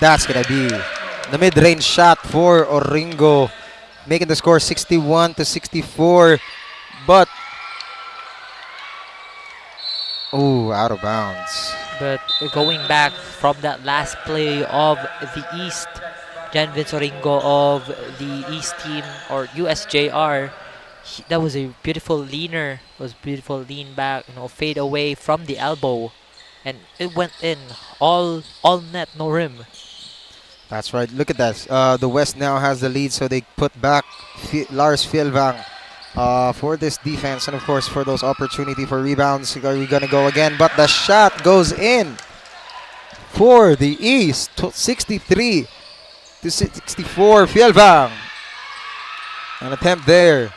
That's gonna be the mid-range shot for Oringo, making the score 61-64. But out of bounds. But going back from that last play of the East, Jan Vince Oringo of the East team or USJR, that was a beautiful leaner. Was beautiful lean back, fade away from the elbow, and it went in all net, no rim. That's right. Look at that. The West now has the lead, so they put back Lars Fielvang for this defense, and of course for those opportunity for rebounds. We're gonna go again, but the shot goes in for the East. 63-64. Fielvang, an attempt there.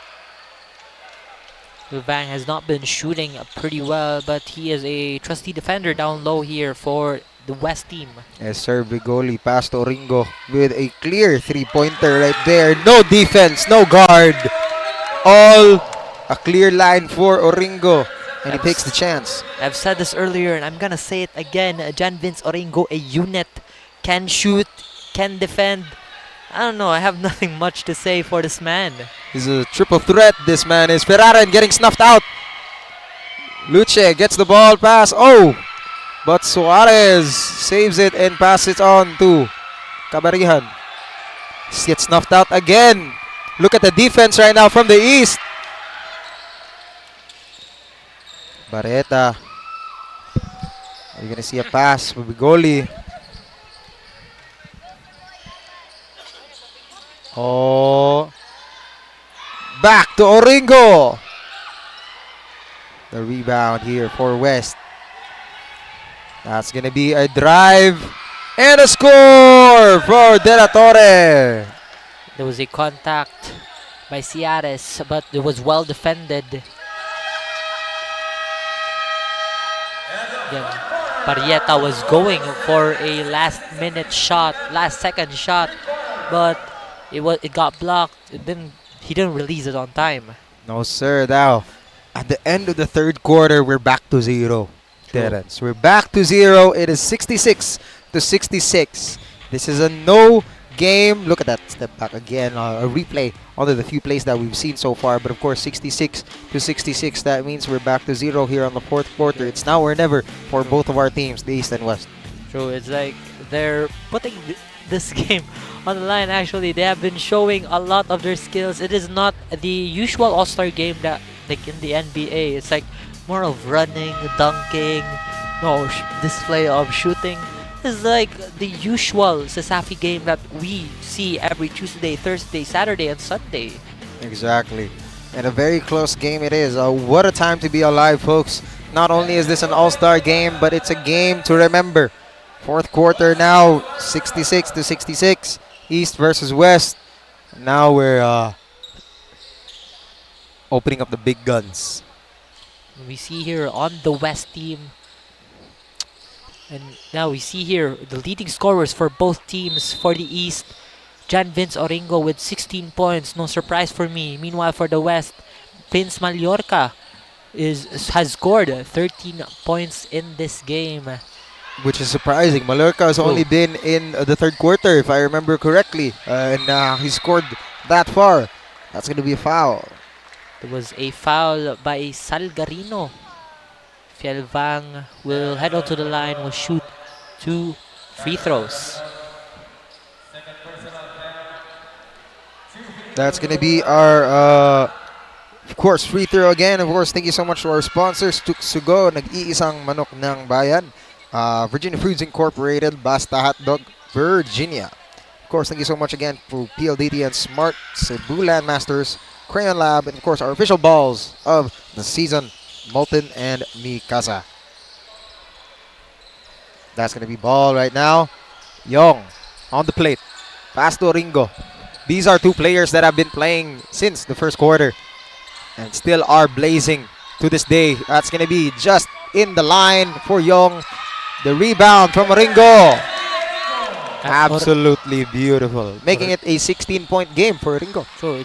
Vang has not been shooting pretty well, but he is a trusty defender down low here for the West team. Yes, sir. Bigoli past Oringo with a clear three-pointer right there. No defense, no guard. All a clear line for Oringo, and he takes the chance. I've said this earlier, and I'm gonna say it again. Jan Vince Oringo, a unit, can shoot, can defend. I don't know. I have nothing much to say for this man. He's a triple threat. This man is Ferraran getting snuffed out. Luce gets the ball pass. But Suarez saves it and passes it on to Cabarihan. Gets snuffed out again. Look at the defense right now from the East. Barreta. Are you going to see a pass for Bigoli? Back to Oringo. The rebound here for West. That's going to be a drive and a score for De La Torre. There was a contact by Ciares, but it was well defended. Parieta was going for a last-second shot, but it got blocked. He didn't release it on time. No, sir. Now, at the end of the third quarter, we're back to zero. Terence, we're back to zero. It is 66-66. This is a no game. Look at that step back again. A replay under the few plays that we've seen so far. But of course, 66-66. That means we're back to zero here on the fourth quarter. It's now or never for both of our teams, the East and West. True. It's like they're putting this game on the line. Actually, they have been showing a lot of their skills. It is not the usual All-Star game that like in the NBA. It's like more of running, dunking, display of shooting. It's like the usual Cesafi game that we see every Tuesday, Thursday, Saturday, and Sunday. Exactly. And a very close game it is. What a time to be alive, folks. Not only is this an all-star game, but it's a game to remember. Fourth quarter now, 66-66. East versus West. Now we're opening up the big guns. We see here on the West team. And now we see here the leading scorers for both teams. For the East, Jan Vince Oringo with 16 points. No surprise for me. Meanwhile, for the West, Prince Mallorca has scored 13 points in this game. Which is surprising. Mallorca has only been in the third quarter, if I remember correctly. And he scored that far. That's going to be a foul. There was a foul by Salgarino. Fielvang will head onto the line, will shoot 2 free throws. That's going to be our, of course, free throw again. Of course, thank you so much to our sponsors. Tuksugo, nag-iisang manok ng bayan. Virginia Foods Incorporated, Basta Hotdog, Virginia. Of course, thank you so much again for PLDT and Smart, Cebu Landmasters, Crayon Lab, and of course our official balls of the season, Molten and Mikasa. That's going to be ball right now. Young on the plate. Pass to Oringo. These are two players that have been playing since the first quarter and still are blazing to this day. That's going to be just in the line for Young. The rebound from Oringo. Absolutely beautiful. Making it a 16-point game for Oringo. So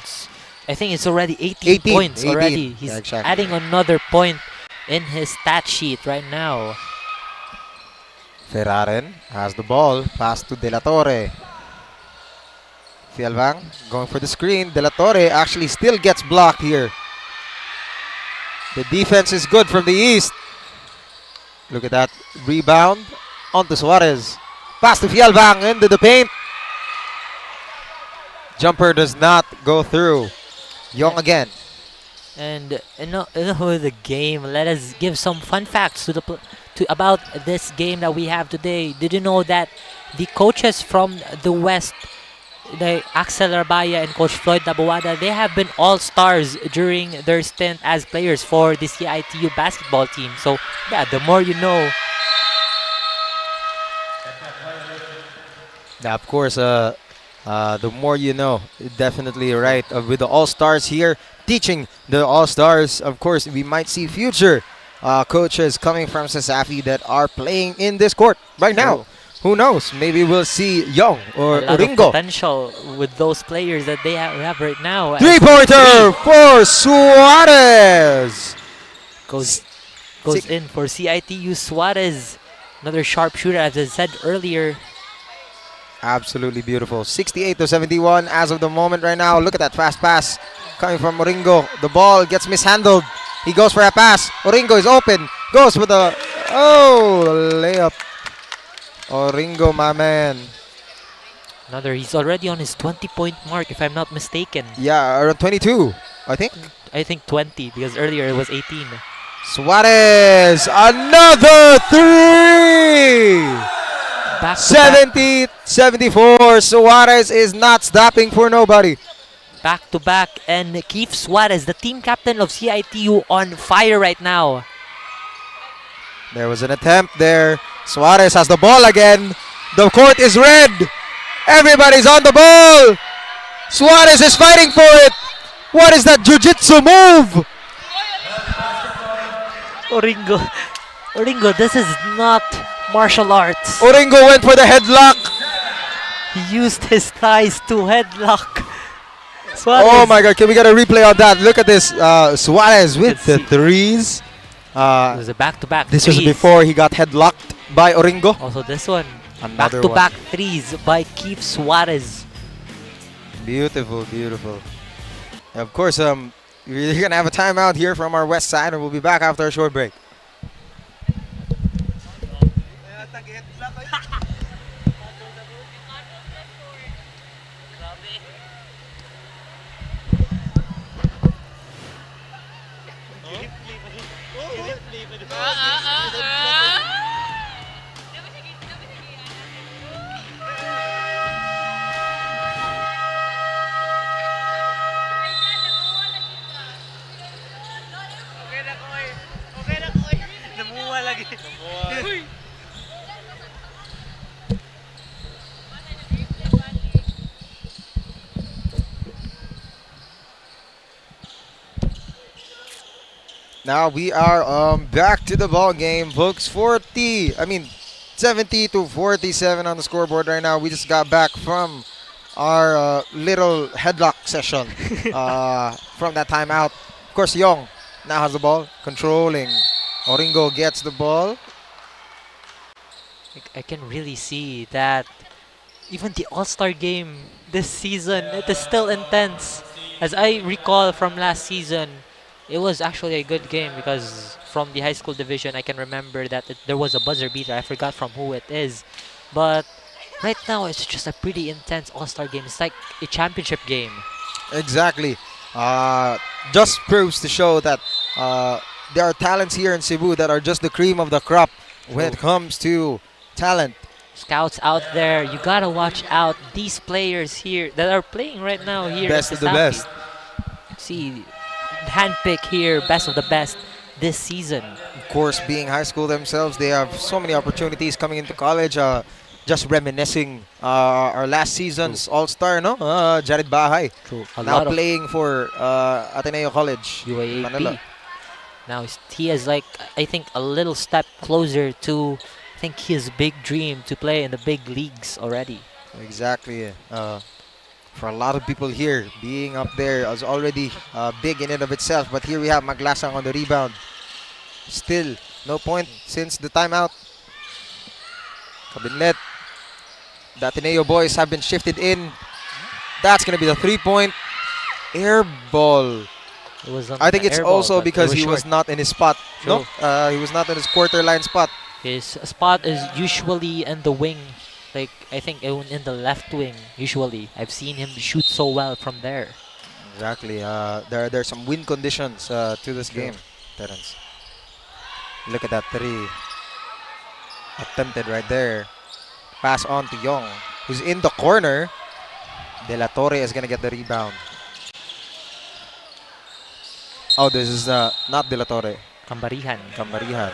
I think it's already 18 points already. He's adding another point in his stat sheet right now. Ferraren has the ball. Pass to De La Torre. Fialvang going for the screen. De La Torre actually still gets blocked here. The defense is good from the east. Look at that rebound onto Suarez. Pass to Fialvang into the paint. Jumper does not go through. Young again. And the game. Let us give some fun facts to about this game that we have today. Did you know that the coaches from the West, the Axel Rabaya and Coach Floyd Dabuada, they have been all-stars during their stint as players for the CITU basketball team. So yeah, the more you know. Yeah, of course, the more you know. Definitely right. With the all-stars here, teaching the all-stars, of course, we might see future coaches coming from Cesafi that are playing in this court right now. Who knows? Maybe we'll see Young or A lot of Ringo. potential with those players that they have right now. Three-pointer for Suarez. Goes Six. in for CITU Suarez. Another sharpshooter, as I said earlier. Absolutely beautiful. 68-71 as of the moment right now. Look at that fast pass coming from Moringo. The ball gets mishandled. He goes for a pass. Moringo is open. Goes with a layup. Moringo, my man. He's already on his 20-point mark, if I'm not mistaken. Yeah, around 22, I think. I think 20, because earlier it was 18. Suarez, another three. Back to 70-74. Suarez is not stopping for nobody. back to back, and Keith Suarez, the team captain of CITU, on fire right now. There was an attempt there. Suarez has the ball again. The court is red. Everybody's on the ball. Suarez is fighting for it. What is that jiu-jitsu move? Oringo, this is not martial arts. Moringo went for the headlock. He used his thighs to headlock Suarez. Oh my God, can we get a replay on that? Look at this. Suarez with Let's the see. threes. It was a back-to-back This was threes. before he got headlocked by Moringo. Also this one. Another Back-to-back threes by Keith Suarez. Beautiful, beautiful. Of course, we're going to have a timeout here from our west side, and we'll be back after a short break. Now we are back to the ball game. Folks, 70-47 on the scoreboard right now. We just got back from our little headlock session from that timeout. Of course, Young now has the ball, controlling. Moringo gets the ball. I can really see that even the All-Star game this season, it is still intense. As I recall from last season, it was actually a good game because from the high school division, I can remember that there was a buzzer beater. I forgot from who it is. But right now, it's just a pretty intense All-Star game. It's like a championship game. Exactly. Just proves to show that there are talents here in Cebu that are just the cream of the crop when it comes to talent. Scouts out there, you gotta watch out. These players here that are playing right now here. Best at of the Cesafi. best. See, handpick here, best of the best this season. Of course, being high school themselves, they have so many opportunities coming into college. Just reminiscing our last season's All-Star, no? Jared Bahay. True. Now playing for Ateneo College, Manila. UAAP. Now he is like, I think, a little step closer to, I think, his big dream to play in the big leagues already. Exactly. For a lot of people here, being up there is already big in and of itself. But here we have Maglasang on the rebound. Still, no point since the timeout. Kabinlet. The Ateneo boys have been shifted in. That's going to be the 3-point. Air ball. It was on I think the it's air ball, also but it because was he was short. not in his spot. No, True. he was not in his quarter line spot. His spot is usually in the wing. Like, I think in the left wing, usually. I've seen him shoot so well from there. Exactly. There's some wind conditions to this True. game, Terence. Look at that three. Attempted right there. Pass on to Young, who's in the corner. De La Torre is going to get the rebound. Oh, this is not De La Torre. Cambarihan. Cambarihan.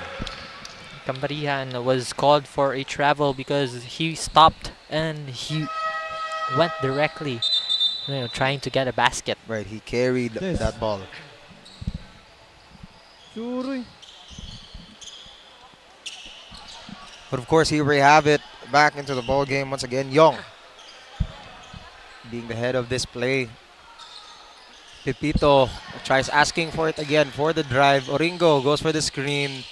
Cambarihan was called for a travel because he stopped and he went directly, trying to get a basket. Right, he carried that ball. But of course, here we have it. Back into the ball game once again. Young being the head of this play. Pepito tries asking for it again for the drive. Oringo goes for the screen.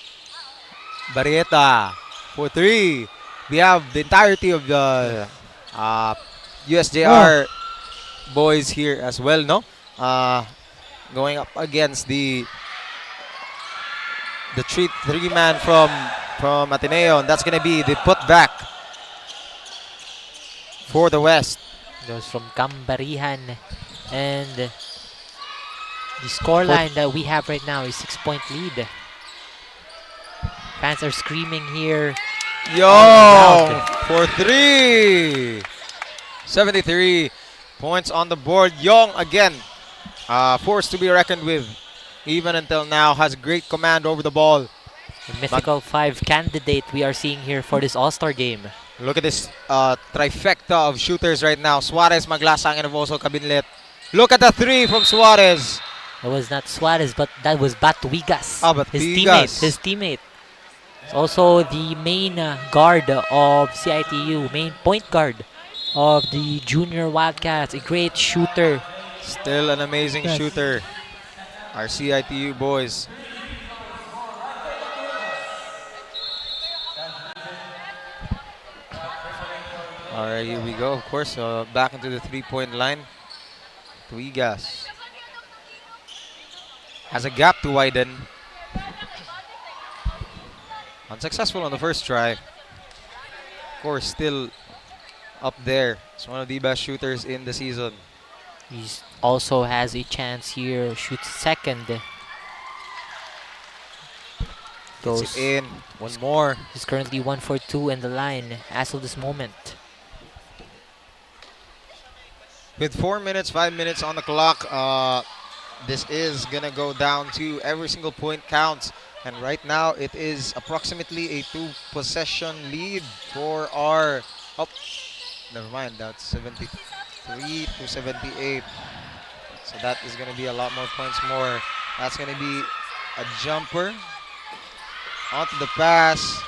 Barrieta for three. We have the entirety of the USJR boys here as well, no? Going up against the three-man from Ateneo, and that's going to be the putback for the West. Goes from Cambarihan, and the scoreline that we have right now is 6-point lead. Fans are screaming here. Young for three. 73 points on the board. Young again, force to be reckoned with. Even until now, has great command over the ball. The mythical 5 candidate we are seeing here for this All-Star game. Look at this trifecta of shooters right now. Suarez, Maglasang, and also Cabinlet. Look at the three from Suarez. It was not Suarez, but that was Batuigas. His Batuigas. teammate. It's also the main guard of CITU, main point guard of the Junior Wildcats. A great shooter. Still an amazing shooter. Our CITU boys. Alright, here we go. Of course, back into the three-point line. Tuigas has a gap to widen. Unsuccessful on the first try. Of course, still up there. It's one of the best shooters in the season. He also has a chance here. Shoots second. Gets it in. One more. He's currently 1 for 2 in the line as of this moment. With 4 minutes, 5 minutes on the clock, this is going to go down to every single point counts. And right now, it is approximately a 2-possession lead for our... Oh, never mind. That's 73 to 78. So that is going to be a lot more points more. That's going to be a jumper. Onto the pass.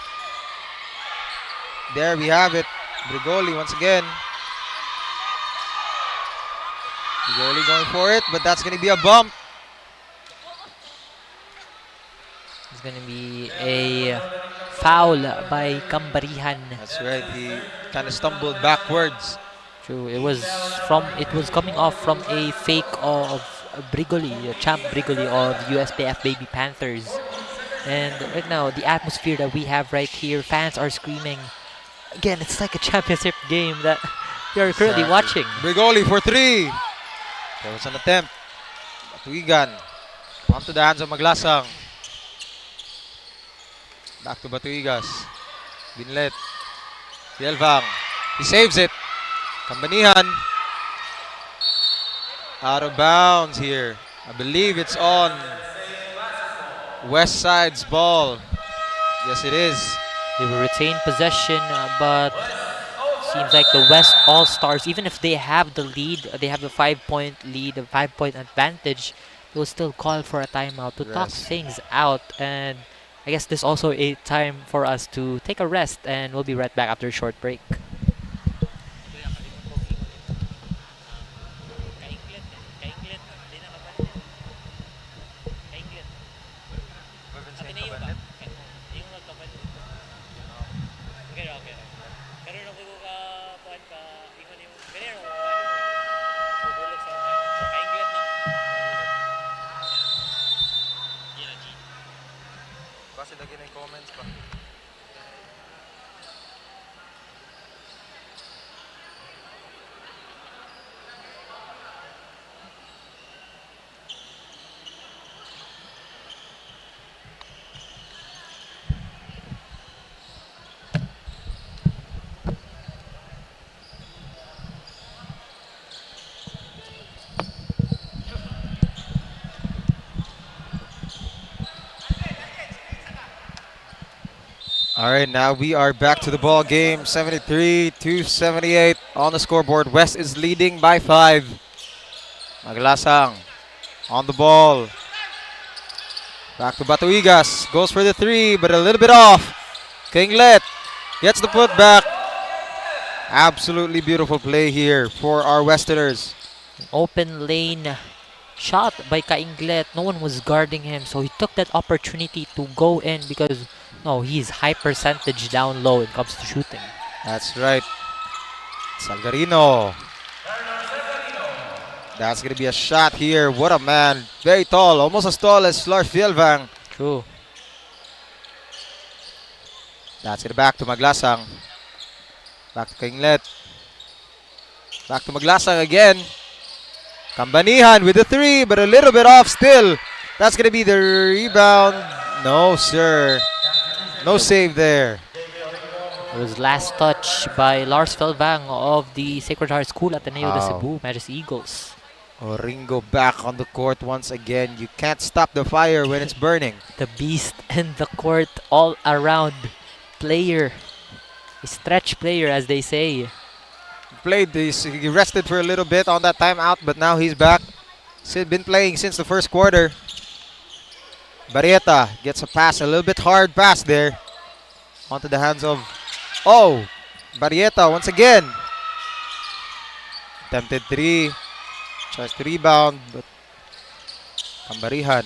There we have it. Brigoli once again. Brigoli going for it, but that's going to be a bump. It's going to be a foul by Cambarihan. That's right. He kind of stumbled backwards. True. It was coming off from a fake of Brigoli, Champ Brigoli of USPF Baby Panthers. And right now, the atmosphere that we have right here, fans are screaming. Again, it's like a championship game that we are currently watching. Brigoli for three. There was an attempt. Batuigan. Onto the hands of Maglasang. Back to Batuigas. Binlet. Fielvang. He saves it. Kambanihan. Out of bounds here. I believe it's on West Side's ball. Yes, it is. They will retain possession, but seems like the West All-Stars, even if they have the lead, they have a 5-point lead, a 5-point advantage, they will still call for a timeout to talk things out. And I guess this is also a time for us to take a rest, and we'll be right back after a short break. All right, now we are back to the ball game. 73-78 on the scoreboard. West is leading by 5. Maglasang on the ball. Back to Batuigas. Goes for the 3, but a little bit off. Kinglet gets the putback. Absolutely beautiful play here for our Westerners. Open lane shot by Kainglet. No one was guarding him, so he took that opportunity to go in because he's high percentage down low when it comes to shooting. That's right. Salgarino. That's going to be a shot here. What a man. Very tall. Almost as tall as Lars Fielvang. True. That's it back to Maglasang. Back to Kinglet. Back to Maglasang again. Kambanihan with the 3, but a little bit off still. That's going to be the rebound. No, sir. No save there. It was last touch by Lars Felvang of the Sacred Heart School Ateneo de Cebu, Majesty Eagles. Oringo back on the court once again. You can't stop the fire when it's burning. The beast in the court, all around player. A stretch player, as they say. Played this. He rested for a little bit on that timeout, but now he's back. He's been playing since the first quarter. Barrieta gets a pass, a little bit hard pass there. Onto the hands of, Barrieta once again. Attempted 3. Tries to rebound, but Kambarihan.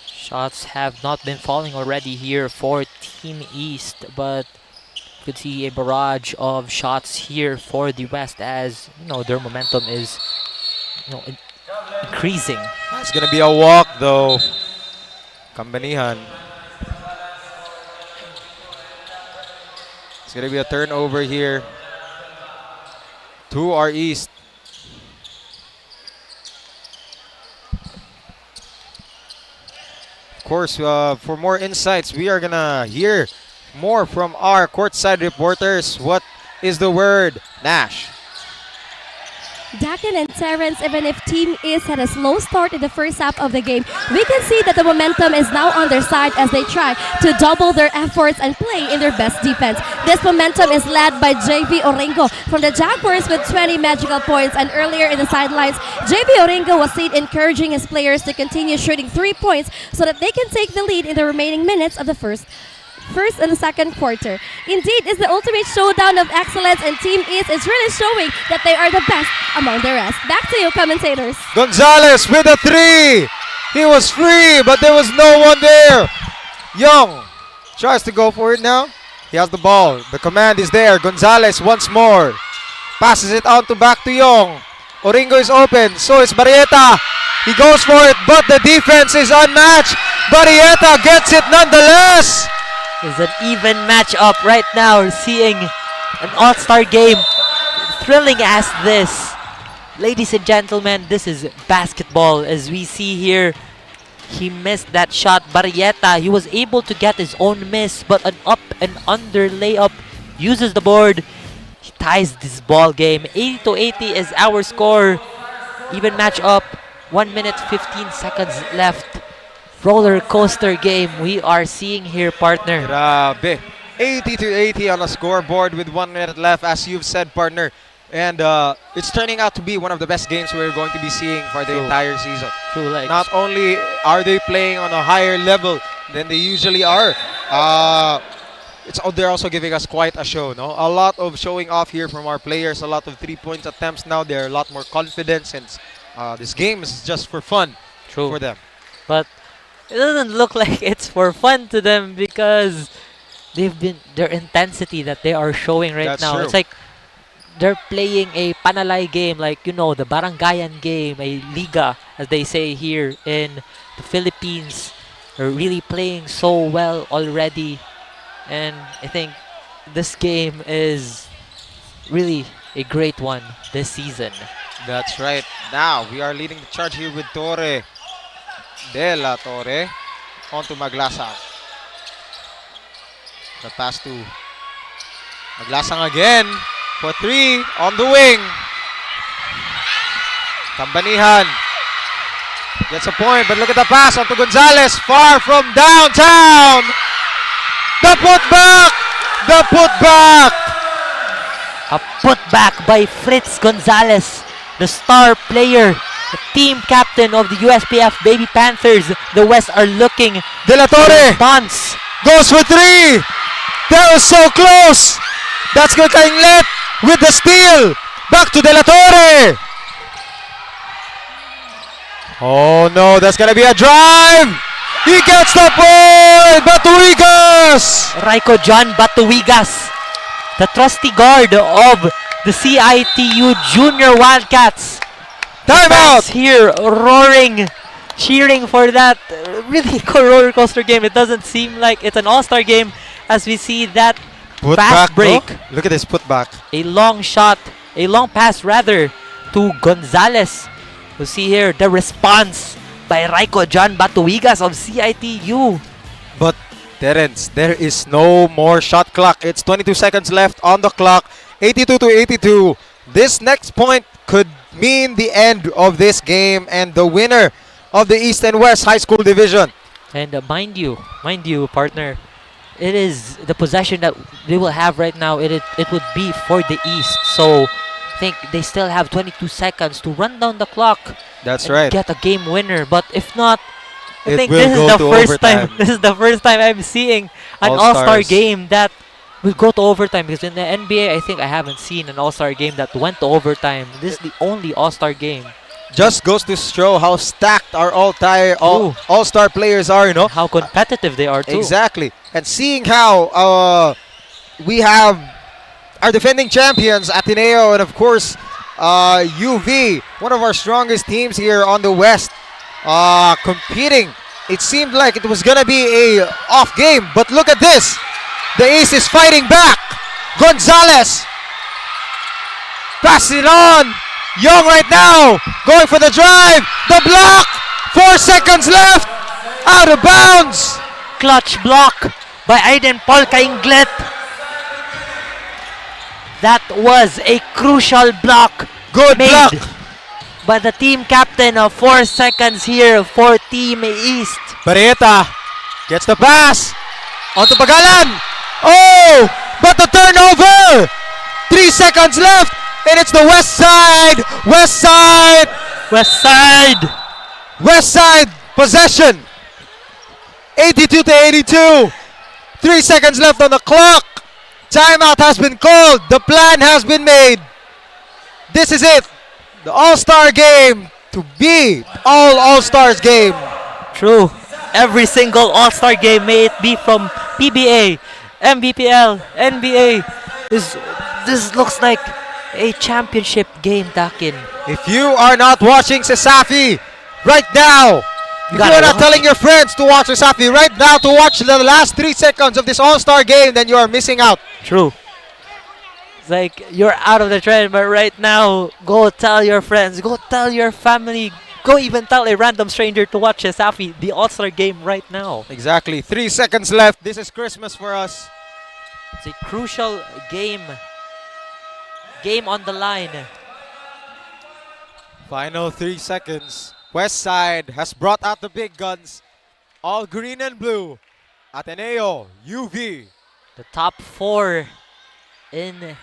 Shots have not been falling already here for Team East, but you could see a barrage of shots here for the West as their momentum is increasing. It's gonna be a walk though. Kambanihan. It's gonna be a turnover here to our East. Of course, for more insights, we are gonna hear more from our courtside reporters. What is the word, Nash? Dakin and Terrence, even if Team East had a slow start in the first half of the game, we can see that the momentum is now on their side as they try to double their efforts and play in their best defense. This momentum is led by JV Oringo from the Jaguars with 20 magical points, and earlier in the sidelines, JV Oringo was seen encouraging his players to continue shooting 3 points so that they can take the lead in the remaining minutes of the first and the second quarter. Indeed, it's the ultimate showdown of excellence, and Team East is really showing that they are the best among the rest. Back to you, commentators. Gonzalez with a 3. He was free, but there was no one there. Young tries to go for it now. He has the ball. The command is there. Gonzalez once more. Passes it on to back to Young. Oringo is open. So is Barrieta. He goes for it, but the defense is unmatched. Barrieta gets it nonetheless. It's an even matchup right now. We're seeing an all-star game. Thrilling as this. Ladies and gentlemen, this is basketball. As we see here, he missed that shot. Barrieta, he was able to get his own miss, but an up and under layup uses the board. He ties this ball game. 80-80 is our score. Even matchup. 1 minute 15 seconds left. Roller coaster game we are seeing here, partner. Grabe. 80-80 on the scoreboard with 1 minute left, as you've said, partner. And it's turning out to be one of the best games we're going to be seeing for the entire season. True, like Not only are they playing on a higher level than they usually are, they're also giving us quite a show. No, a lot of showing off here from our players. A lot of 3-point attempts now. They're a lot more confident since this game is just for fun. True. For them. But it doesn't look like it's for fun to them because their intensity that they are showing right That's now. true. It's like they're playing a panalay game, like the barangayan game, a liga, as they say here in the Philippines. They're really playing so well already, and I think this game is really a great one this season. That's right. Now we are leading the charge here with Torre. De La Torre onto Maglasang. The pass to Maglasang again for 3 on the wing. Kambanihan gets a point, but look at the pass onto Gonzalez, far from downtown. The putback The putback. A putback by Fritz Gonzalez, the star player, the team captain of the USPF Baby Panthers. The West are looking De La Torre response. goes for three. That was so close. That's good. Kainglet with the steal. Back to De La Torre. Oh no, that's gonna be a drive. He gets the point. Batuigas. Raiko John Batuigas, the trusty guard of the CITU Junior Wildcats. Timeout. Fans here roaring, cheering for that really cool roller coaster game. It doesn't seem like it's an all-star game as we see that fast break. Bro. Look at this putback. A long shot, a long pass rather, to Gonzalez. We see here the response by Raiko John Batuigas of CITU. But Terence, there is no more shot clock. It's 22 seconds left on the clock. 82 to 82. This next point could mean the end of this game and the winner of the East and West High School Division. And mind you, partner, it is the possession that they will have right now. It would be for the East. So I think they still have 22 seconds to run down the clock. That's and right. get a game winner. But if not, I It think will this is go the to first time. overtime. This is the first time I'm seeing an All-Stars. all-star game that will go to overtime. Because in the NBA, I think I haven't seen an all-star game that went to overtime. This is the only all-star game. Just goes to show how stacked our True. all-star players are, you know. How competitive they are too. Exactly. And seeing how we have our defending champions, Ateneo, and of course UV, one of our strongest teams here on the West, competing. It seemed like it was going to be a off game, but look at this. The Ace is fighting back. Gonzalez. Pass it on. Young right now. Going for the drive. The block. 4 seconds left. Out of bounds. Clutch block by Aiden Paul Kainglet. That was a crucial block Good made block. by the team captain of 4 seconds here for Team East. Barrieta gets the pass. Onto Pagalan. Oh, but the turnover. 3 seconds left. And it's the West Side. West Side. West Side. West Side possession. 82 to 82. 3 seconds left on the clock. Timeout has been called. The plan has been made. This is it. The All-Star game to be All-Stars game. True. Every single All-Star game, may it be from PBA, MBPL, NBA, this looks like a championship game, Dakin. If you are not watching Cesafi right now, if you gotta are not watch telling your friends to watch Cesafi right now to watch the last 3 seconds of this All-Star game, then you are missing out. True. It's like you're out of the trend, but right now, go tell your friends, go tell your family, go even tell a random stranger to watch Cesafi, the All-Star game right now. Exactly. 3 seconds left. This is Christmas for us. It's a crucial game. Game on the line. Final 3 seconds. West Side has brought out the big guns. All green and blue. Ateneo, UV. The top 4 in...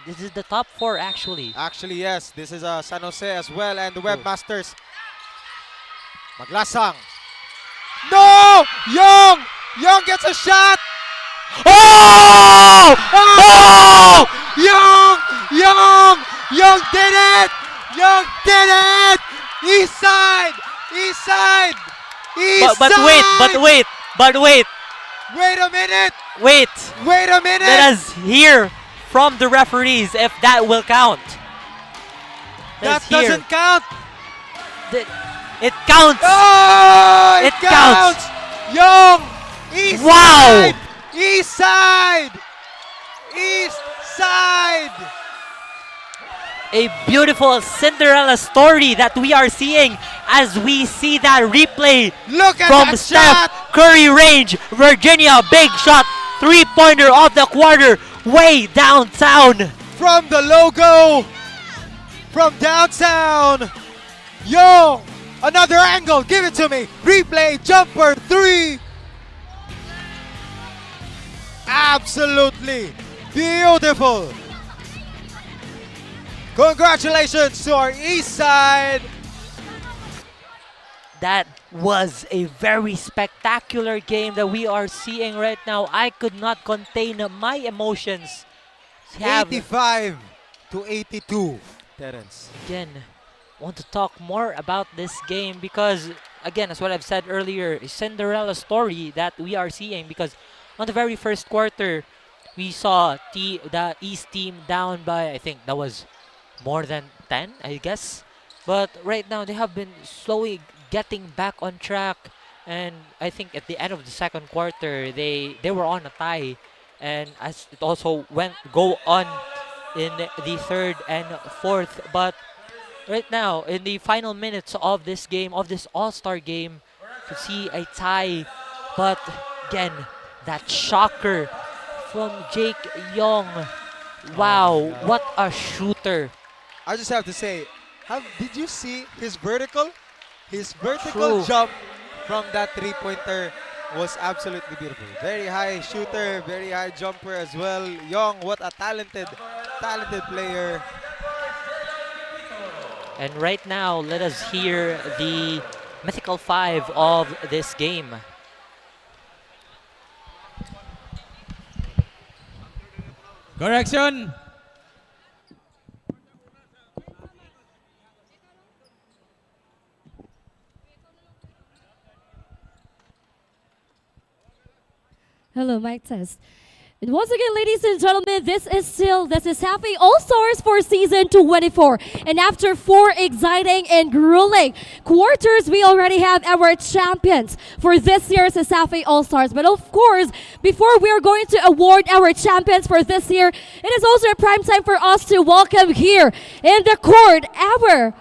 This is the top 4 actually. Actually, yes. This is San Jose as well and the Webmasters. Maglasang. No! Young! Young gets a shot! Oh! Oh! Young! Young! Young did it! Young did it! East side! East side! East But side! wait! Wait a minute! Wait! Wait a minute! Let us hear from the referees if that will count. That Let's hear. doesn't count! It counts! Oh! It counts. Young! East Wow! side! East side! East side! A beautiful Cinderella story that we are seeing as we see that replay Look at from that Steph shot! Curry range. Virginia, big shot, 3-pointer of the quarter, way downtown. From the logo! From downtown! Yo! Another angle, give it to me! Replay, jumper, 3! Absolutely beautiful. Congratulations to our east side. That was a very spectacular game that we are seeing right now. I could not contain my emotions. Have 85 to 82. Terence. again want to talk more about this game because again, as what I've said earlier, a Cinderella story that we are seeing because on the very first quarter we saw the East team down by I think that was more than 10, I guess. But right now they have been slowly getting back on track, and I think at the end of the second quarter they were on a tie, and as it also went go on in the third and fourth. But right now in the final minutes of this game, of this All-Star game, to see a tie, but again that shocker from Jake Young. Wow, what a shooter! I just have to say, did you see his vertical? His vertical True. jump from that three-pointer was absolutely beautiful. Very high shooter, very high jumper as well. Young, what a talented player. And right now, let us hear the mythical five of this game. Correction. Hello, mic test. And once again, ladies and gentlemen, this is still the Cesafi All-Stars for Season 24. And after 4 exciting and grueling quarters, we already have our champions for this year's Cesafi All-Stars. But of course, before we are going to award our champions for this year, it is also a prime time for us to welcome here in the court our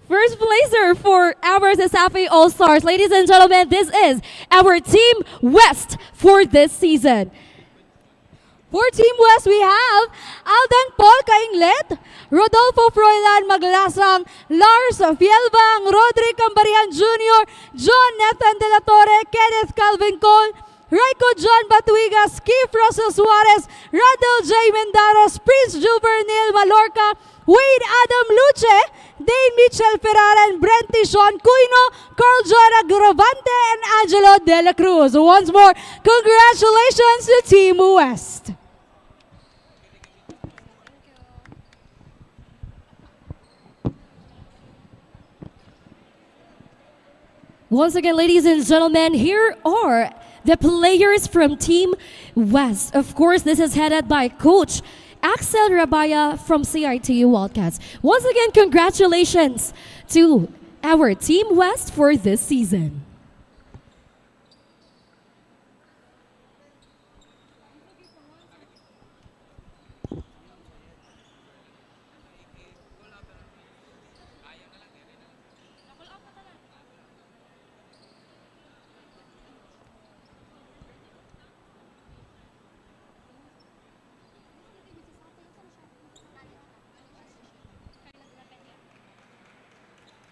first placer for our Cesafi All-Stars. Ladies and gentlemen, this is our Team West for this season. For Team West, we have Alden Paul Kainglet, Rodolfo Froilan Maglasang, Lars Fielbang, Rodri Cambarian Jr., John Nathan De La Torre, Kenneth Calvin Cole, Raiko John Batuigas, Keith Russell Suarez, Radel J. Mendaros, Prince Juvenil Malorca, Wade Adam Luce, Dane Mitchell Ferrara, and Brenty Sean Cuino, Carl John Agravante, and Angelo De La Cruz. Once more, congratulations to Team West. Once again, ladies and gentlemen, here are the players from Team West. Of course, this is headed by Coach Axel Rabaya from CRTU Wildcats. Once again, congratulations to our Team West for this season.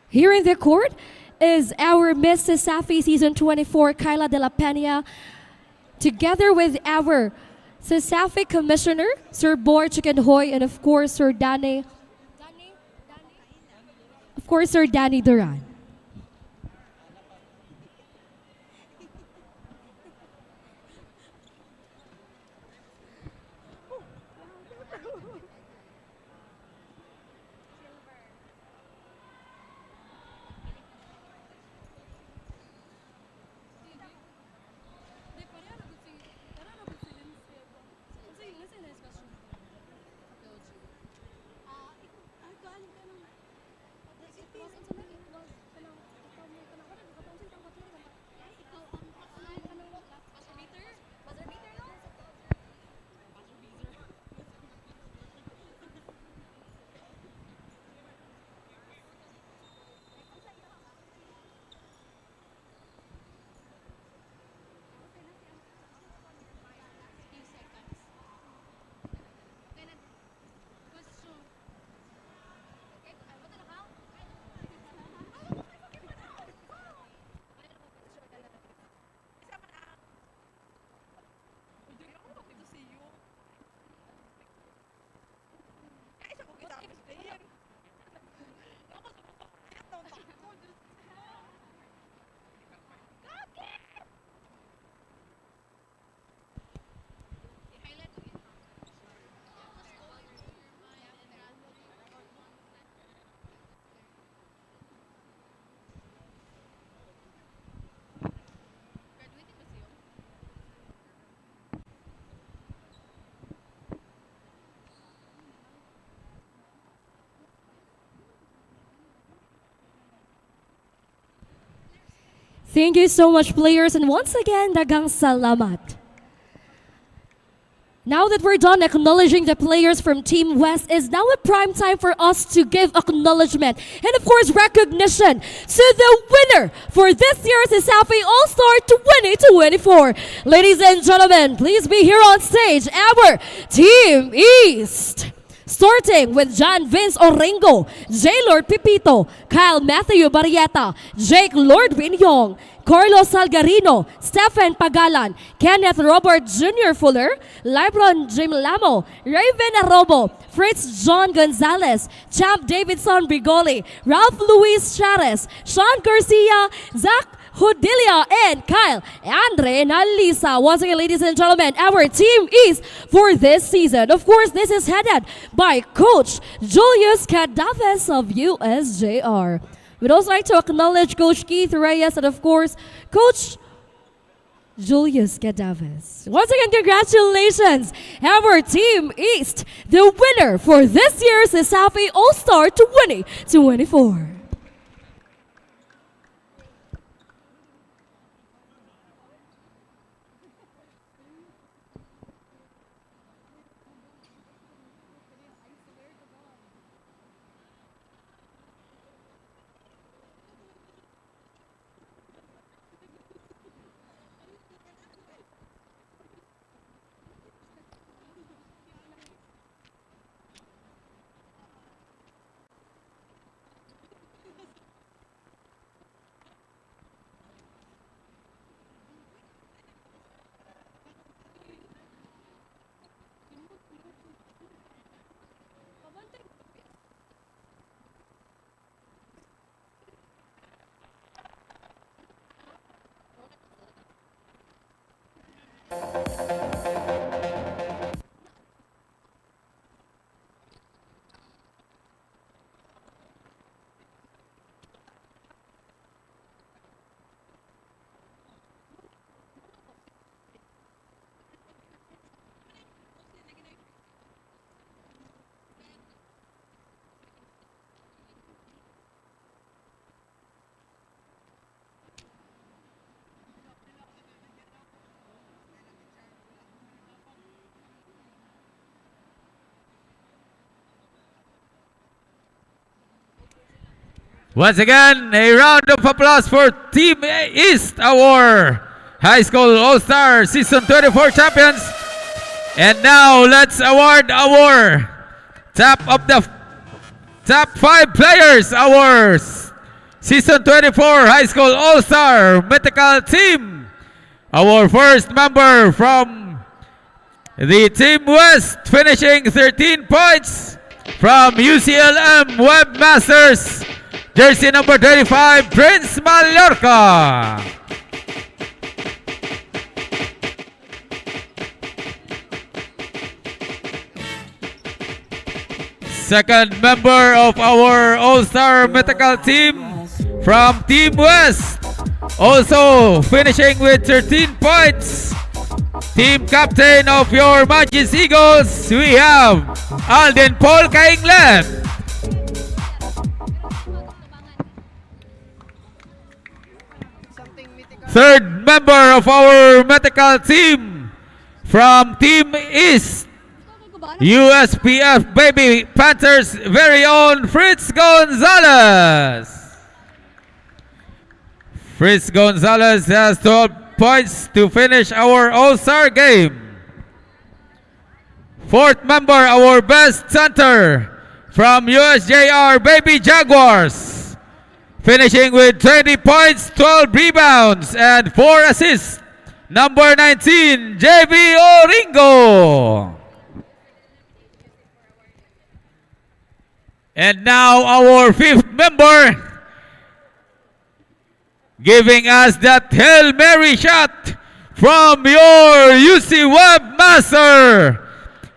Here in the court is our Miss Cesafi Season 24, Kyla De La Peña, together with our Cesafi Commissioner, Sir Boy Chikenhoy, and of course, Sir Danny Duran. Thank you so much, players, and once again, dagang salamat. Now that we're done acknowledging the players from Team West, is now a prime time for us to give acknowledgement and of course recognition to the winner for this year's Cesafi All-Star 2024. Ladies and gentlemen, please be here on stage, our Team East. Starting with John Vince Oringo, J. Lord Pipito, Kyle Matthew Barrieta, Jake Lord Binyong, Carlos Salgarino, Stephen Pagalan, Kenneth Robert Jr. Fuller, Libron Jim Lamo, Raven Arobo, Fritz John Gonzalez, Champ Davidson Brigoli, Ralph Luis Chares, Sean Garcia, Zach Hudilia, and Kyle Andre Nalisa. Once again, ladies and gentlemen, our team is for this season. Of course, this is headed by Coach Julius Cadaves of USJR. We'd also like to acknowledge Coach Keith Reyes and of course, Coach Julius Cadaves. Once again, congratulations, our Team East, the winner for this year's Cesafi All-Star 2024. Once again, a round of applause for Team East, our High School All-Star Season 24 champions. And now, let's award our top 5 players, our Season 24 High School All-Star Mythical Team. Our first member from the Team West, finishing 13 points from UCLM Webmasters. Jersey number 35, Prince Mallorca. Second member of our All-Star Mythical team from Team West, also finishing with 13 points. Team captain of your Magis Eagles, we have Alden Paul Kainglet. Third member of our mythical team from Team East, USPF Baby Panthers' very own Fritz Gonzalez. Fritz Gonzalez has 12 points to finish our All-Star game. Fourth member, our best center from USJR Baby Jaguars, finishing with 20 points, 12 rebounds, and 4 assists. Number 19, JB Oringo. And now our fifth member, giving us that Hail Mary shot from your UC Webmaster,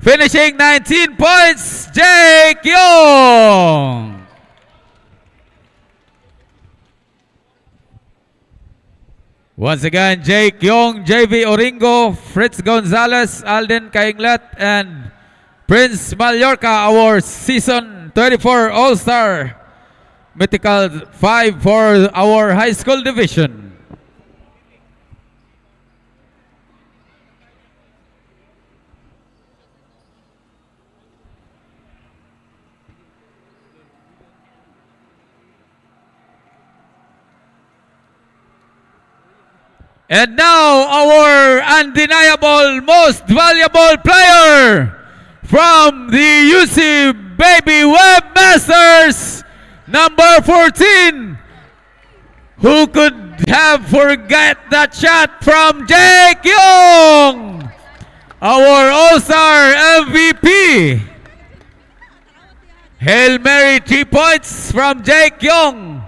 finishing 19 points, Jake Young. Once again, Jake Young, JV Oringo, Fritz Gonzalez, Alden Kainglet, and Prince Mallorca, our Season 24 All-Star Mythical 5 for our high school division. And now, our undeniable most valuable player from the UC Baby Webmasters, number 14, who could have forget that shot from Jake Young, our All-Star MVP. Hail Mary 3 points from Jake Young.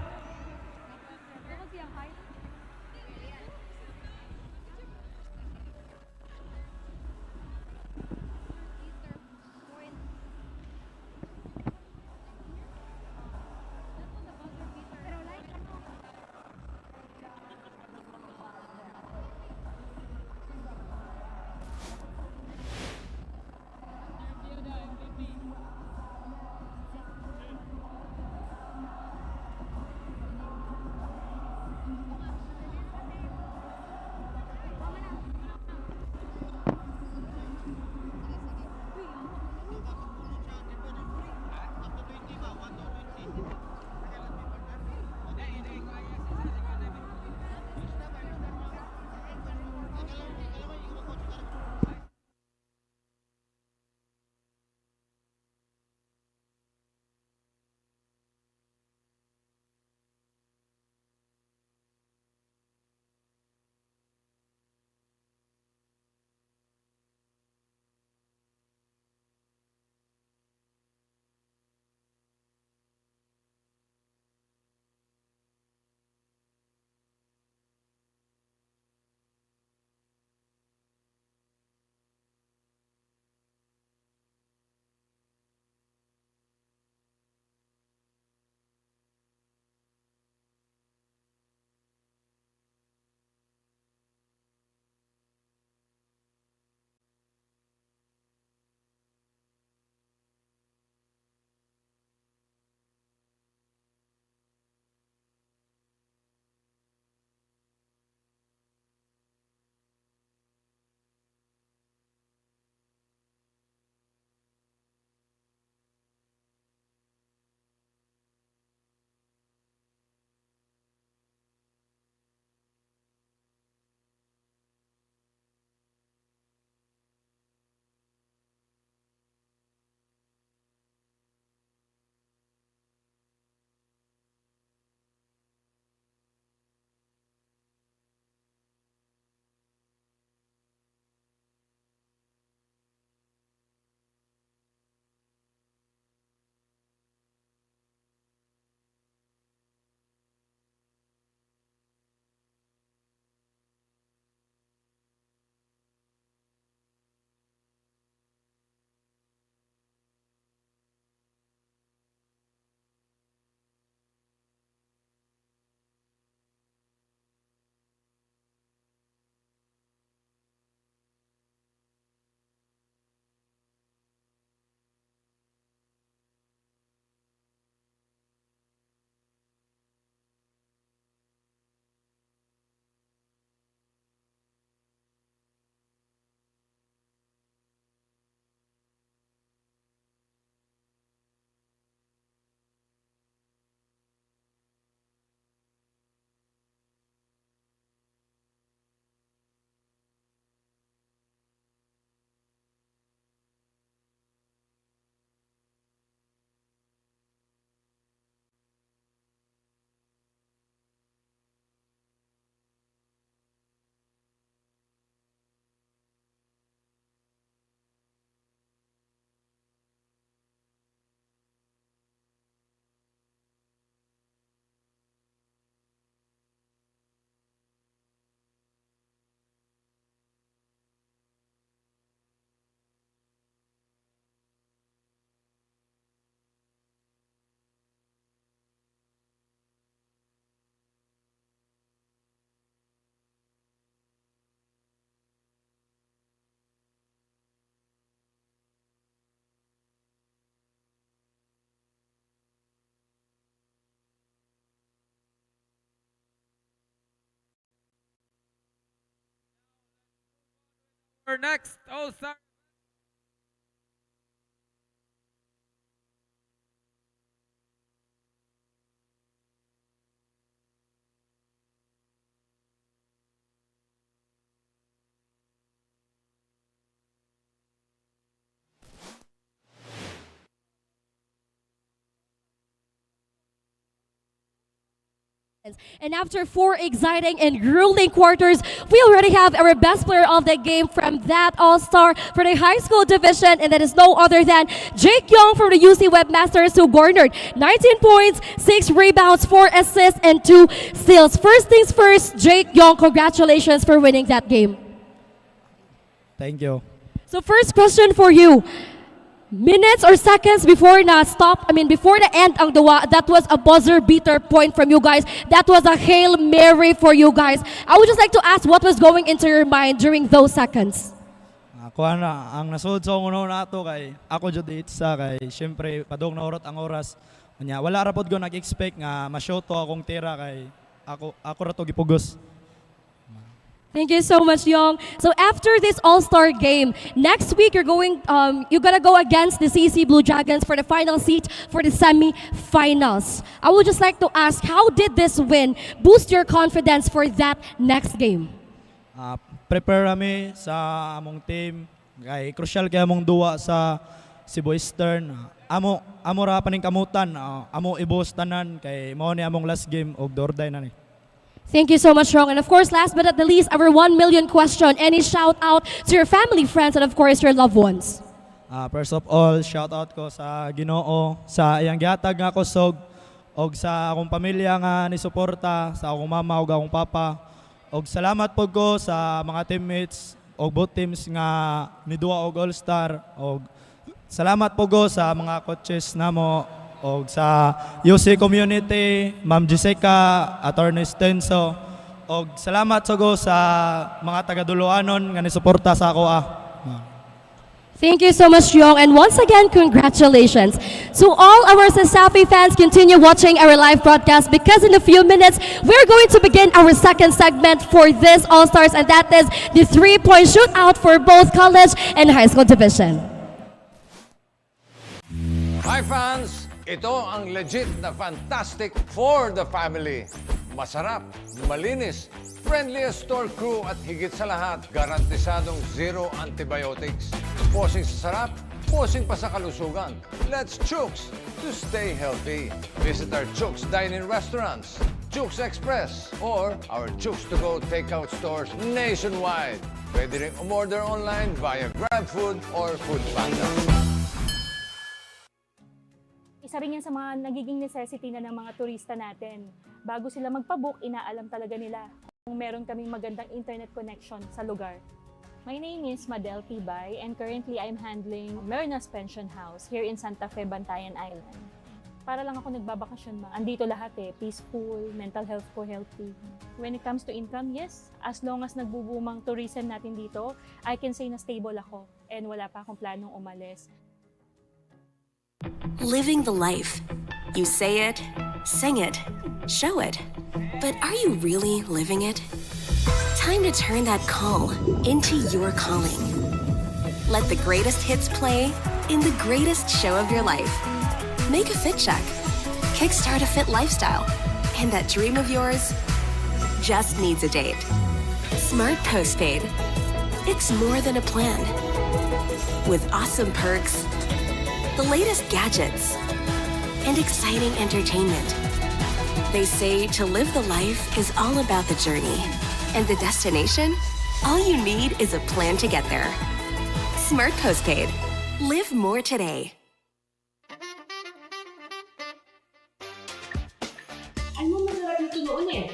Our next All-Star. And after 4 exciting and grueling quarters, we already have our best player of the game from that All-Star for the high school division, and that is no other than Jake Young from the UC Webmasters, who garnered 19 points, 6 rebounds, 4 assists, and 2 steals. First things first, Jake Young, congratulations for winning that game. Thank you. So first question for you. Minutes or seconds before before the end ang duwa, that was a buzzer beater point from you guys. That was a Hail Mary for you guys. I would just like to ask what was going into your mind during those seconds. Ako ang nasud sa uno nato kay ako jud sa kay syempre padong na orot ang oras. Unya wala ra pod ko nag-expect nga ma-shoot to akong tira kay ako ra to gipugos. Thank you so much, Young. So after this All-Star game, next week you're gonna go against the CC Blue Dragons for the final seat for the semi-finals. I would just like to ask, how did this win boost your confidence for that next game? Prepare kami sa among team kay crucial kay among duwa sa Cebu Eastern. Amo ra paning kamutan, amo ibos tanan kay mao ni among last game og Dorday na ni. Thank you so much, Rong. And of course, last but not the least, our 1 million question. Any shout out to your family, friends, and of course, your loved ones? First of all, shout out ko sa Ginoo, sa iyang gihatag nga kusog, og sa akong pamilya nga ni suporta, sa akong mama ug akong papa. Og salamat po ko sa mga teammates og both teams nga niduwa og All-Star. Og salamat po ko sa mga coaches namo og sa UC community, Ma'am Jessica, Attorney Stenso, og salamat sugo sa mga taga-Duluanon nga nisuporta sa ako. Thank you so much, Yong, and once again, congratulations. So all our Cesafi fans, continue watching our live broadcast because in a few minutes, we're going to begin our second segment for this All-Stars, and that is the 3-point shootout for both college and high school division. Hi fans! Ito ang legit na fantastic for the family. Masarap, malinis, friendliest store crew at higit sa lahat, garantisadong zero antibiotics. Posing sa sarap, posing pa sa kalusugan. Let's Chooks to stay healthy. Visit our Chooks dine-in restaurants, Chooks Express, or our Chooks to go takeout stores nationwide. Pwede rin umorder online via GrabFood or Foodpanda. Isa rin yan sa mga nagiging necessity na ng mga turista natin. Bago sila magpabook, inaalam talaga nila kung meron kaming magandang internet connection sa lugar. My name is Madel Tibay and currently I'm handling Marinas Pension House here in Santa Fe, Bantayan Island. Para lang ako nagbabakasyon, andito lahat peaceful, mental health ko healthy. When it comes to income, yes, as long as nagbubumang tourism natin dito, I can say na stable ako and wala pa akong planong umalis. Living the life. You say it, sing it, show it. But are you really living it? Time to turn that call into your calling. Let the greatest hits play in the greatest show of your life. Make a fit check. Kickstart a fit lifestyle. And that dream of yours just needs a date. Smart Postpaid. It's more than a plan. With awesome perks, the latest gadgets, and exciting entertainment. They say to live the life is all about the journey, and the destination, all you need is a plan to get there. Smart Postpaid. Live more today. Ano masarap nito noon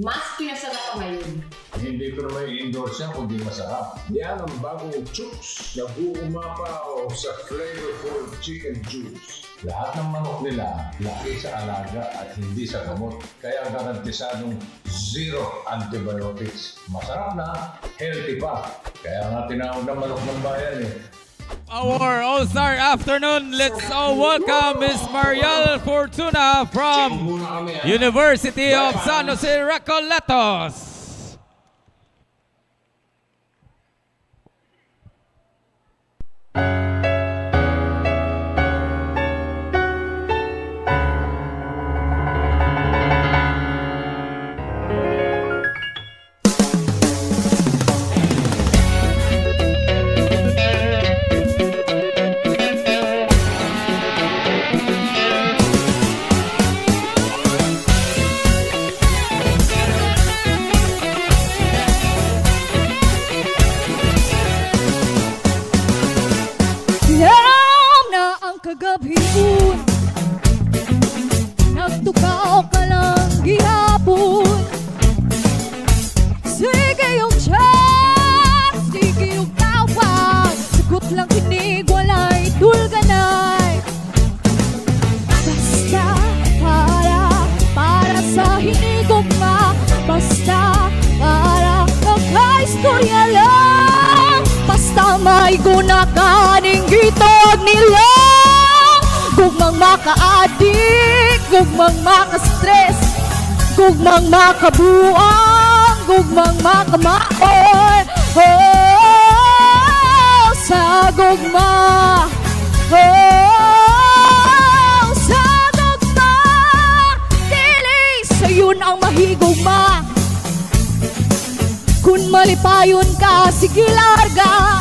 Mas pinasarap pa ngayon. Hindi ko naman i-endorse yan kundi masarap. Yan ang bagong Chooks na buumapaw sa flavorful chicken juice. Lahat ng manok nila laki sa alaga at hindi sa gamot. Kaya garantisadong zero antibiotics. Masarap na, healthy pa. Kaya nga tinawag na manok ng bayan Our All-Star afternoon, let's all welcome Miss Mariel Fortuna from University of San Jose Recoletos. kagabihon nagtukaw ka lang gihapon. Sige yung chance, sige yung tawag, sagot lang kinig, walay tulganay. Basta para sa hinigugma, basta para kakaistorya lang, basta may guna ka ning gitog nila. Gugmang maka-addict, gugmang maka-stress, gugmang makabuang, gugmang makamaon. Oh, sa gugma, oh, sa gugma, dili sayon ang mahigugma. Kung malipayon ka, sige larga,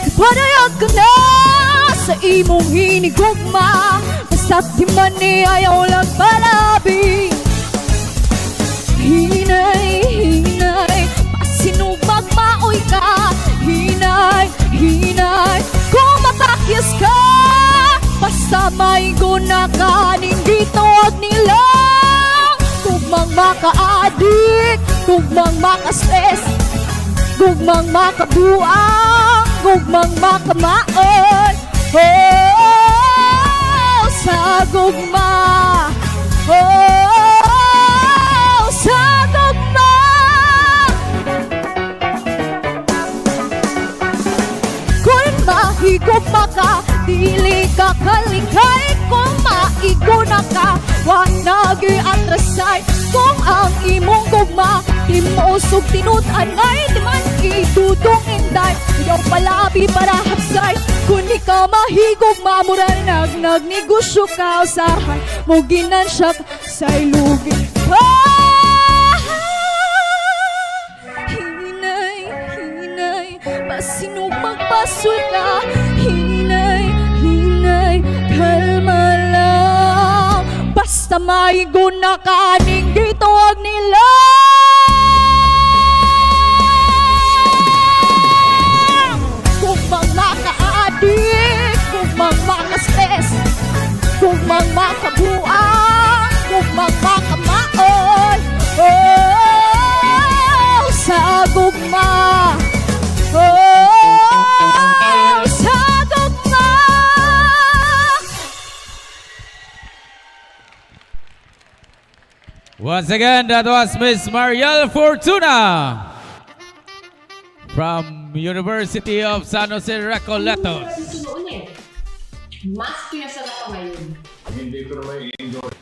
ipanayag ka na sa imong hinigugma, basta't di man ni ayaw lang palabi. Hinay, hinay, pasinug magmaoy ka. Hinay, hinay, kung matakyas ka, basta may guna ka ning gitog nila. Gugmang maka-addict, gugmang maka-stress, gugmang makabuang, gugmang makamaon. Oh, sa gugma, oh, sa gugma. Kung mahigugma ka, dili ka kalikay. Kung maiguna ka, wag nag-i-atrasay. Kung ang imong gugma, di mo usog tinutan ay di man idudong inday. Ayaw palabi para hapsay. Kung di ka mahigugma, mura nagnegosyo ka usahay mo ginansya sa ilugi. Hinay, hinay, pasinong magpasol ka. Hinay, hinay, kalma lang, basta may guna ka ning gitawag nila. Gugmang maka-addict, gugmang maka-stress, gugmang makabuang, gugmang makamaon. Oh, sa gugma, oh, sa gugma. Once again, that was Miss Mariel Fortuna from University of San Jose Recoletos. Noon eh. Mas pinasarap pa ngayon. Hindi ko na may endorse.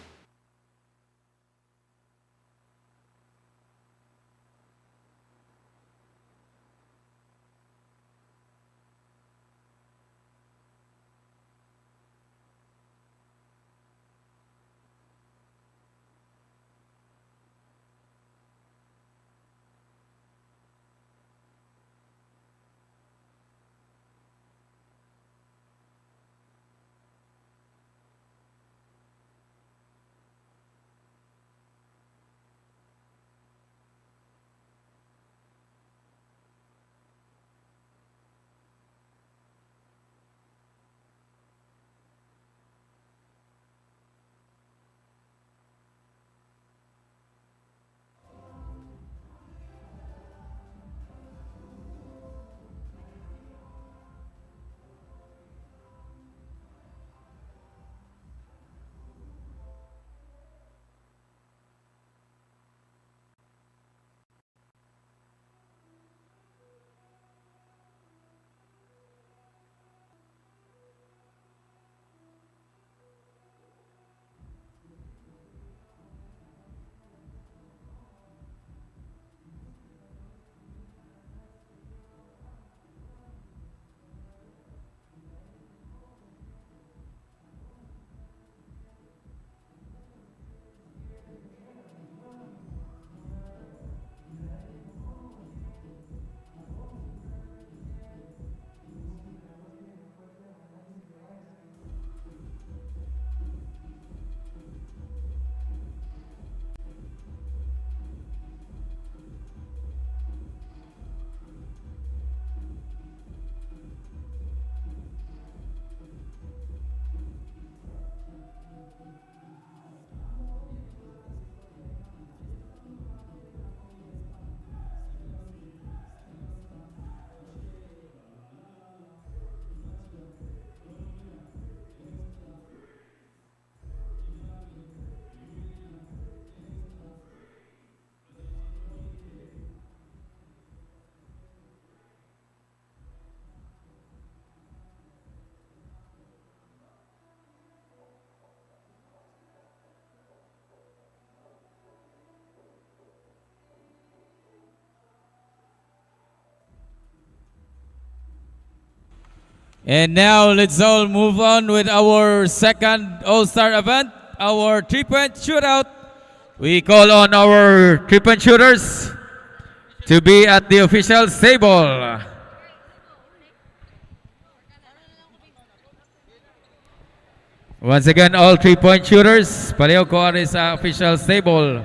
And now let's all move on with our second All-Star event, our three-point shootout. We call on our three-point shooters to be at the official table. Once again, all three-point shooters, pareho ko ari sa official table.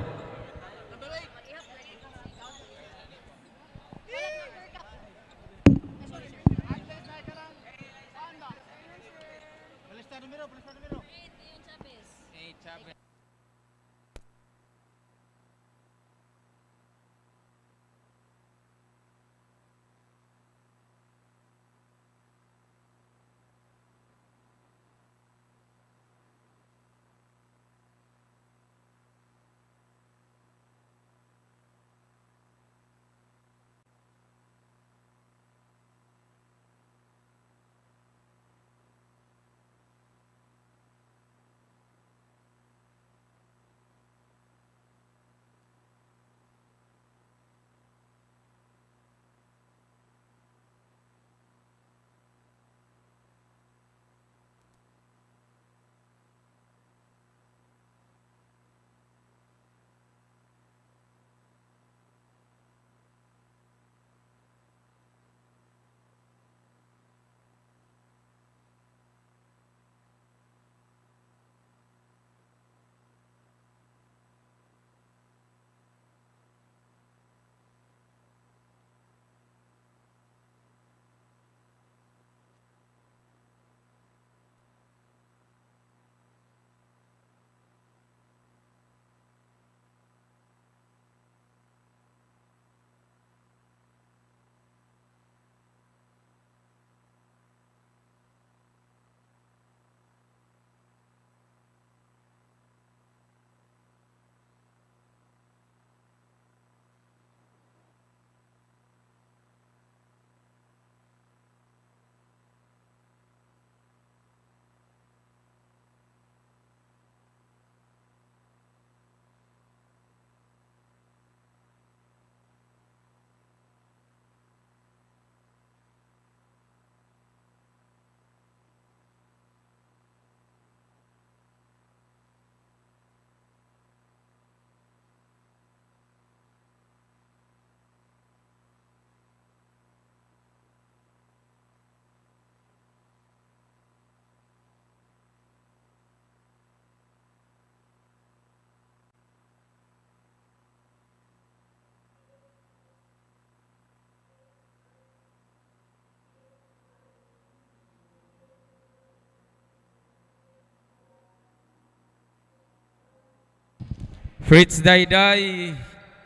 Fritz Dayday,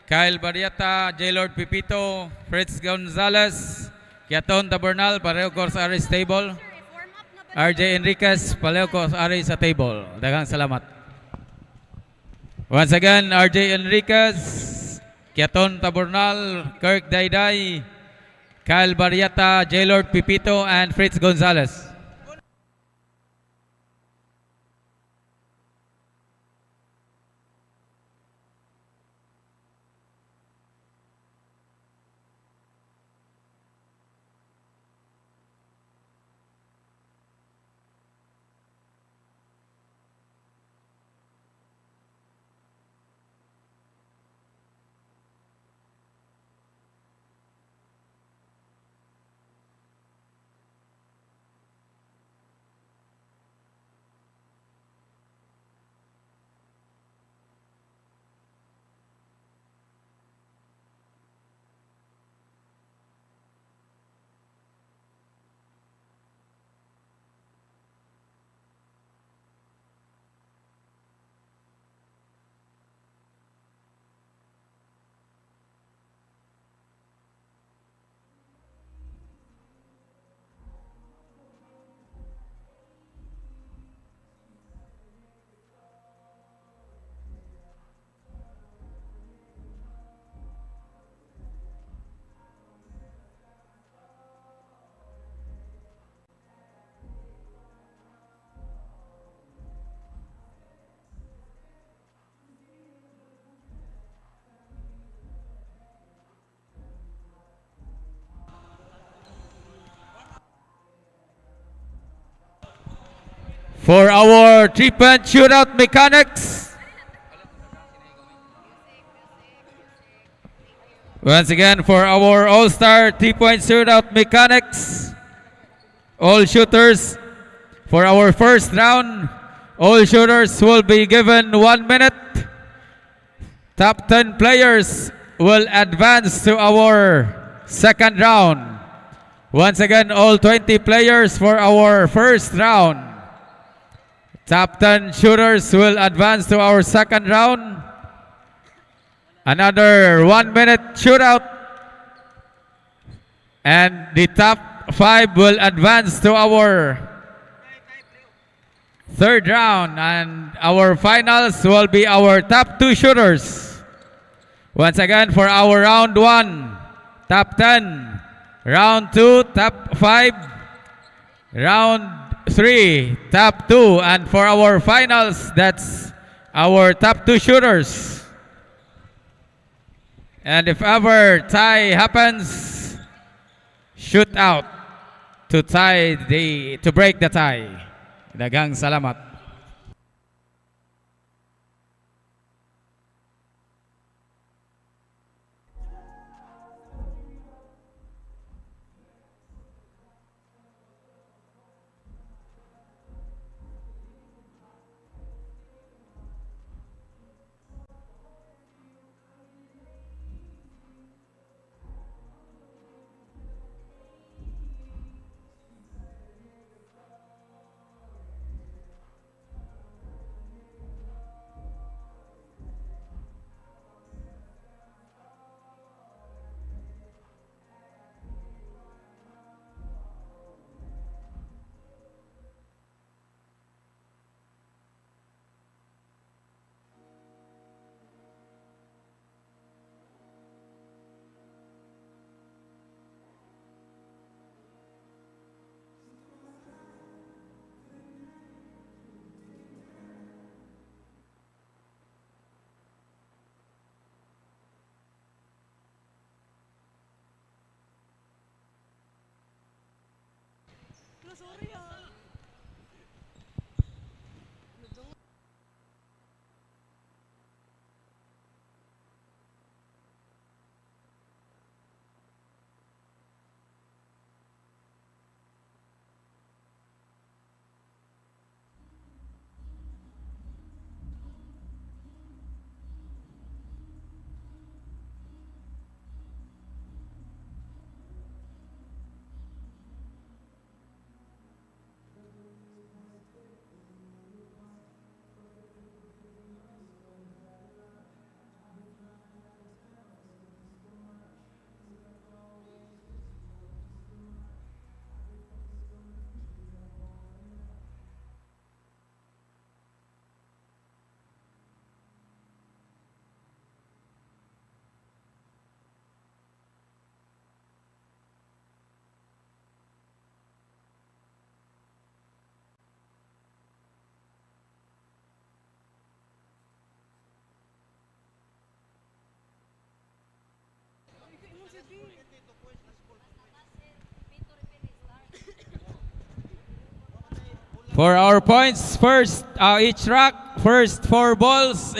Kyle Barriata, J. Lord Pipito, Fritz Gonzalez, Kiaton Tabernal, pareho ko sa ari sa table. RJ Enriquez, pareho ko sa ari sa table. Daghang salamat. Once again, RJ Enriquez, Kiaton Tabernal, Kirk Dayday, Kyle Barriata, J. Lord Pipito, and Fritz Gonzalez. For our three-point shootout mechanics. Once again, for our all-star three-point shootout mechanics, all shooters, for our first round, all shooters will be given 1 minute. Top 10 players will advance to our second round. Once again, all 20 players for our first round. Top 10 shooters will advance to our second round. Another 1 minute shootout. And the top 5 will advance to our third round. And our finals will be our top 2 shooters. Once again, for our round 1, top 10. Round 2, top 5. Round 3, top 2. And for our finals, that's our top 2 shooters. And if ever tie happens, shoot out to break the tie. Daghang salamat. For our points, first, each rack, first 4 balls,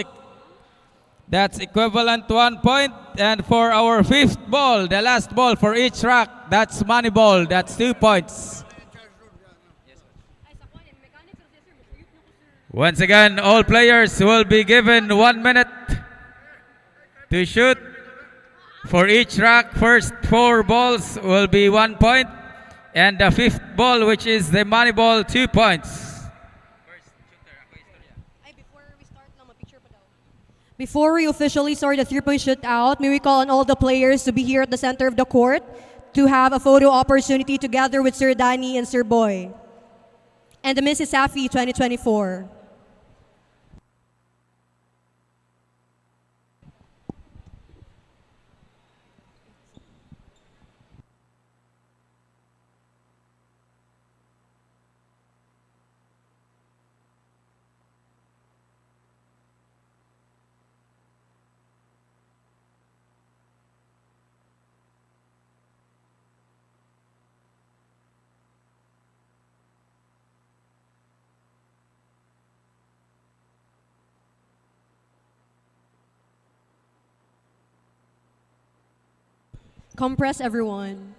that's equivalent to 1 point. And for our 5th ball, the last ball for each rack, that's money ball, that's 2 points. Once again, all players will be given 1 minute to shoot. For each rack, first 4 balls will be 1 point. And the 5th ball, which is the money ball, 2 points. Before we officially start the 3-point shootout, may we call on all the players to be here at the center of the court to have a photo opportunity together with Sir Danny and Sir Boy and the Miss Cesafi 2024. Compress everyone.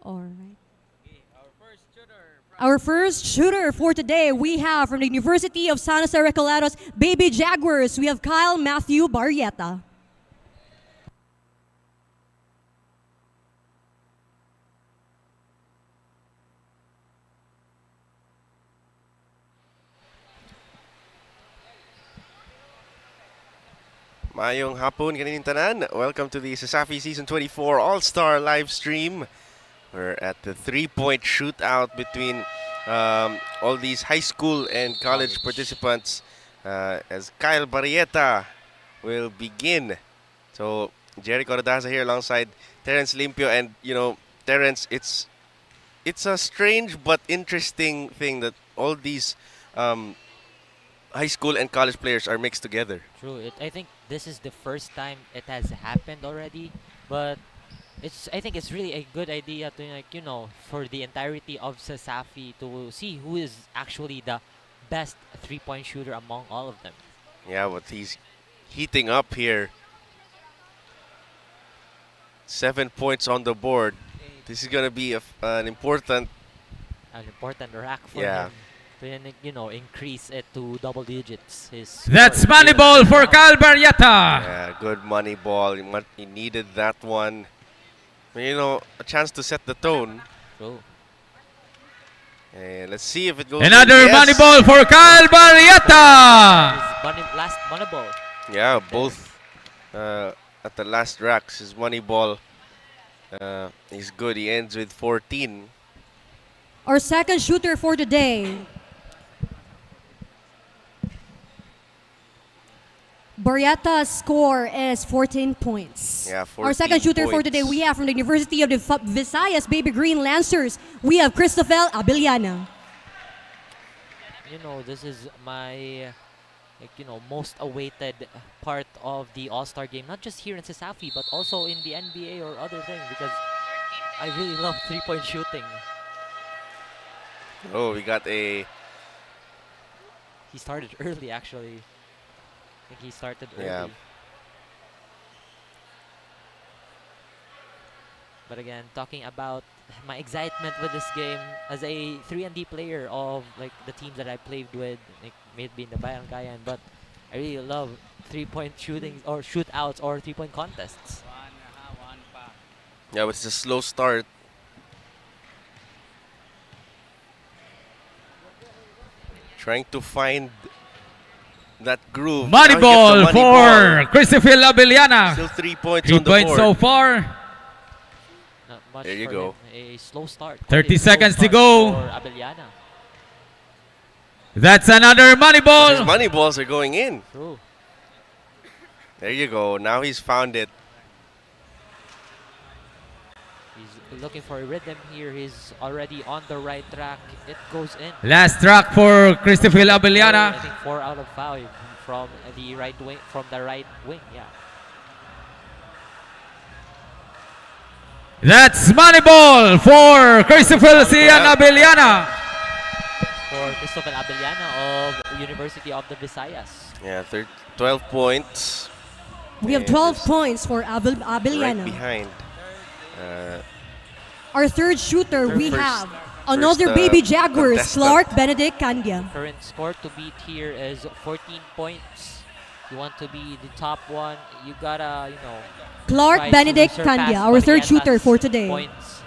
All right. Our first shooter for today, we have from the University of San Jose Recoletos, Baby Jaguars, we have Kyle Matthew Barrieta. Mayong hapon kaninong tanan. Welcome to the Cesafi Season 24 All-Star live stream. We're at the three-point shootout between all these high school and college participants as Kyle Barrieta will begin. So Jerry Cordaza here alongside Terence Limpio, and you know, Terence, it's a strange but interesting thing that all these high school and college players are mixed together. True. I think this is the first time it has happened already, but I think it's really a good idea to, like, you know, for the entirety of Cesafi to see who is actually the best three-point shooter among all of them. Yeah, but he's heating up here. 7 points on the board. This is gonna be an important rack for yeah. him to, you know, increase it to double digits. That's money ball for Kyle Barrieta. Yeah, good money ball. He needed that one. You know, a chance to set the tone. True. And let's see if it goes. Another money ball for Kyle Barrieta. His last money ball. Yeah, both at the last racks. His money ball is good. He ends with 14. Our second shooter for today. Barrieta's score is 14 points. Yeah, 14 Our second shooter for points. today, we have from the University of the Visayas Baby Green Lancers, we have Christopher Abellana. You know, this is my, like, you know, most awaited part of the All-Star game, not just here in Cesafi, but also in the NBA or other things, because I really love three-point shooting. Oh, we got a... He started early, actually. I think he started early. Yeah. But again, talking about my excitement with this game as a 3-and-D player of, like, the teams that I played with, like, may it be in the Bayangayan, but I really love three-point shooting or shootouts or three-point contests. Yeah, it's a slow start. Trying to find that groove. Money Now he gets the ball money for ball. Christopher Abellana. Still 3 points 3 on the points board. so far. Not much There you for go. him. A slow start. 30 A slow seconds to start go. for Abellana. That's another money His ball. money balls are going in. True. There you go. Now he's found it. He's looking for a rhythm here. He's already on the right track. It goes in. Last track for Christopher I Abellana. think 4 out of 5 from the right wing. Yeah. That's money ball for Christopher Abellana. For Christopher Abellana of University of the Visayas. Yeah, 12 points. We have And 12 is points for Right Abellana. behind. Our third shooter, we First- have another first, Baby Jaguars, contestant. Clark Benedict Candia. Current score to beat here is 14 points. You want to be the top one, you gotta, you know, Clark try to Benedict surpass Candia, our third Barrieta's shooter for today. Points.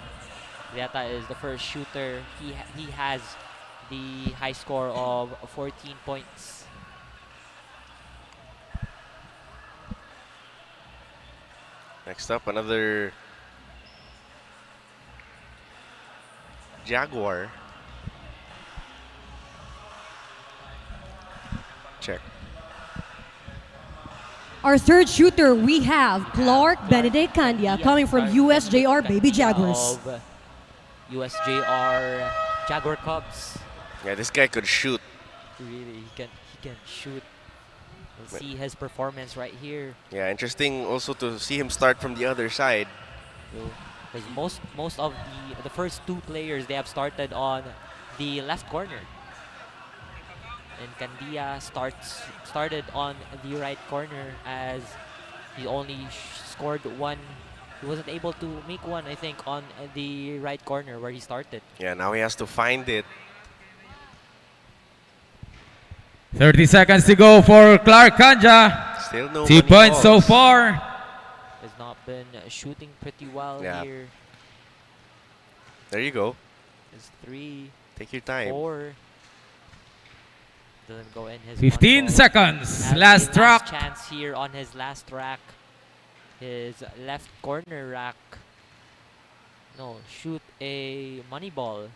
Barrieta is the first shooter. He has the high score of 14 points. Next up, another Jaguar. Check. Our third shooter, we have Clark Benedict Candia, coming from USJR Baby Jaguars. Of USJR Jaguar Cubs. Yeah, this guy could shoot. Really, he can shoot. We'll see his performance right here. Yeah, interesting also to see him start from the other side. Because most of the first two players, they have started on the left corner. And Candia started on the right corner as he only scored one. He wasn't able to make one, I think, on the right corner where he started. Yeah, now he has to find it. 30 seconds to go for Clark Kanja. Still no 2 money points so balls. far. Has not been shooting pretty well Yeah. here. There you go. It's 3, Take your time. 4. Doesn't go in his 15 one ball. seconds. Has Last a track. chance here on his last rack. His left corner rack. No, shoot a money ball.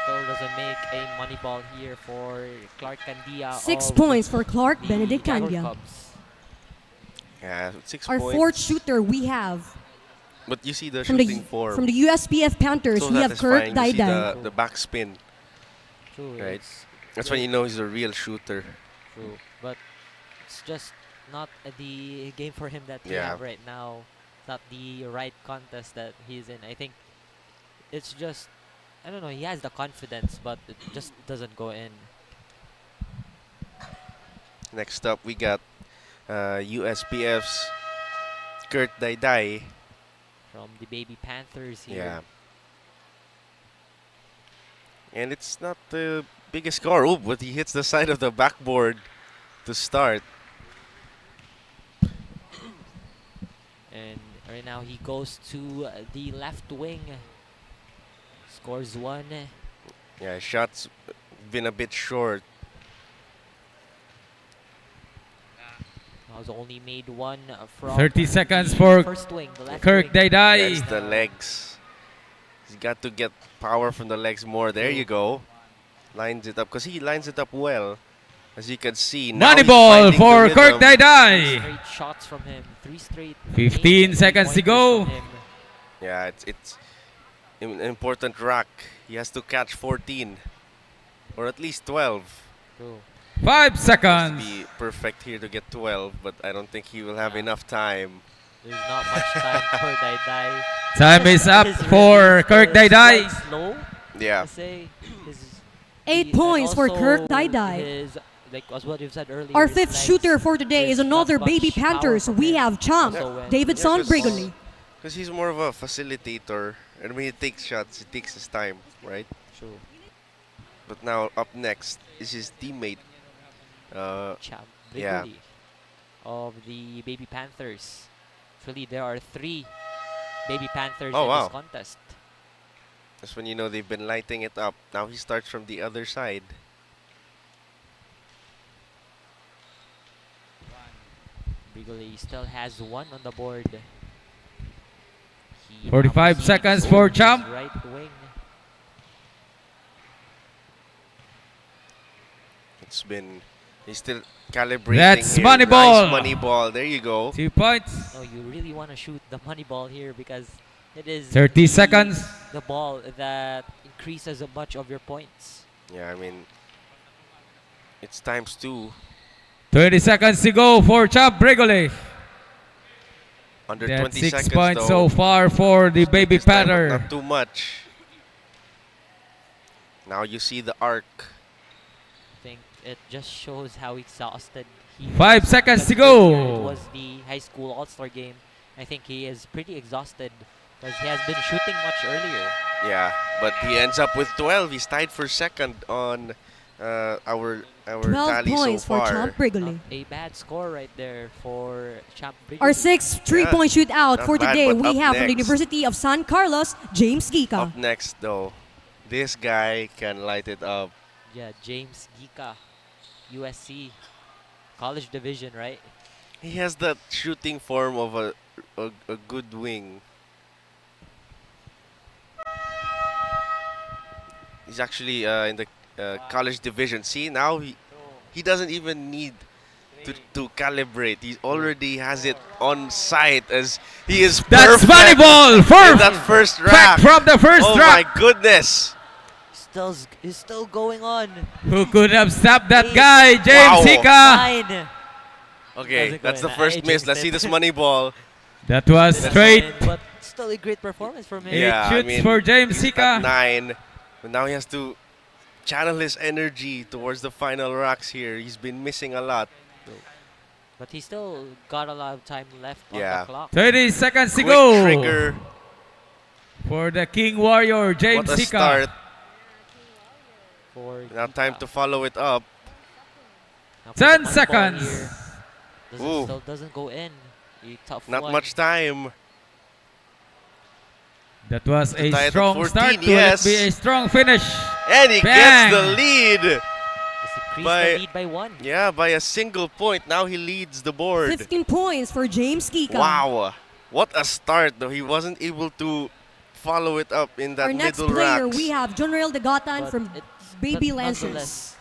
Still doesn't make a money ball here for Clark Candia. 6 of points for Clark the Benedict Jaguar Candia. Cubs. Yeah, 6 Our points. fourth shooter we have But you see the from shooting the form. from the USPF Panthers. So We have Kirk satisfying. You see Daidan. the backspin. True, Right. it's- That's when you know he's a real shooter. True, but it's just not the game for him that we Yeah. have right now. It's not the right contest that he's in. I think it's just, I don't know, he has the confidence, but it just doesn't go in. Next up, we got USPF's Kurt Daidai. From the Baby Panthers Yeah. here. And it's not the biggest score. Oh, but he hits the side of the backboard to start. And right now he goes to the left wing. Scores 1. Yeah, shots been a bit short. Has only made 1 from 30 seconds the for first wing, the left Kirk wing. Daidai. That's the legs. He's got to get power from the legs more. There you go. Lines it up, because he lines it up well. As you can see. Now Money he's ball finding the for rhythm. Kirk Daidai. Straight shots from him. 3 straight. 15 main seconds to three-pointers go. from him. Yeah, it's an important rack. He has to catch 14. Or at least 12. True. 5 Must seconds. be perfect here to get 12, but I don't think he will have enough time. There's not much time for Daidai. Time is up His for release Kirk is Daidai. quite slow, Yeah. I say. 8 and points for also Kirk Daidai. his, like as what you've said earlier, Our his fifth legs, shooter for today there's is another not Baby much power Panthers. from We him. have Champ, Also when- Davidson just- Brigoli. Because he's more of a facilitator. And when he takes shots, he takes his time, right? True. But now, up next is his teammate. Champ Yeah. Brigoli of the Baby Panthers. Actually, there are 3 Baby Panthers Oh, in wow. this contest. That's when you know they've been lighting it up. Now he starts from the other side. Brigoli still has 1 on the board. He now 45 proceeds seconds over for his Champ. right wing. It's been... He's still calibrating. That's here. money ball. Nice money ball. There you go. 2 points. No, you really want to shoot the money ball here because it is 30 seconds. the ball that increases a bunch of your points. Yeah, I mean... It's times 2. 30 seconds to go for Champ Brigoli. Under That's 20 6 seconds points though. so far for the Baby This time, but Panther. not too much. Now you see the arc. I think it just shows how exhausted he 5 was. seconds to Because earlier go. It was the high school all-star game. I think he is pretty exhausted because he has been shooting much earlier. Yeah, but he ends up with 12. He's tied for second on our 12 tally points so for far. Champ Brigoli. A bad score right there for Champ Brigoli. Our 6th 3-point shootout not for bad, today, but we up have from the next. University of San Carlos, James Gika. Up next though, this guy can light it up. Yeah, James Gika, USC, college division, right? He has that shooting form of a good wing. He's actually in the college division. See, now he doesn't even need to calibrate. He already has it on sight as he is That's perfect money ball. in that first rack. From the first Oh rack. my goodness. is still going on. Who could have stopped that Eight. guy? James Wow. Hika. 9. Okay, Doesn't go that's in. the first I miss. jinxed Let's see it. this money ball. That was Didn't go straight. in, but still a great performance from him. Eight Yeah, I shoots mean, for James he's at Hika. 9, but now he has to channel his energy towards the final racks here. He's been missing a lot. But he still got a lot of time left on Yeah. the clock. 30 seconds to Quick go trigger. for the King Warrior, James What a Hika. start. For Now time Hika. to follow it up. Now for 10 the money ball seconds. here. Ooh. Still doesn't go in. A tough Not one. much time. That was To a tie it at strong 14, start. Will yes. it be a strong finish? And he Bang. gets the lead. Just increased By- the lead by 1. Yeah, by a single point. Now he leads the board. 15 points for James Hika. Wow. What a start, though. He wasn't able to follow it up in that Our next middle player, racks. we have Jonrel Dagatan But from it's- Baby but Lancers. nonetheless,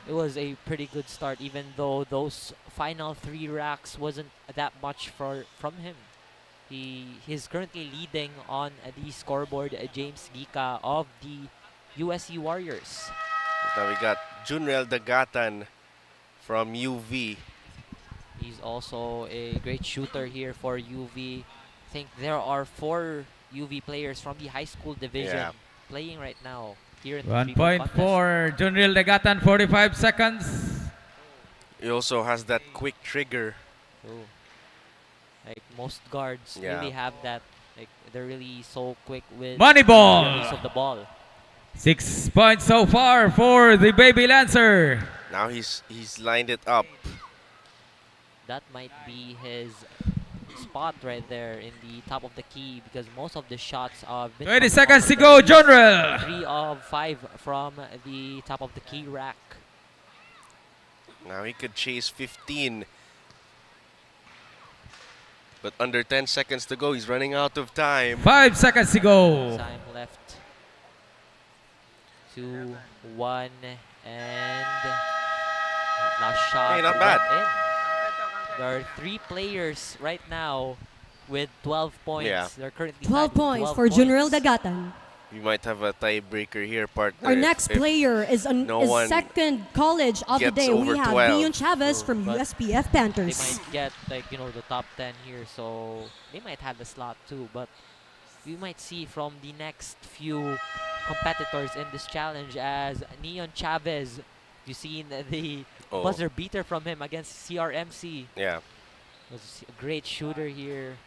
it was a pretty good start, even though those final 3 racks wasn't that much from him. He is currently leading on the scoreboard, James Gika of the USC Warriors. Now we got Junrel Dagatan from UV. He's also a great shooter here for UV. I think there are 4 UV players from the high school division Yeah. playing right now here in the 1 three-point point contest. for Junril Dagatan, 45 seconds. He also has that quick trigger. Ooh. Like most guards Yeah. really have that. Like they're really so quick with Money the ball. release of the ball. 6 points so far for the Baby Lancer. Now he's lined it up. That might be his spot right there in the top of the key because most of the shots have been 20 coming seconds off to of go, the release. Jonrel. 3 of 5 from the top of the key rack. Now he could chase 15. But under 10 seconds to go, he's running out of time. 5 seconds to go. Time left. 2, 1, and last shot. Hey, not bad. went in. There are 3 players right now with 12 points. Yeah. They're currently 12 tied with points 12 for Junrel points. Dagatan. We might have a tiebreaker here, partner. Our next if player is no one second college of the gets day. over We have 12. Leon Chavez from But USPF They Panthers. might get the top 10 here, so they might have the slot too. But we might see from the next few competitors in this challenge as Neon Chavez. You seen the Oh. buzzer beater from him against CRMC. Yeah. Was a great shooter here,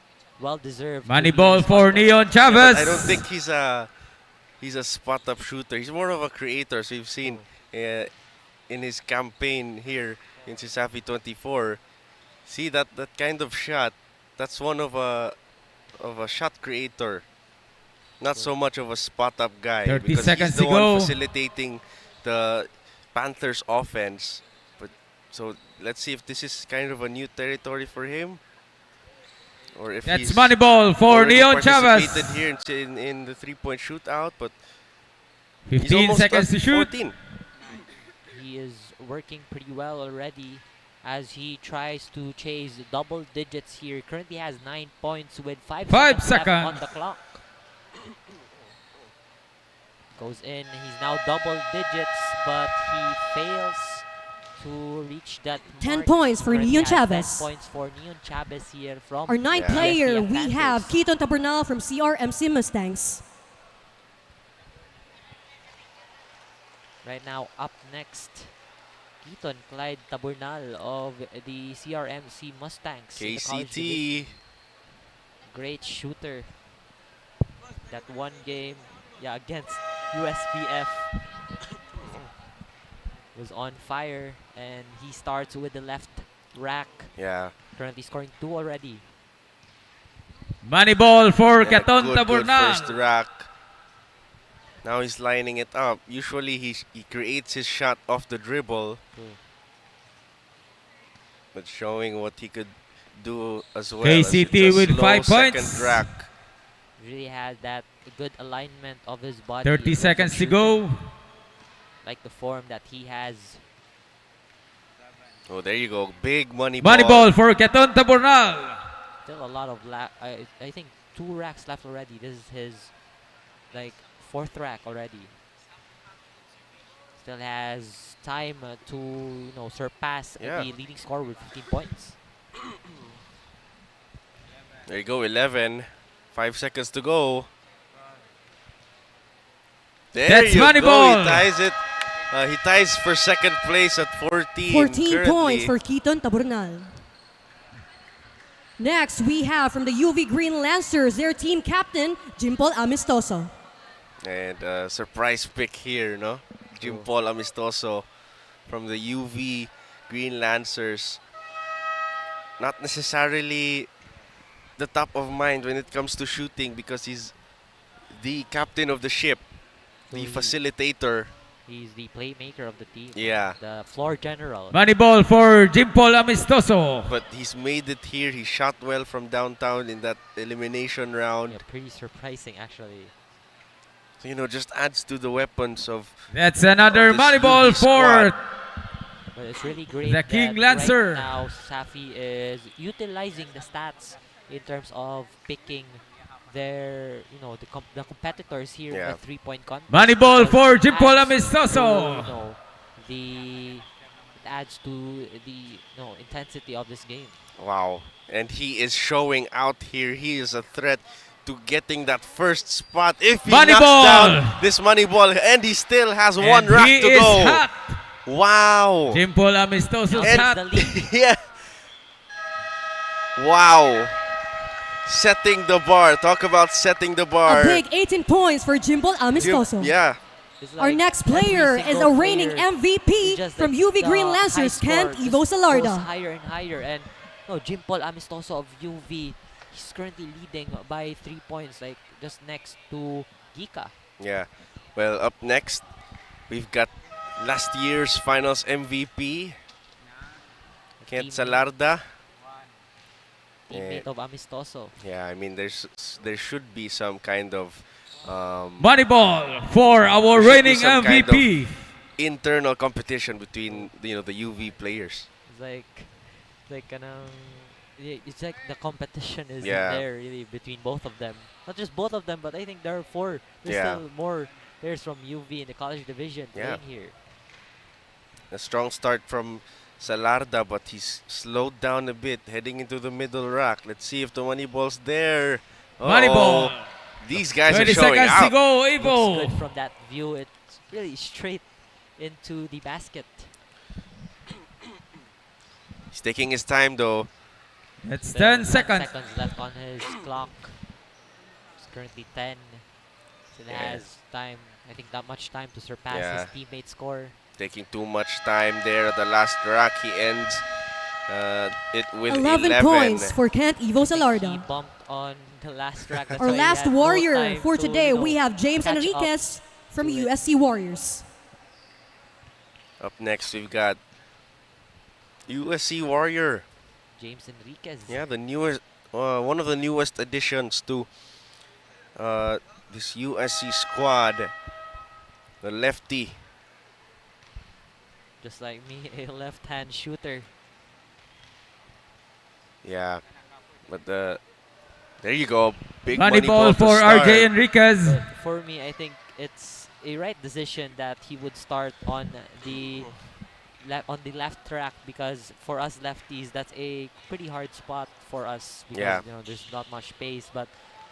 well deserved. Money to be ball in this for contest. Neon But Chavez. I don't think he's a spot-up shooter. He's more of a creator. So we've seen in his campaign here in Cesafi 24. See that kind of shot. That's one of a shot creator. Not so much of a spot-up guy. 30 because seconds he's the to one go. facilitating the Panthers offense. But so let's see if this is kind of a new territory for him. Or if That's he's money ball for already Neon Chavez. participated here in the three-point shootout, but he's 15 almost seconds at to shoot. 14. He is working pretty well already as he tries to chase double digits here. Currently has 9 points with 5 5 seconds left seconds. on the clock. Goes in. He's now double digits, but he fails to reach that 10 mark. points for Currently Neon has 10 Chavez. points for Neon Chavez here from Our ninth Yeah. player, USPF we have Panthers. Keaton Tabernal from CRMC Mustangs. Right now, up next, Keaton Clyde Tabernal of the CRMC Mustangs. in the college division. KCT. Great shooter. That one game, against USPF was on fire, and he starts with the left rack. Yeah. Currently scoring 2 already. Money ball for Yeah, Keton good first Tabernal. rack. Now he's lining it up. Usually he creates his shot off the dribble, but showing what he could do as well. as KCT it's a with slow 5 points. second rack. Really had that good alignment of his body. 30 with the seconds to shooting, go. Like the form that he has. Oh, there you go. Big money Money ball for Keton Tabernal. Still a lot of I think 2 racks left already. This is his 4th rack already. Still has time to surpass the leading score with 15 points. There you go, 11. 5 seconds to go. There That's you money go. ball. He ties it. He ties for second place at 14. 14 currently. points for Keaton Taburnal. Next, we have from the UV Green Lancers, their team captain, Jimpol Amistoso. And surprise pick here, no? Jimpol Amistoso from the UV Green Lancers. Not necessarily the top of mind when it comes to shooting because he's the captain of the ship, the facilitator. He's the playmaker of the team. Yeah. The floor general. Money ball for Jimpol Amistoso. But he's made it here. He shot well from downtown in that elimination round. Yeah, pretty surprising, actually. So, just adds to the weapons of. That's another of this money ball UV squad. But it's really great The King that Lancer. right now Cesafi is utilizing the stats in terms of picking their, the competitors here in the three-point contest. Money ball Because for it Jimpol adds Amistoso. to, it adds to the intensity of this game. Wow. And he is showing out here. He is a threat to getting that first spot. If he Money knocks ball. down this money ball, and he still has one And rack he to is go. hot. Wow. Jimpol Amistoso's And hot. the lead. Yeah. Wow. Setting the bar. Talk about setting the bar. A big 18 points for Jimpol Amistoso. Yeah. It's Our like next every player is single a reigning player, MVP just from like UV the Green high Lancers, score Kent just Ivo goes Salarda. higher and higher, and Jimpol Amistoso of UV, he's currently leading by 3 points, like just next to Gika. Yeah. Well, up next, we've got last year's finals MVP, Kent Salarda. Teammate of Amistoso. Yeah, I mean, there should be some kind of Money ball for our there should be reigning some kind MVP. of internal competition between the UV players. It's like it's like the competition is Yeah. there really between both of them. Not just both of them, but I think there are four. There's Yeah. still more players from UV in the college division Yeah. playing here. A strong start from Salarda, but he's slowed down a bit, heading into the middle rack. Let's see if the money ball's there. Money ball. These guys are 20 showing seconds to out. go, Looks Ivo. good from that view. It's really straight into the basket. He's taking his time though. That's There are 10 seconds. left on his clock. It's currently 10. Still Yeah. has time. I think not much time to surpass Yeah. his teammate's score. Taking too much time there at the last rack. He ends it with 11 points for Kent Ivo He Salarda. bumped on the last track. That's Our why he last had no warrior time for to, today, we have James catch up Enriquez from to it. USC Warriors. Up next, we've got USC Warrior. James Enriquez. Yeah, the newest, one of the newest additions to this USC squad. The lefty. Just like me, a left-hand shooter. Yeah, but there you go. Big Money ball to for start. RJ Enriquez. But for me, I think it's a right decision that he would start on the left track, because for us lefties, that's a pretty hard spot for us because Yeah. there's not much space. But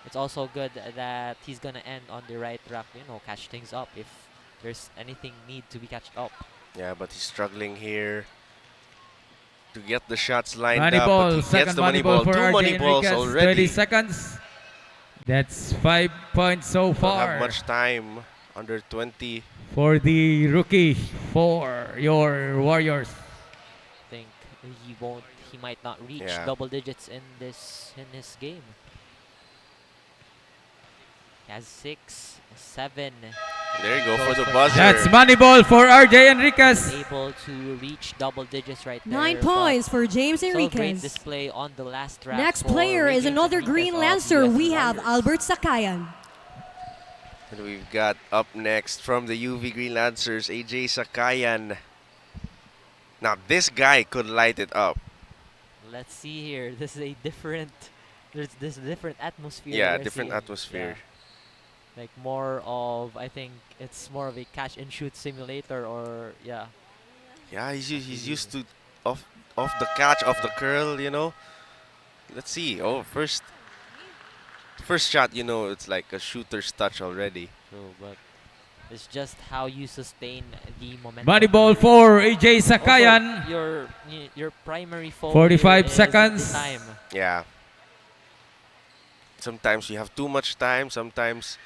it's also good that he's gonna end on the right track. Catch things up if there's anything need to be catched up. Yeah, but he's struggling here to get the shots lined Money up. ball, But he gets second the money ball for Two RJ money balls Enriquez. 20 already. seconds. That's 5 points so Don't far have much time. Under 20. for the rookie for your Warriors. I think he might not reach Yeah. double digits in this game. He has 6, 7. There you go for Goes the for buzzer. That's money ball for RJ Enriquez. Able to reach double digits right there. 9 but points for James still great Enriquez. display on the last track. Next for player is James another Enriquez Green of Lancer. USC We have Warriors. Albert Sakayan. And we've got up next from the UV Green Lancers, AJ Sakayan. Now this guy could light it up. Let's see here. This is a different. There's this different atmosphere. Yeah, we're different seeing. atmosphere. Like more of, I think it's more of a catch and shoot simulator, or yeah. Yeah, he's used to off the catch, off the curl, you know. Let's see. Oh, first shot, you know, it's like a shooter's touch already. True, but it's just how you sustain the momentum. Money ball for AJ Also, Sakayan. your primary foul 45 here is seconds. the time. Yeah. Sometimes you have too much time. Sometimes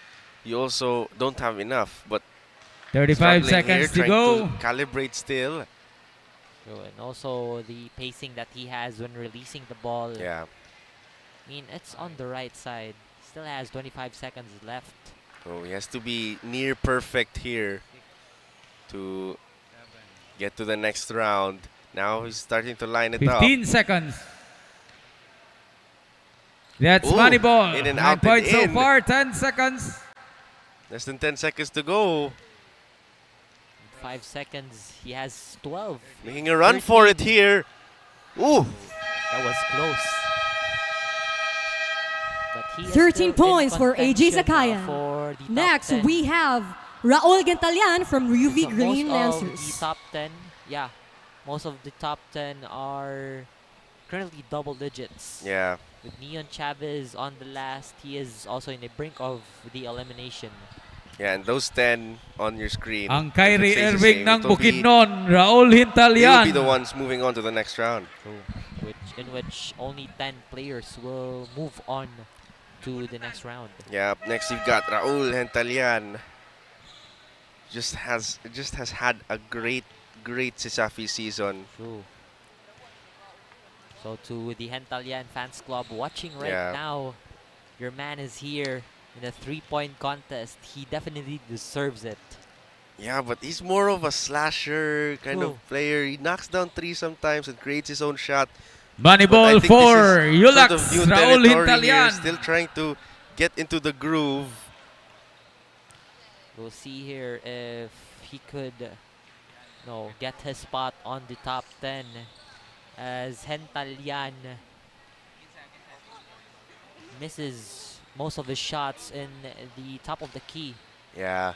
you also don't have enough. But 35 struggling seconds here, to trying go. to calibrate still. True, and also the pacing that he has when releasing the ball. Yeah. I mean, it's on the right side. Still has 25 seconds left. So he has to be near perfect here to get to the next round. Now he's starting to line it up. 15 seconds. That's Ooh, money ball. in and 9 out and points so in. far. 10 seconds. Less than 10 seconds to go. 5 seconds. He has 12. Making a run for it here. Ooh. That was close. But he is 13 still in points for AJ contention, Sakayan. for the top Next, 10. we have Raul Gantalian from UV So Green most of Lancers. the top 10, yeah, most of the top 10 are currently double digits. Yeah. With Neon Chavez on the last, he is also in the brink of the elimination. Yeah, and those 10 on your screen. Ang if it Kyrie stays the Irving same, ng it'll be- Bukidnon, Raul They will Hintalian. be the ones moving on to the next round. In which only 10 players will move on to the next round. Yeah, up next you've got Raul Hentalian. Just has had a great Cesafi season. True. So to the Hentalian fans club watching right Yeah. now, your man is here in a 3-point contest. He definitely deserves it. Yeah, but he's more of a slasher kind True. of player. He knocks down three sometimes and creates his own shot. Money But I ball think this for is Yulax, sort of new Raul territory here, Hintalian. still trying to get into the groove. We'll see here if he could get his spot on the top 10, as Hentalian misses most of his shots in the top of the key. Yeah.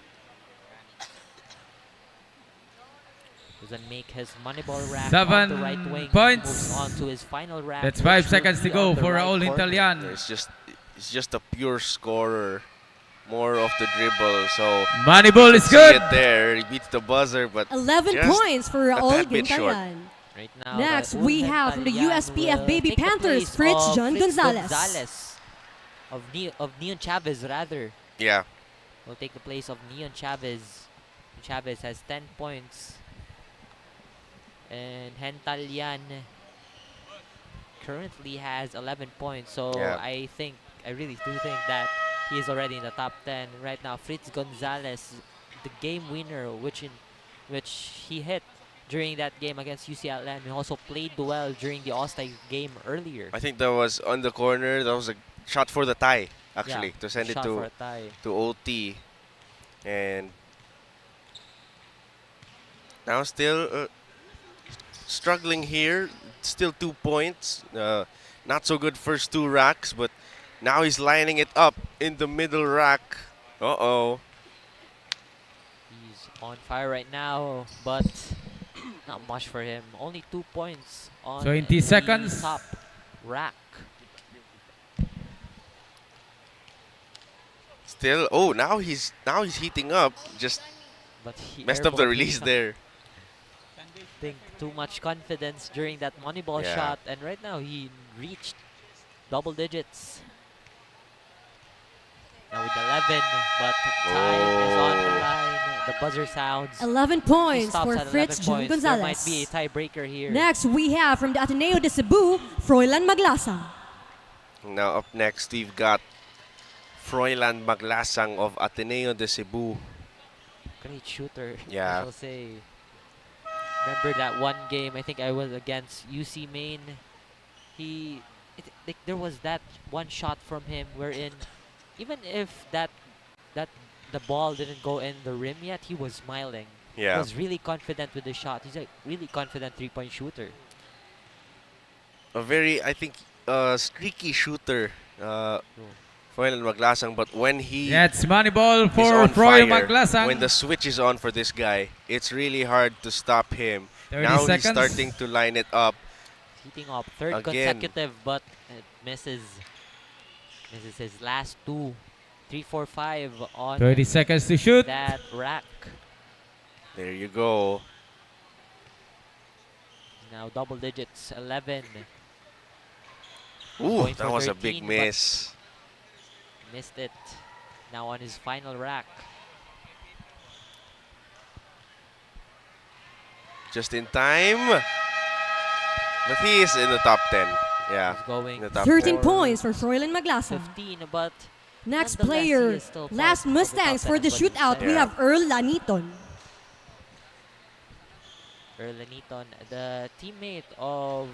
Doesn't make his money ball rack 7 on the right wing. points. Moves on to his final rack. That's which 5 will seconds to be go on the for right Raul corner. Hintalian. It's just a pure scorer. More of the dribble, so Money ball you is can see good. it there. He beats the buzzer, but 11 just points for a Raul tad bit short. Gantalian. Right now, Next, Raul we have from the Hentalian USPF will Baby take the Panthers, place Fritz of John Fritz Gonzalez. of Neon Chavez, rather. Yeah. Will take the place of Neon Chavez. Chavez has 10 points. And Hentalian currently has 11 points. So Yeah. I really do think that he is already in the top 10. Right now, Fritz Gonzalez, the game winner, which he hit during that game against UCLM. He also played well during the All-Star game earlier. I think that was on the corner. That was a shot for the tie, actually, Yeah, to send it shot for a tie. to OT. And now still struggling here. Still 2 points. Not so good first two racks, but now he's lining it up in the middle rack. Uh-oh. He's on fire right now, but not much for him. Only 2 points on 20 the seconds. top rack. Still, now he's heating up. Just But he messed up the airballed release it. there. Think too much confidence during that money ball Yeah. shot, and right now he reached double digits. Now with 11, but time is on the line. The buzzer sounds. 11 He points stops for at 11 Fritz John points. There might Gonzalez. be a tiebreaker here. Next, we have from the Ateneo de Cebu, Froilan Maglasang. Now up next, we've got Froilan Maglasang of Ateneo de Cebu. Great shooter. Yeah. I will say. Remember that one game? I think I was against UC Maine. There was that one shot from him wherein, even if the ball didn't go in the rim yet, he was smiling. Yeah. He was really confident with the shot. He's a really confident 3-point shooter. A very, I think, streaky shooter. Froilan Maglasang, but when he That's money ball is for on Froy fire, Maglasang. when the switch is on for this guy, it's really hard to stop him. 30 Now he's seconds. starting to line it up. Heating up. Third Again. consecutive, but it misses. Misses his last two. 3, 4, 5 on 30 seconds to shoot. that rack. There you go. Now double digits. 11. Ooh, Going that for was a 13, big but miss. Missed it. Now on his final rack. Just in time. But he is in the top 10. Yeah. He's going in the top 13 10. points for Froilan Maglasang. 15, but Next nonetheless, he player, is still part last of the Mustangs top for 10, the as what you shootout, said. we Yeah. have Earl Laniton. Erlaniton, the teammate of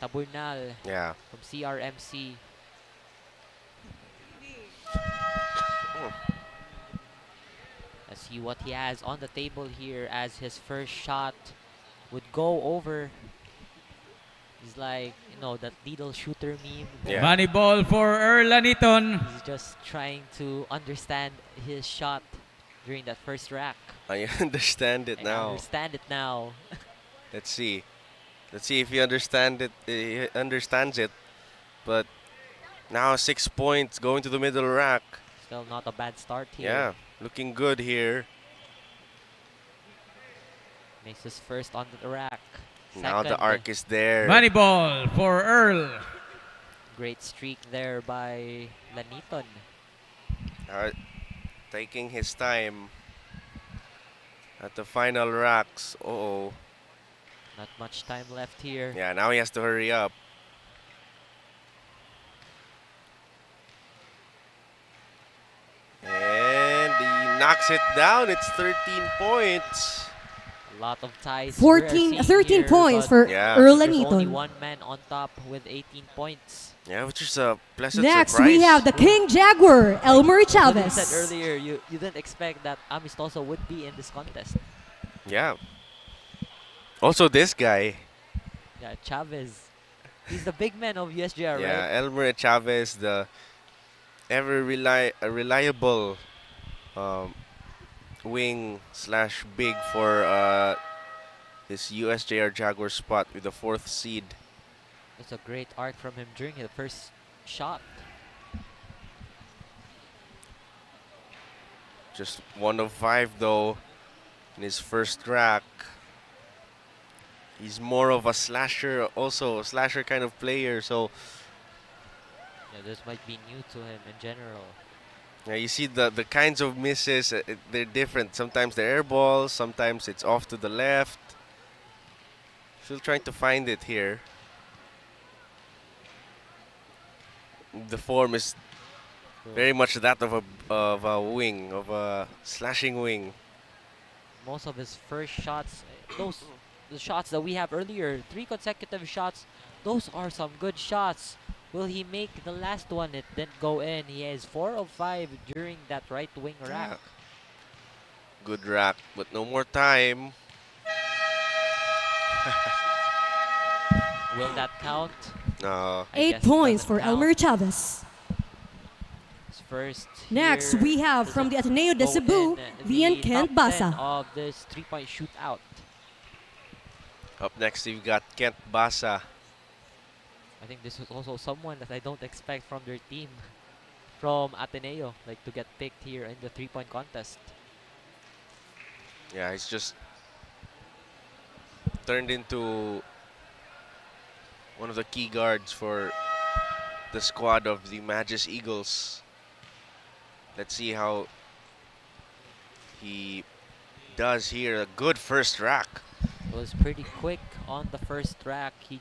Taburnal Yeah. from CRMC. Let's see what he has on the table here as his first shot would go over. He's like, you know, that little shooter meme. Yeah. Money ball for Earl Laniton. He's just trying to understand his shot during that first rack. I understand it I now. understand it now. Let's see. Let's see if he understands it. But now 6 points going to the middle rack. Still not a bad start here. Yeah, looking good here. Makes his first on the rack. Now the Second, arc is there. Money ball for Earl. great streak there by Laniton. Taking his time at the final racks. Uh-oh. Not much time left here. Yeah, now he has to hurry up. And he knocks it down. It's 13 points. A lot of ties. 13 points for Yeah. Earl There's only Laniton. one man on top with 18 points. Yeah, which is a pleasant Next, surprise. we have the King Jaguar, Elmer You Chavez. said earlier you didn't expect that Amistoso would be in this contest. Yeah. Also, this guy. Yeah, Chavez. He's the big man of USJR, Yeah, right? Elmer Chavez, the ever reliable wing slash big for his USJR Jaguar spot with the 4th seed. It's a great arc from him during the first shot. Just 1 of 5 though in his first rack. He's more of a slasher, also a slasher kind of player. So Yeah, this might be new to him in general. yeah, you see the kinds of misses. They're different. Sometimes they're air balls. Sometimes it's off to the left. Still trying to find it here. The form is very much that of a wing, of a slashing wing. Most of his first shots, the shots that we have earlier, 3 consecutive shots, those are some good shots. Will he make the last one? It didn't go in. He has 4 of 5 during that right wing rack. Good rack, but no more time. Will that count? No. I 8 guess it points doesn't for count. Elmer Chavez. His first Next, here we have from the doesn't Ateneo de go Cebu, in Vian the Kent top 10 Basa. of this 3-point shootout. Up next, we've got Kent Basa. I think this is also someone that I don't expect from their team, from Ateneo, like to get picked here in the 3-point contest. Yeah, he's just turned into one of the key guards for the squad of the Magis Eagles. Let's see how he does here. A good first rack. It was pretty quick on the first rack. He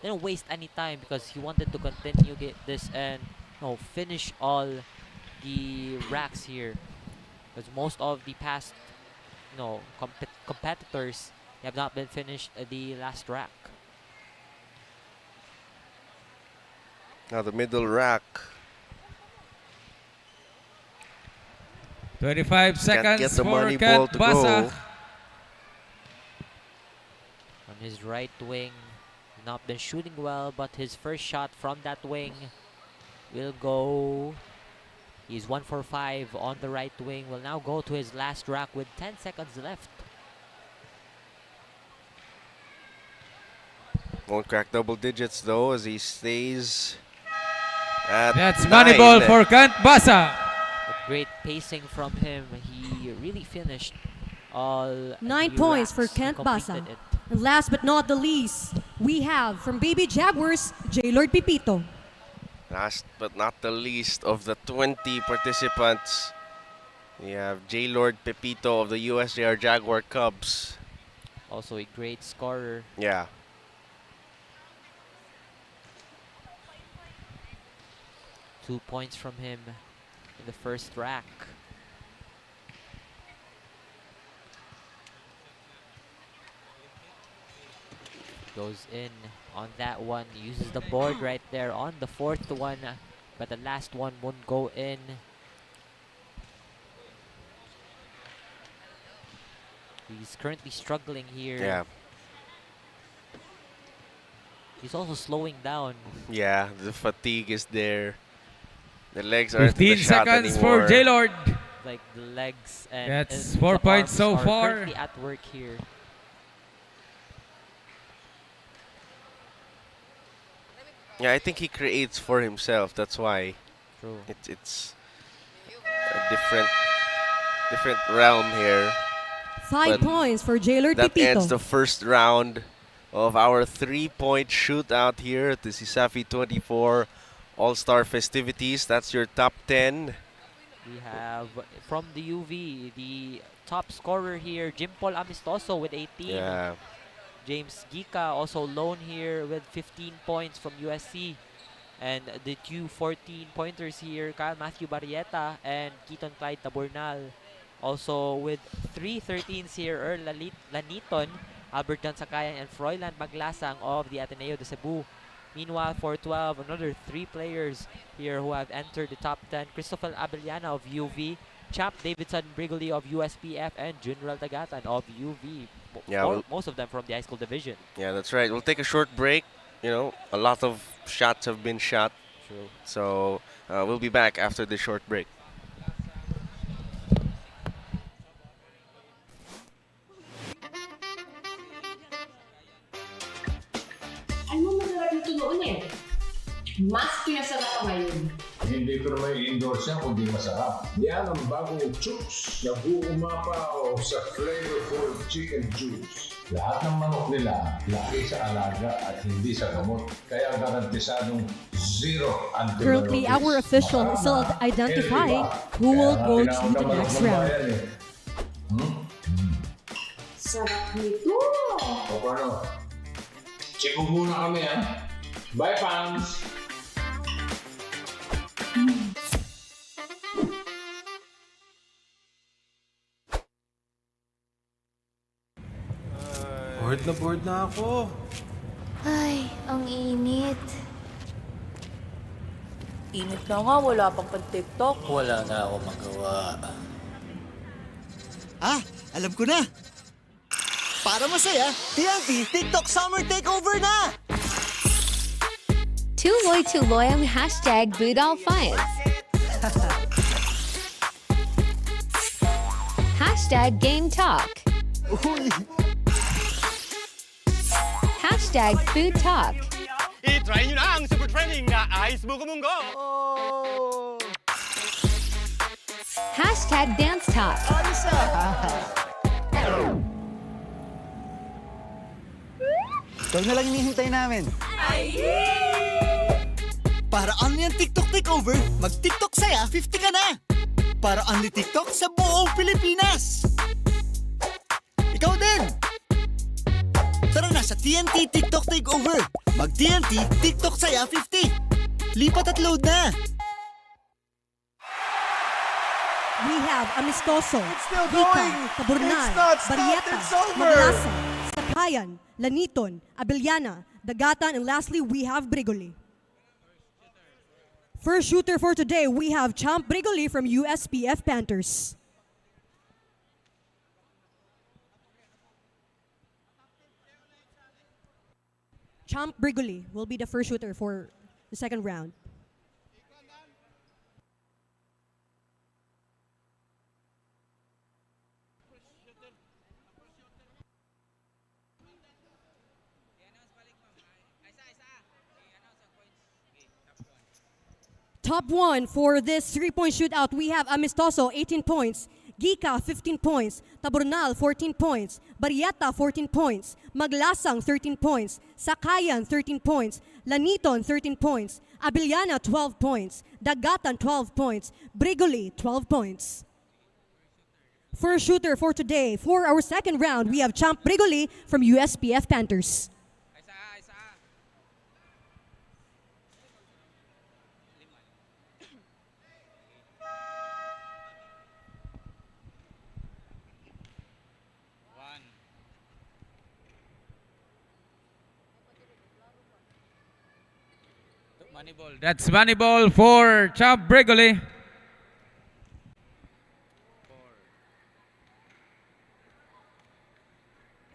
didn't waste any time because he wanted to continue this and finish all the racks here. Because most of the past competitors have not been finished the last rack. Now the middle rack. 25 seconds Can't get the for money Kent ball to Basa. go. On his right wing, not been shooting well, but his first shot from that wing will go. He's 1 for 5 on the right wing. Will now go to his last rack with 10 seconds left. Won't crack double digits though as he stays at That's 9. money ball for Kant Basa. With great pacing from him, he really finished all 9 the points for racks and Kent Basa. completed it. And last but not the least, we have from Baby Jaguars, J. Lord Pipito. Last but not the least of the 20 participants, we have J. Lord Pepito of the USJR Jaguar Cubs. Also a great scorer. Yeah. Two points from him in the first rack. Goes in on that one, uses the board right there on the fourth one, but the last one won't go in. He's currently struggling here. Yeah. He's also slowing down. Yeah, the fatigue is there. The legs aren't in 15 the shot seconds anymore. for J. Lord. Like the legs and That's and 4 the points arms so are far. currently at work here. Yeah, I think he creates for himself. That's why True. it's a different realm here. 5 But points for J. Lord That Pipito. ends the first round of our 3-point shootout here at the Cesafi 24 All-Star festivities. That's your top 10. We have from the UV, the top scorer here, Jim Paul Amistoso with 18. Yeah. James Gika also lone here with 15 points from USC. And the two 14-pointers here, Kyle Matthew Barrieta and Keaton Clyde Taburnal. Also with 3 13s here, Earl Laniton, Albert John Sakayan, and Froilan Maglasang of the Ateneo de Cebu. Meanwhile, for 12, another 3 players here who have entered the top 10. Christopher Abellana of UV, Champ Davidson Brigoli of USPF, and General Tagatan of UV. Yeah, Most of them from the high school division. Yeah, that's right. We'll take a short break. You know, a lot of shots have been shot. True. So we'll be back after the short break. Ano masarap ito noon eh? Mas pinasarap pa ngayon. Hindi ko naman i-endorse yan kundi masarap. Yan ang bagong chooks na buumapaw sa flavorful chicken juice. Lahat ng manok nila laki sa alaga at hindi sa gamot. Kaya garantisadong zero antibiotics. Currently, our official is still identifying who will go to the next round. Sarap nito! O paano? Check muna kami ha. Bye, fans! Bored na ako. Ay, ang init. Init na nga, wala pang pan-TikTok. Wala na ako magawa. Ah, alam ko na! Para masaya, TNT TikTok Summer Takeover na! Tuloy-tuloy ang hashtag #BootAllFunds. Hashtag Game Talk. Uy! Hashtag Food Talk. I-try nyo na ang super trending na Ice Buko Munggo! Oh! Hashtag Dance Talk. Ayos Ikaw na lang hinihintay namin. Para only ang TikTok Takeover, mag-TikTok saya, 50 ka na! Para only TikTok sa buong Pilipinas! Ikaw din! Tara na sa TNT TikTok Takeover! Mag-TNT TikTok saya, 50! Lipat at load na! We have Amistoso, still Vika, going. Taburnal, It's not stopped. Barrieta, It's over. Maglasa, Sakayan, Laniton, Abellana, Dagatan, and lastly, we have Brigoli. First shooter for today, we have Champ Brigoli from USPF Panthers. Champ Brigoli will be the first shooter for the second round. Top one for this three-point shootout, we have Amistoso, 18 points. Gika, 15 points. Taburnal, 14 points. Barrieta, 14 points. Maglasang, 13 points. Sakayan, 13 points. Laniton, 13 points. Abiliana, 12 points. Dagatan, 12 points. Brigoli, 12 points. First shooter for today. For our second round, we have Champ Brigoli from USPF Panthers. That's money ball for Champ Brigoli.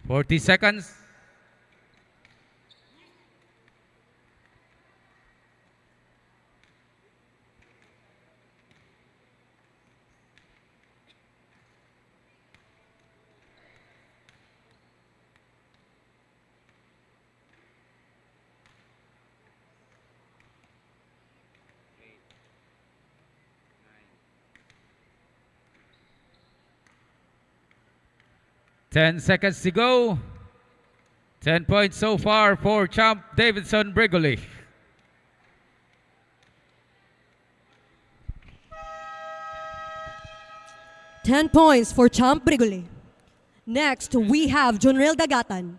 40 seconds. Ten seconds to go. 10 points so far for Champ Davidson Brigoli. Ten points for Champ Brigoli. Next, we have Jonrel Dagatan,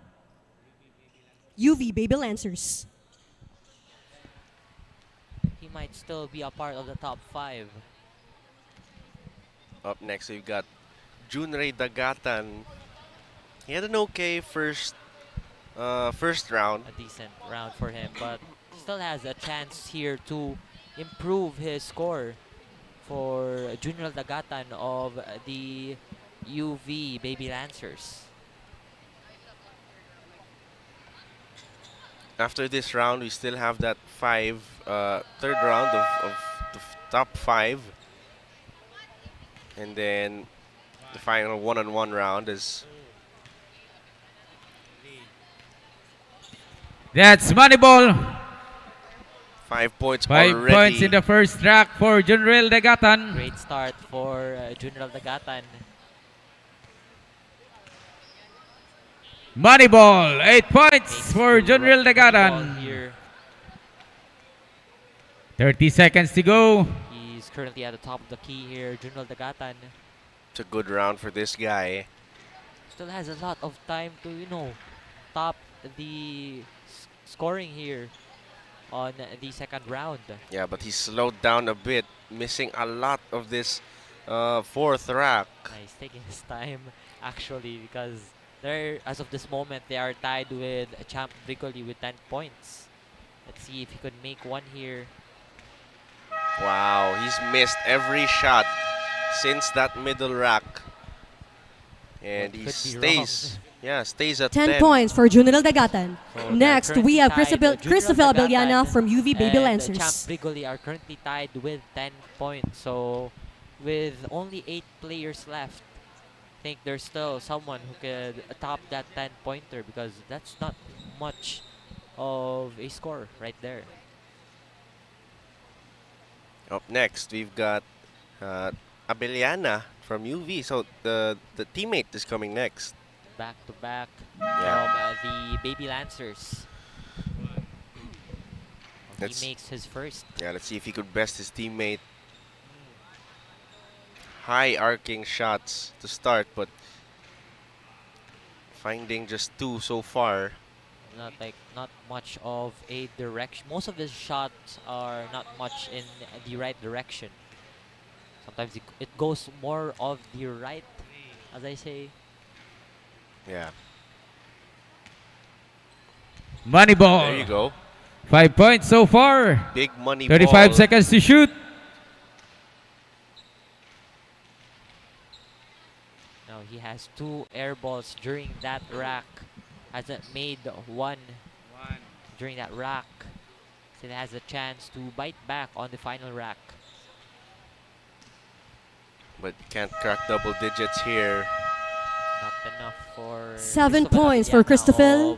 UV Baby Lancers. He might still be a part of the top 5. Up next, we've got Junrey Dagatan. He had an okay first round. A decent round for him, but still has a chance here to improve his score for Junior Dagatan of the UV Baby Lancers. After this round, we still have that third round of the top 5. And then the final one-on-one round is... That's money ball. 5 points 5 already. points in the first track for Junrel Dagatan. Great start for Junior Dagatan. Money ball. 8 points for Junrel Dagatan. 30 seconds to go. He's currently at the top of the key here, Junior Dagatan. It's a good round for this guy. Still has a lot of time to, top the scoring here on the second round. Yeah, but he slowed down a bit, missing a lot of this fourth rack. He's taking his time, actually, because as of this moment, they are tied with Champ Brigoli with 10 points. Let's see if he could make one here. Wow, he's missed every shot since that middle rack. And he stays at 10 points for Junrel Dagatan. So Next, we have Christopher Dagatan Abiliana from UV Baby and Lancers. Champ Brigoli are currently tied with 10 points. So with only 8 players left, I think there's still someone who could top that 10-pointer, because that's not much of a score right there. Up next, we've got Abiliana from UV. So the teammate is coming next. Back to back from the Baby Lancers. He makes his first. Yeah, let's see if he could best his teammate. High arcing shots to start, but finding just 2 so far. Not much of a direction. Most of his shots are not much in the right direction. Sometimes it goes more of the right, as I say. Yeah. Money ball. There you go. 5 points so far. Big money 35 ball. seconds to shoot. Now he has 2 air balls during that rack. Hasn't made one during that rack. Still has a chance to bite back on the final rack. But can't crack double digits here. Not enough for 7 points for Christopher.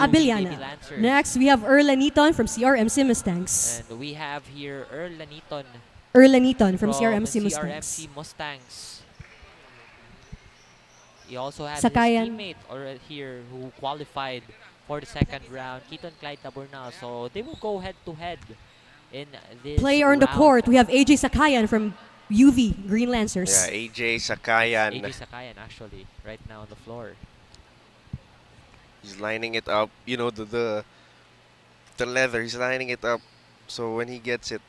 Abiliana. Lancers. Next, we have Erlaniton from CRMC Mustangs. And we have here Erlaniton Erlaniton from CRMC Mustangs. CRMC Mustangs. He also has Sakayan. his teammate here who qualified for the second round, Keaton Clyde Taburnal. So they will go head to head in this Player on the round. court, we have AJ Sakayan from UV Green Lancers. Yeah, AJ Sakayan. AJ Sakayan actually right now on the floor. He's lining it up. You know, the leather, he's lining it up. So when he gets it,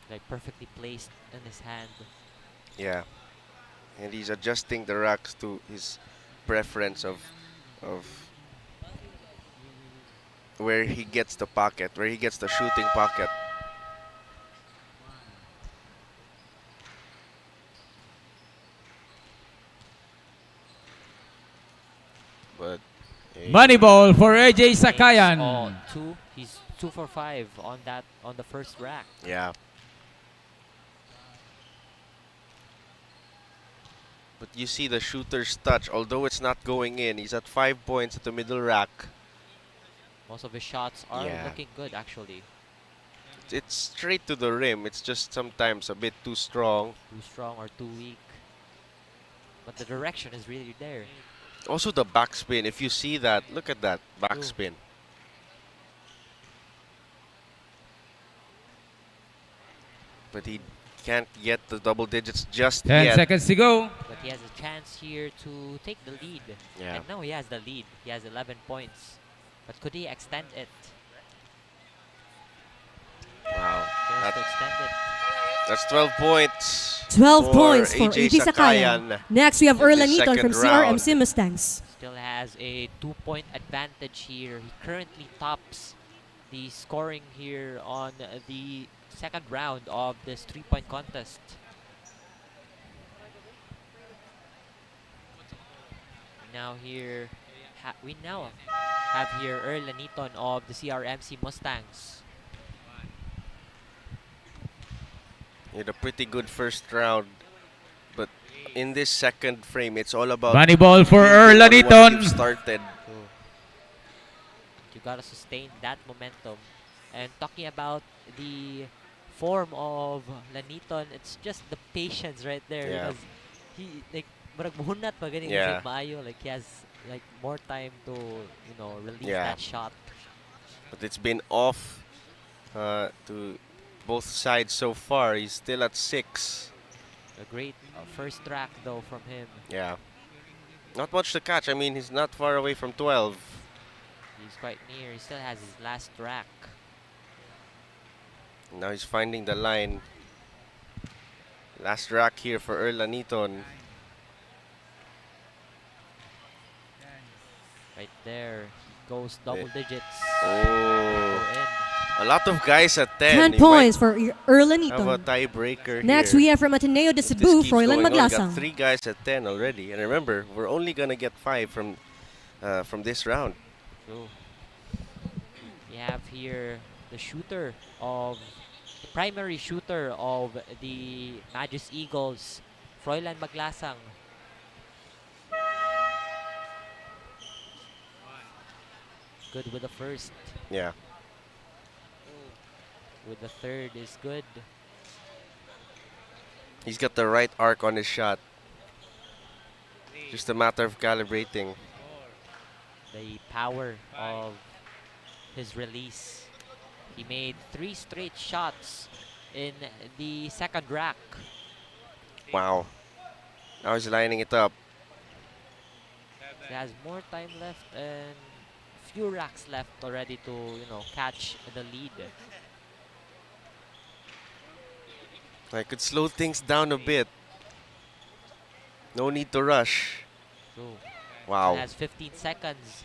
Like perfectly placed in his hand. yeah. And he's adjusting the racks to his preference of where he gets the pocket, where he gets the shooting pocket. But Money ball for AJ Sakayan. He's 2 for 5 on the first rack. yeah. But you see the shooter's touch, although it's not going in. He's at 5 points at the middle rack. Most of his shots are Yeah. looking good actually. It's straight to the rim. It's just sometimes a bit too strong. Too strong or too weak. But the direction is really there. Also the backspin. If you see that, look at that backspin. But he can't get the double digits just 10 yet. seconds to go. But he has a chance here to take the lead. Yeah. And now he has the lead. He has 11 points. But could he extend it? Wow. Just to extend it. That's 12 points. 12 for points for AJ Sakayan. Next, we have in the Erlaniton from second round. CRMC Mustangs. Still has a 2-point advantage here. He currently tops the scoring here on the second round of this 3-point contest. Now here, we now have here Erlaniton of the CRMC Mustangs. He had a pretty good first round. But in this second frame, it's all about Money ball for building on what Erlaniton. you've started. You gotta sustain that momentum. And talking about the form of Laniton, it's just the patience right there. Yeah. Because he like marag muhunat pa ganing Yeah. maayo, like he has like more time to release Yeah. that shot. But it's been off to both sides so far. He's still at 6. A great first track though from him. Yeah. Not much to catch. I mean, he's not far away from 12. He's quite near. He still has his last track. Now he's finding the line. Last rack here for Erlaniton. Right there. He goes double digits. Oh. Go in. A lot of guys at 10. 10 He points might for have a Erlaniton. tiebreaker Next, here. we have from Ateneo de If this Cebu, keeps Froilan going on, we got Maglasang. 3 guys at 10 already. And remember, we're only going to get 5 from this round. True. We have here the shooter of the primary shooter of the Magis Eagles, Froilan Maglasang. Good with the first. Yeah. With the third is good. He's got the right arc on his shot. Just a matter of calibrating. The power of his release. He made 3 straight shots in the second rack. Wow. Now he's lining it up. He has more time left and few racks left already to, catch the lead. I could slow things down a bit. No need to rush. True. Wow. He has 15 seconds.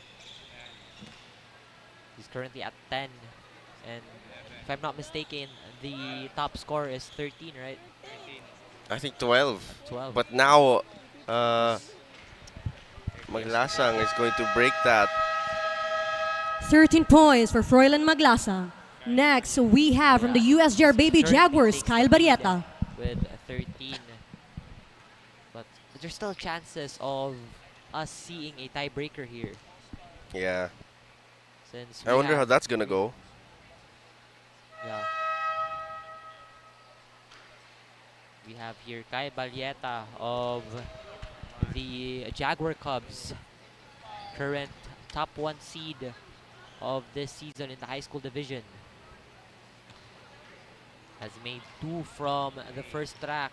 He's currently at 10. And if I'm not mistaken, the top score is 13, right? I think 12. 12. But now, Maglasang is going to break that. 13 points for Froilan Maglasang. Next, we have from the USJR Baby Jaguars, Kyle Barrieta. With 13. But there's still chances of us seeing a tiebreaker here. Yeah. Since I wonder how that's gonna go. Yeah. We have here Kai Barrieta of the Jaguar Cubs, current top 1 seed of this season in the high school division. Has made 2 from the first track.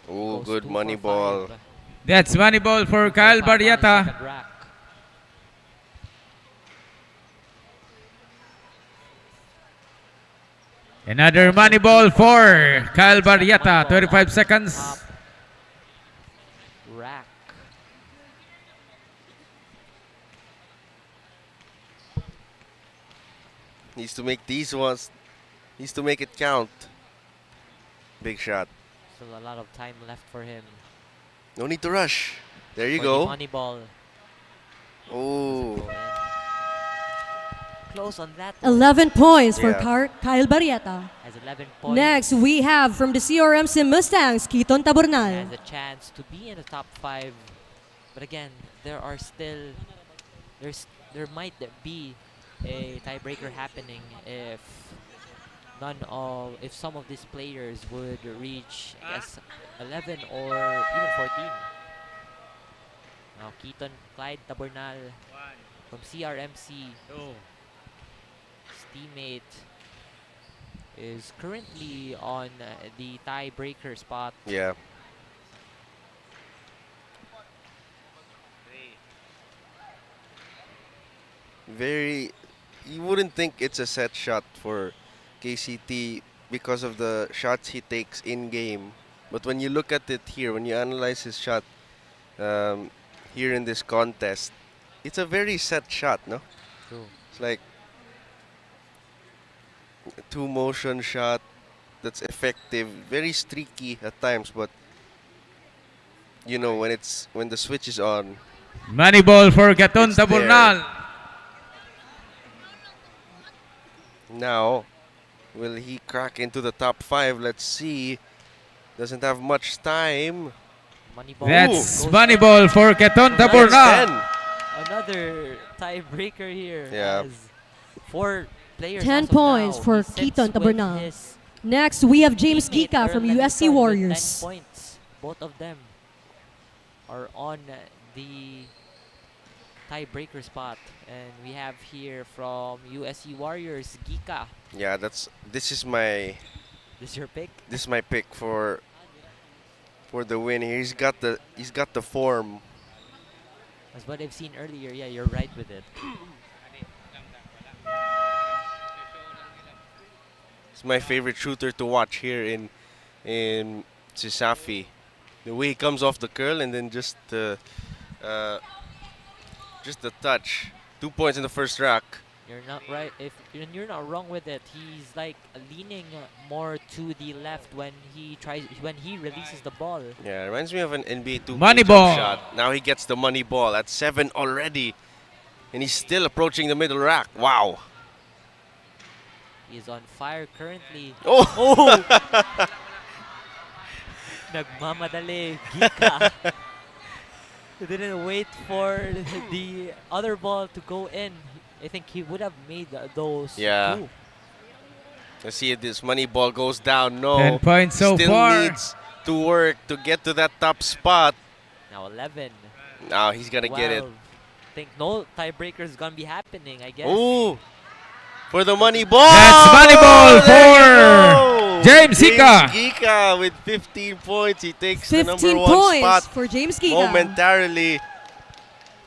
Oh, Goes good 2 money for ball. 5. That's money ball for Kyle Barrieta. Second rack. Another money ball for Kyle Barrieta. 25 seconds. Top rack. Needs to make these ones. Needs to make it count. Big shot. Still a lot of time left for him. No need to rush. There you For go. the money ball. Oh. Close on that. 11 points for Yeah. Kyle Barrieta. Has 11 points. Next, we have from the CRMC Mustangs, Kiton Tabornal. Has a chance to be in the top 5. But again, there might be a tiebreaker happening if some of these players would reach, I guess, 11 or even 14. Now Keaton Clyde Tabornal from CRMC. His teammate is currently on the tiebreaker spot. Yeah. You wouldn't think it's a set shot for KCT because of the shots he takes in game. But when you look at it here, when you analyze his shot here in this contest, it's a very set shot, no? True. It's like a 2-motion shot that's effective, very streaky at times, but you know when the switch is on. Money ball for Gaton It's there. Tabornal. Now, will he crack into the top 5? Let's see. Doesn't have much time. Money ball. That's Goes money 10. ball for Gaton That's Tabornal. 10. Another tiebreaker here. Yeah. As 4 players 10 as of points now. for He sits Keaton with Tabornal. his Next, we have James teammate Gika from Erlen USC Luzon with Warriors. 10 points. Both of them are on the tiebreaker spot. And we have here from USC Warriors, Gika. Yeah, this is my This your pick? This is my pick for the win here. He's got the form. That's what I've seen earlier. Yeah, you're right with it. It's my favorite shooter to watch here in Cesafi. The way he comes off the curl and then just the touch. 2 points in the first rack. You're not right. You're not wrong with it. He's like leaning more to the left when he releases the ball. Yeah, it reminds me of an NBA 2K Money jump ball. shot. Now he gets the money ball at 7 already. And he's still approaching the middle rack. Wow. He is on fire currently. Oh! Nagmamadali, Gika. He didn't wait for the other ball to go in. I think he would have made those Yeah. two. Let's see if this money ball goes down. No. 10 points so Still far. needs to work to get to that top spot. Now 11. Now he's gonna get it. I think no tiebreaker is gonna be happening, I guess. Ooh. For the money ball. That's money ball There you for go. James Gika. Gika with 15 points. He takes the 15 number 1 points spot for James Gika. momentarily.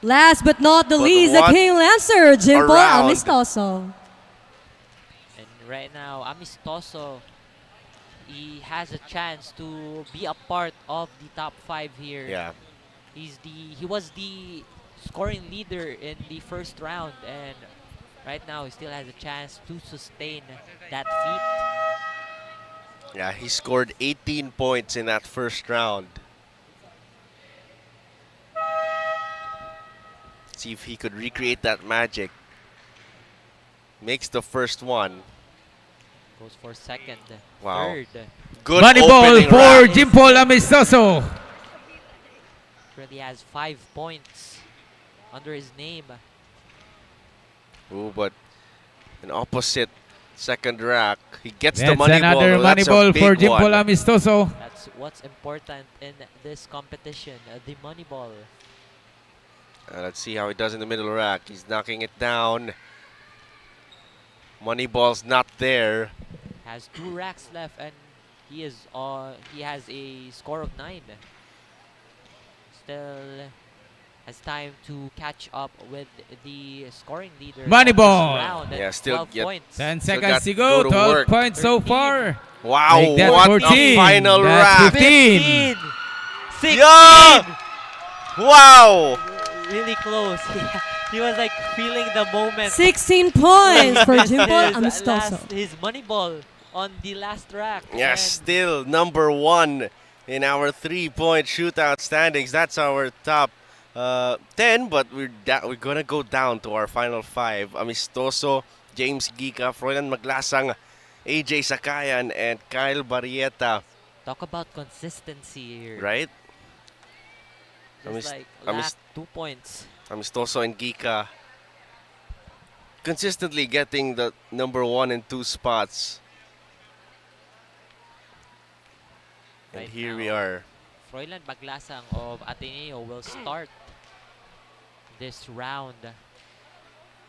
Last but not the But least, the what King Lancer, Jim Paul round. Amistoso. And right now, Amistoso, he has a chance to be a part of the top 5 here. Yeah. He was the scoring leader in the first round, and right now he still has a chance to sustain that feat. Yeah, he scored 18 points in that first round. See if he could recreate that magic. Makes the first one. Goes for second, Wow. third. Good Money ball opening for round. Jim Paul Amistoso. Currently has 5 points under his name. Ooh, but an opposite second rack. He gets the That's money ball. another Though. money That's ball a for big Jimpol one. Amistoso. That's what's important in this competition, the money ball. Let's see how he does in the middle rack. He's knocking it down. Money ball's not there. Has 2 racks left, and he has a score of 9. Still has time to catch up with the scoring leader. Money of this ball. round at Yeah, still 12 get points. 10 Still seconds got to go. to 12 work. points so 13. far. Wow, Make that what 14. a final That's rack. 15. 16. Yeah! Wow! Really close. He was like feeling the moment. 16 points for Jimpol His Amistoso. his money ball on the last rack. Yes, And still number 1 in our 3-point shootout standings. That's our top 10, but we're gonna go down to our final 5. Amistoso, James Gica, Froilan Maglasang, AJ Sakayan, and Kyle Barrieta. talk about consistency here. Right? Just like last 2 points. Amistoso and Gica consistently getting the number 1 and 2 spots. And Right here now, we are. Froilan Maglasang of Ateneo will start this round.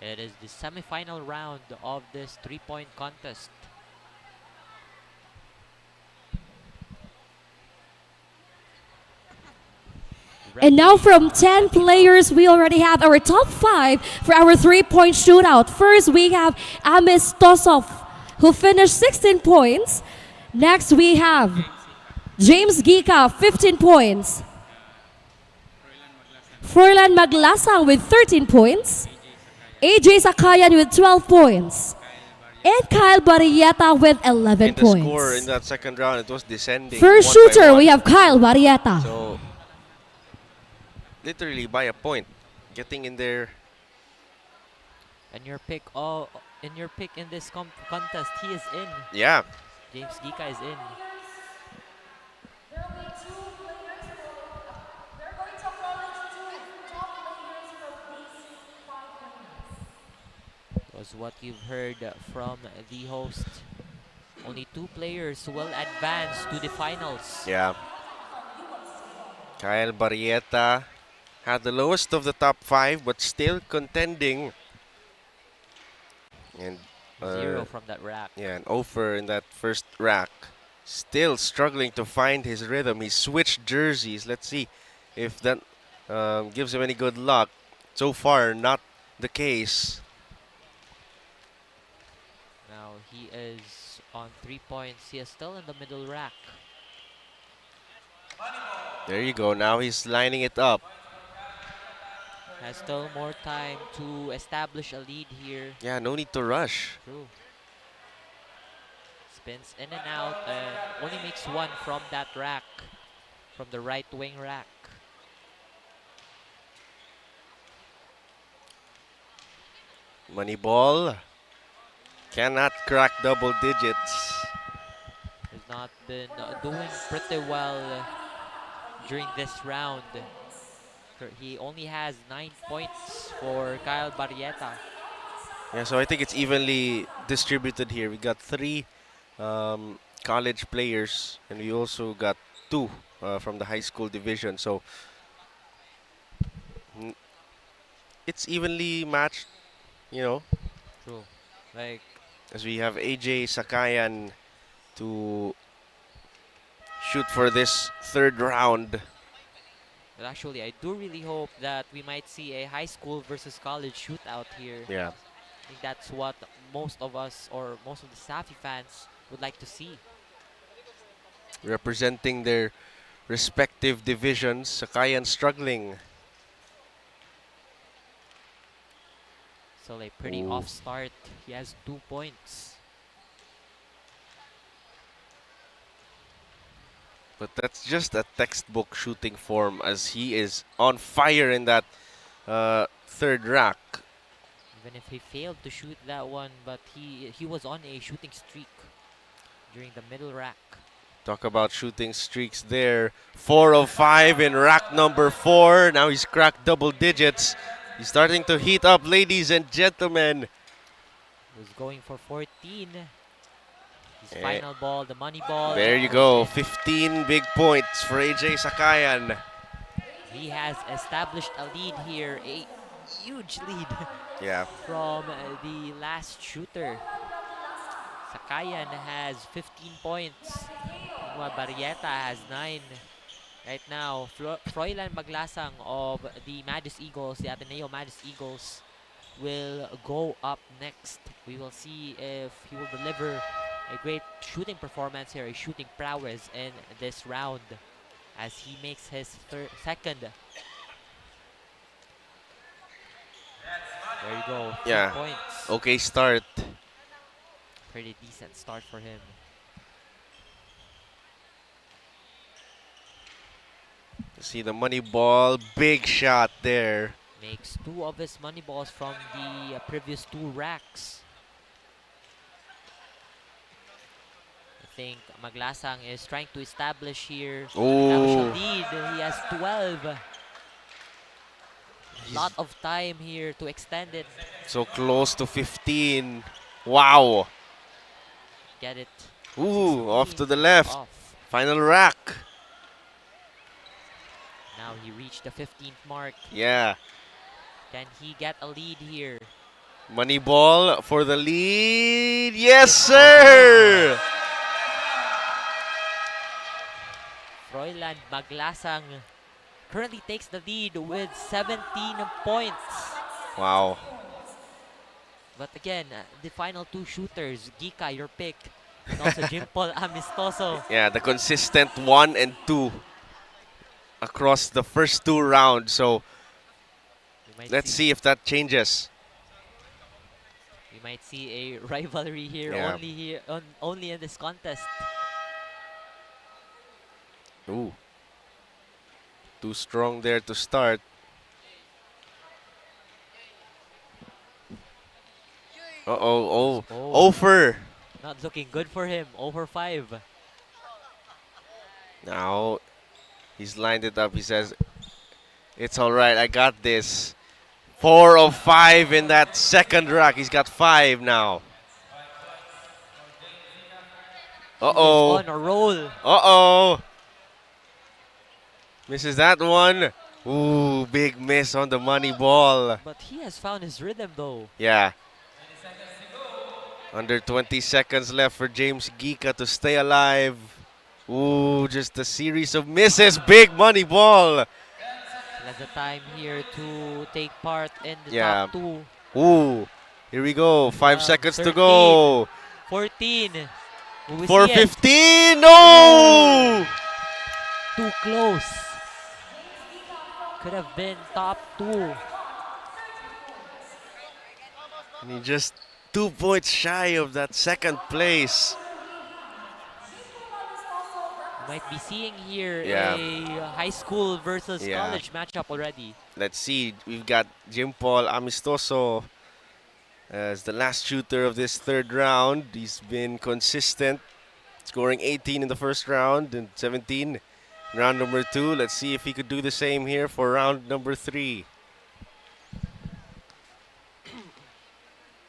It is the semifinal round of this 3-point contest. And now from 10 players, we already have our top 5 for our 3-point shootout. First, we have Amistoso, who finished 16 points. Next, we have James Gica, 15 points. Froilan Maglasang with 13 points. AJ Sakayan with 12 points. And Kyle Barrieta with 11 In the points. score in that second round, it was descending. First 1 by shooter, 1. we have Kyle Barrieta. So, literally by a point, getting in there. And your pick, in this contest, he is in. Yeah. James Gica is in. Was what you've heard from the host. Only 2 players will advance to the finals. Yeah. Kyle Barrieta had the lowest of the top 5, but still contending. And 0 from that rack. Yeah, an offer in that first rack. Still struggling to find his rhythm. He switched jerseys. Let's see if that gives him any good luck. So far, not the case. Now he is on 3 points. He is still in the middle rack. There you go. Now he's lining it up. Has still more time to establish a lead here. Yeah, no need to rush. True. Spins in and out and only makes 1 from that rack. From the right wing rack. Money ball. Cannot crack double digits. Has not been doing pretty well during this round. He only has 9 points for Kyle Barrieta. Yeah, so I think it's evenly distributed here. We got 3 college players, and we also got 2 from the high school division. So it's evenly matched, you know. True. Like, as we have AJ Sakayan to shoot for this third round. but actually, I do really hope that we might see a high school versus college shootout here. Yeah. I think that's what most of us, or most of the Cesafi fans, would like to see. Representing their respective divisions. Sakayan struggling. So a pretty Ooh. off start. He has 2 points. But that's just a textbook shooting form, as he is on fire in that third rack. Even if he failed to shoot that one, but he was on a shooting streak during the middle rack. Talk about shooting streaks there. 4 of 5 in rack number 4. Now he's cracked double digits. He's starting to heat up, ladies and gentlemen. Who's going for 14. His final ball, the money ball. There you go. 15 big points for AJ Sakayan. He has established a lead here, a huge lead. Yeah. From the last shooter. Sakayan has 15 points. Meanwhile, Barrieta has 9. Right now, Froilan Maglasang of the Madis Eagles, the Ateneo Madis Eagles, will go up next. We will see if he will deliver a great shooting performance here, a shooting prowess in this round as he makes his second. There you go. 3 points. Okay start. Pretty decent start for him. See the money ball. Big shot there. Makes 2 of his money balls from the previous 2 racks. I think Maglasang is trying to establish here. Establish a lead. He has 12. Lot of time here to extend it. So close to 15. Wow. Get it. Ooh, off to the left. Off. Final rack. Now he reached the 15th mark. Yeah. Can he get a lead here? Money ball for the lead. Yes, sir. Froilan Maglasang currently takes the lead with 17 points. Wow. But again, the final 2 shooters, Gika, your pick, and also Jim Paul Amistoso. Yeah, the consistent 1 and 2 across the first 2 rounds. So let's see if that changes. We might see a rivalry here, only in this contest. Ooh. Too strong there to start. Uh-oh. Over. Not looking good for him. Over 5. Now, he's lined it up. He says, it's all right. I got this. 4 of 5 in that second rack. He's got 5 now. Uh-oh. On a roll. Uh-oh. Misses that one. Ooh, big miss on the money ball. But he has found his rhythm though. Yeah. Under 20 seconds left for James Gika to stay alive. Ooh, just a series of misses. Big money ball. He has the time here to take part in the top 2. Ooh, here we go. 5 seconds 13, to go. 14. 4:15. No! Too close. Could have been top 2. And he just 2 points shy of that second place. Might be seeing here Yeah. a high school versus college matchup already. Let's see. We've got Jim Paul Amistoso as the last shooter of this third round. He's been consistent, scoring 18 in the first round and 17 in round number 2. Let's see if he could do the same here for round number 3.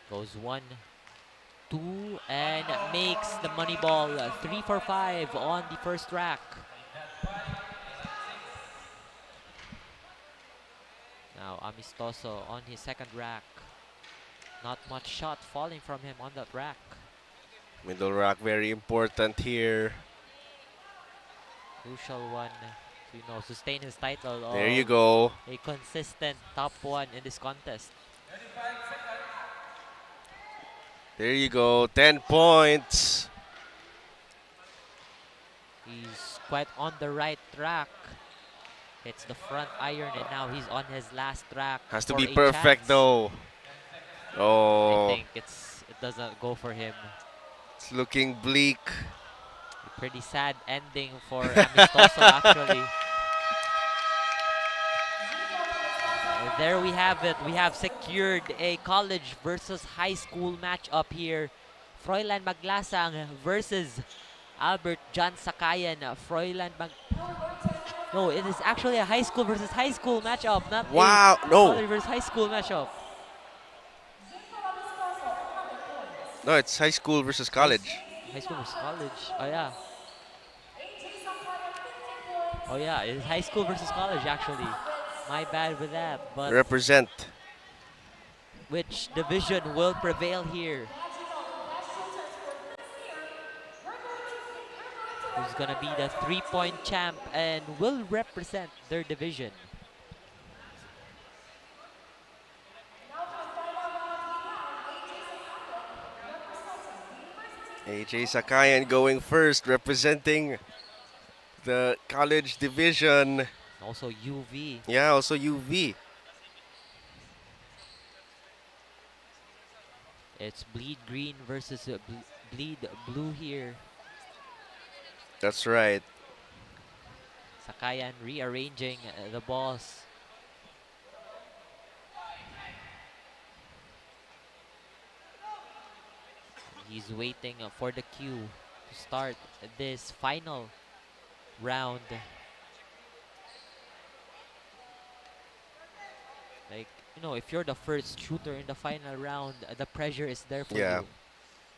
Goes 1, 2, and makes the money ball. 3 for 5 on the first rack. Now Amistoso on his second rack. Not much shot falling from him on that rack. Middle rack very important here. Crucial one to sustain his title. There you go. A consistent top 1 in this contest. There you go. 10 points. He's quite on the right track. It's the front iron and now he's on his last track. Has to for be a perfect chance. though. Oh. I think it doesn't go for him. It's looking bleak. A pretty sad ending for Amistoso actually. There we have it. We have secured a college versus high school matchup here. Froilan Maglasang versus Albert John Sakayan, Froilan No, it is actually a high school versus high school matchup, not Wow, a no. college versus high school matchup. No, it's high school versus college. High school versus college. Oh yeah. Oh yeah, it's high school versus college actually. My bad with that. But Represent. which division will prevail here? Who's gonna be the 3-point champ and will represent their division? AJ Sakayan going first, representing the college division. Also UV. Yeah, also UV. It's bleed green versus bleed blue here. That's right. Sakayan rearranging the balls. He's waiting for the cue to start this final round. Like, you know, if you're the first shooter in the final round, the pressure is there for Yeah. you.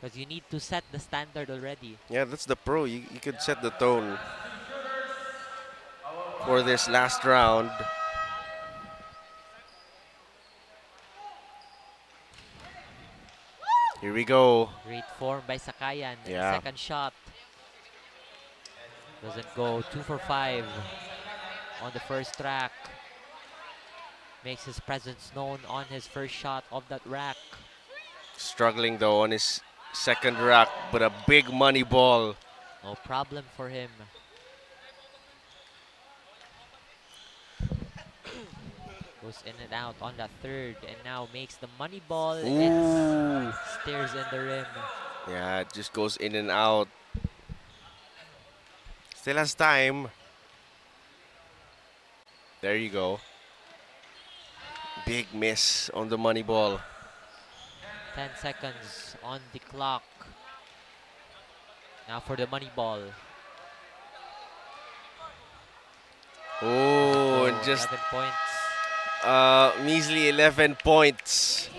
Because you need to set the standard already. Yeah, that's the pro. You could set the tone for this last round. Here we go. Great form by Sakayan. Yeah. Second shot. Doesn't go. 2 for 5 on the first rack. Makes his presence known on his first shot of that rack. Struggling though on his second rack, but a big money ball. No problem for him. Goes in and out on that third and now makes the money ball. Ooh. It stares in the rim. Yeah, it just goes in and out. Still has time. There you go. Big miss on the money ball. 10 seconds on the clock. Now for the money ball. Oh, and just 11 points. measly 11 points.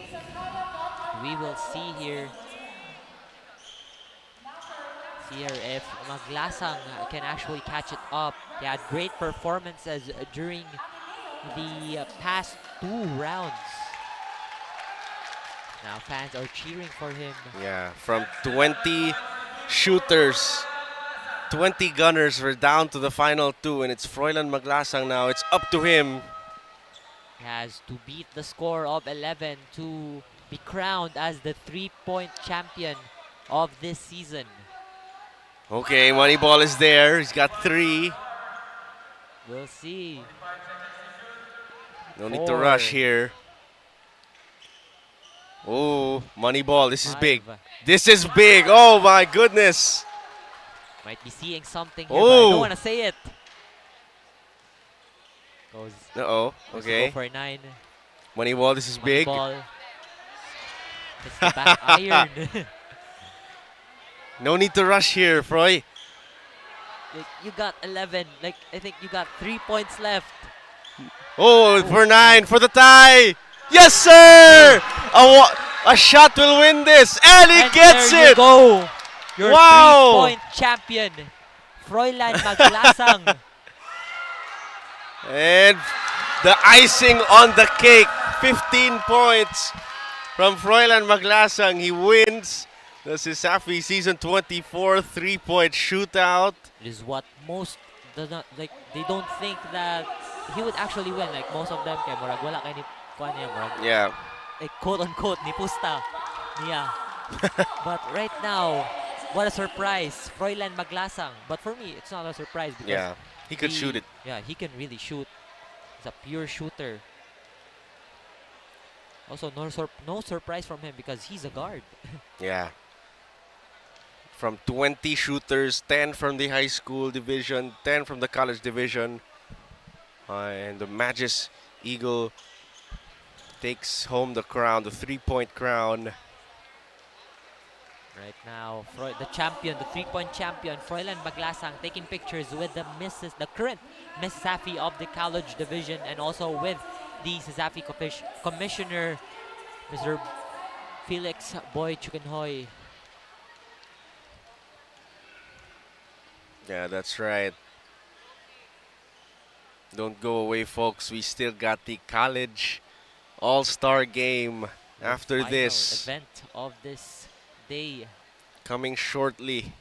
We will see here. If Maglasang can actually catch it up. He had great performances during the past 2 rounds. Now fans are cheering for him. Yeah, from 20 shooters, 20 gunners, we're down to the final 2, and it's Froilan Maglasang now. It's up to him. He has to beat the score of 11 to be crowned as the 3-point champion of this season. Okay, money ball is there. He's got 3. We'll see. No need to rush here. Oh, money ball. This is big. This is big. Oh my goodness. Might be seeing something here, but I don't want to say it. Goes. Uh-oh. Okay. Go for 9. Money ball. This is Money big. Ball. It's the back iron. No need to rush here, Froy. Like, you got 11. Like, I think you got 3 points left. Oh, for 9 for the tie. Yes, sir. A shot will win this, and he gets there you it. Go. Your Wow. 3-point champion, Froilan Maglasang. And the icing on the cake, 15 points from Froilan Maglasang. He wins the Cesafi Season 24 3-point shootout. It is what most does not like. They don't think that he would actually win. Like most of them, kay murag wala kay ni kuan niya murag. Yeah. Like quote unquote ni pusta niya. But right now, what a surprise, Froilan Maglasang. But for me, it's not a surprise because Yeah, he could shoot it. Yeah, he can really shoot. He's a pure shooter. Also, no surprise from him because he's a guard. Yeah. From 20 shooters, 10 from the high school division, 10 from the college division. And the Magis Eagle takes home the crown, the 3-point crown. Right now, the champion, the 3-point champion, Froilan Maglasang, taking pictures with the current Miss Cesafi of the college division, and also with the Cesafi commissioner, Mr. Felix Boy Chukenhoy. Yeah, that's right. Don't go away, folks. We still got the college all-star game after Final this. event of this day. Coming shortly.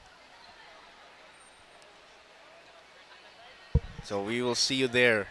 So we will see you there.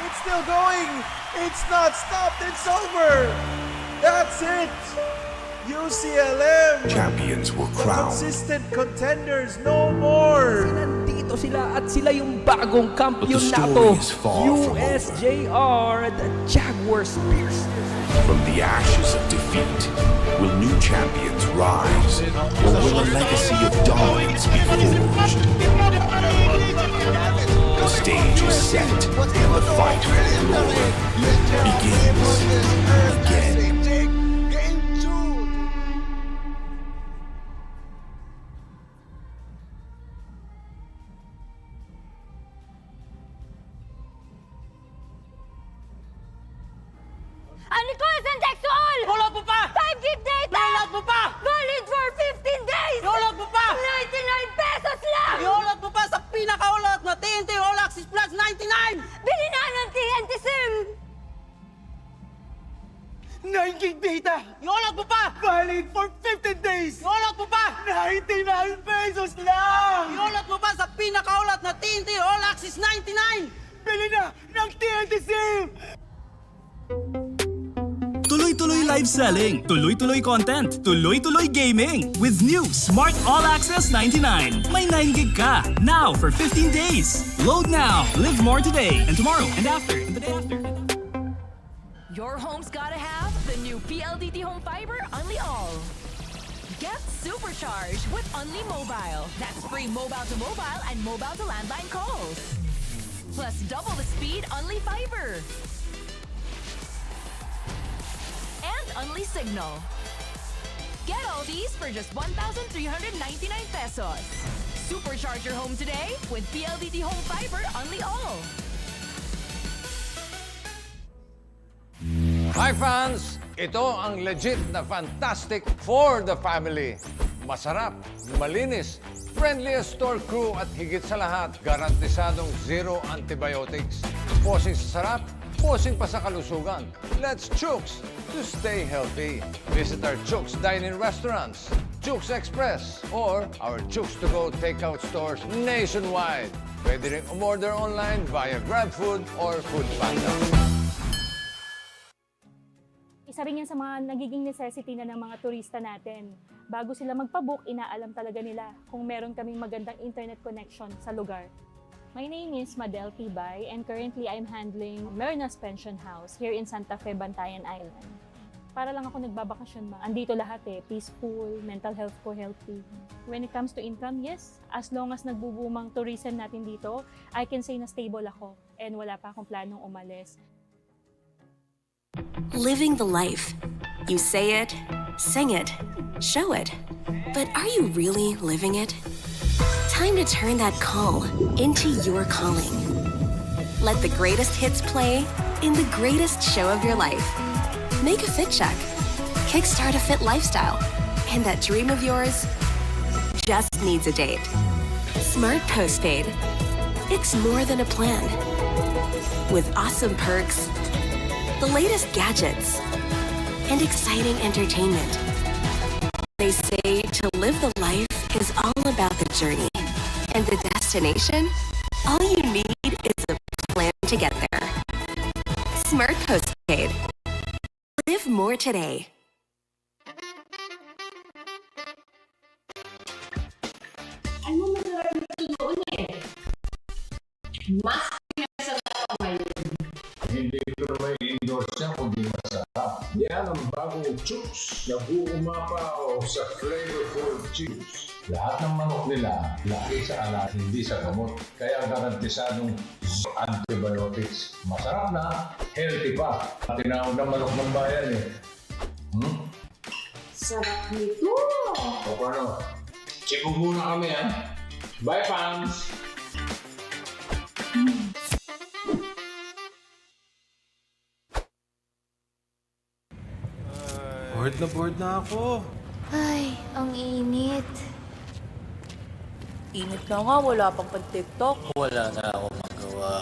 It's still going. It's not stopped. It's over. That's it. UCLM. Champions were crowned. Consistent contenders no more. Nandito sila at sila yung bagong But the kampiyonato. story is far from over. USJR, the Jaguars Spears. From the ashes of defeat, will new champions rise? Or will a legacy of dominance be forged? The stage is set, and the fight for glory begins again. Unrequested text all! Download mo pa! 5 gig data! Download mo pa! Valid for 15 days! Download mo pa! 99 pesos lang! Download mo pa sa pinakaulot na TNT All Access Plus 99! Bili na ng TNT SIM! 9 gig data! Download mo pa! Valid for 15 days. Download mo pa! 99 pesos lang. Download mo pa sa pinakaulot na TNT All Access 99! Bili na ng TNT SIM. Tuloy-tuloy live selling, tuloy-tuloy content, tuloy-tuloy gaming. With new Smart All Access 99. May 9 gig ka, now for 15 days. Load now, live more today, and tomorrow, and after, and the day after. Your home's gotta have the new PLDT Home Fiber Only All. Get supercharged with Only Mobile. That's free mobile to mobile and mobile to landline calls. Plus double the speed Only Fiber. And Only Signal. Get all these for just 1,399 pesos. Supercharge your home today with PLDT Home Fiber Only All. Hi fans! Ito ang legit na fantastic for the family. Masarap, malinis, friendliest store crew at higit sa lahat, garantisadong zero antibiotics. Posing sa sarap, posing pa sa kalusugan. Let's Chooks to stay healthy. Visit our Chooks dine-in restaurants, Chooks Express, or our Chooks to go takeout stores nationwide. Pwede rin umorder online via GrabFood or Foodpanda. Isa rin yan sa mga nagiging necessity na ng mga turista natin. Bago sila magpabook, inaalam talaga nila kung meron kaming magandang internet connection sa lugar. My name is Madel Tibay and currently I'm handling Mernas Pension House here in Santa Fe, Bantayan Island. Para lang ako nagbabakasyon ma. Andito lahat peaceful, mental health ko healthy. When it comes to income, yes, as long as nagbubumang tourism natin dito, I can say na stable ako and wala pa akong planong umalis. Living the life. You say it, sing it, show it. But are you really living it? Time to turn that call into your calling. Let the greatest hits play in the greatest show of your life. Make a fit check. Kickstart a fit lifestyle. And that dream of yours just needs a date. Smart Postpaid. It's more than a plan. With awesome perks, the latest gadgets, and exciting entertainment. They say to live the life is all about the journey, and the destination, all you need is a plan to get there. Smart Postpaid. Live more today. Ay mo masarap ito doon Mas pinasarap pa ngayon. Hindi ko naman i-endorse siya kundi masarap. Yan ang bagong Chooks na buumapa sa flavorful juice. Lahat ng manok nila, laki sa alat, hindi sa gamot. Kaya garantisadong antibiotics. Masarap na, healthy pa. Tinawag na manok ng bayan Sarap nito. O paano? Cebu muna kami Bye fans! Bored na ako. Ay, ang init. Init na nga, wala pang pan-TikTok. Wala na ako magawa.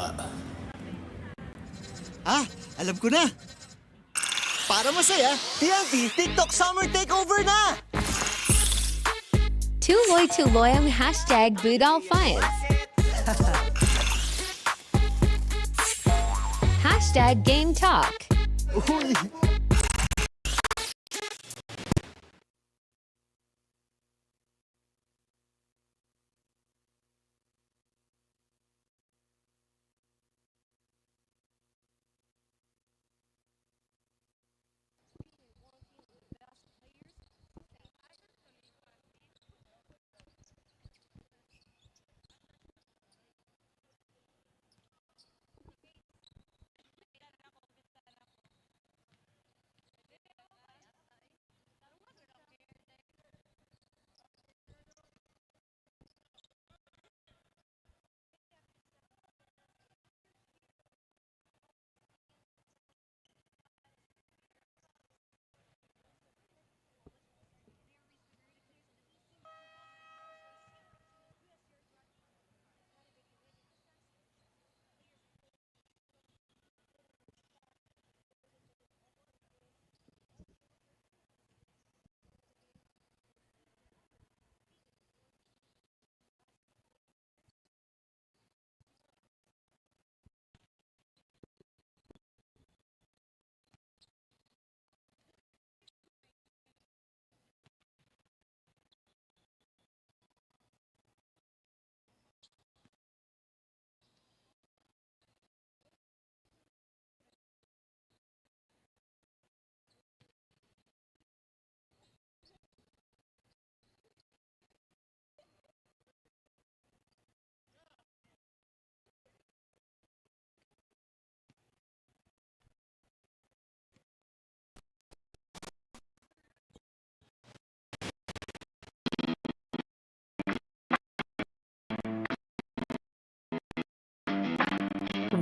Alam ko na! Para masaya, TNT TikTok Summer Takeover na! Tuloy ang hashtag Budol Finds. Hashtag Game Talk. Uy!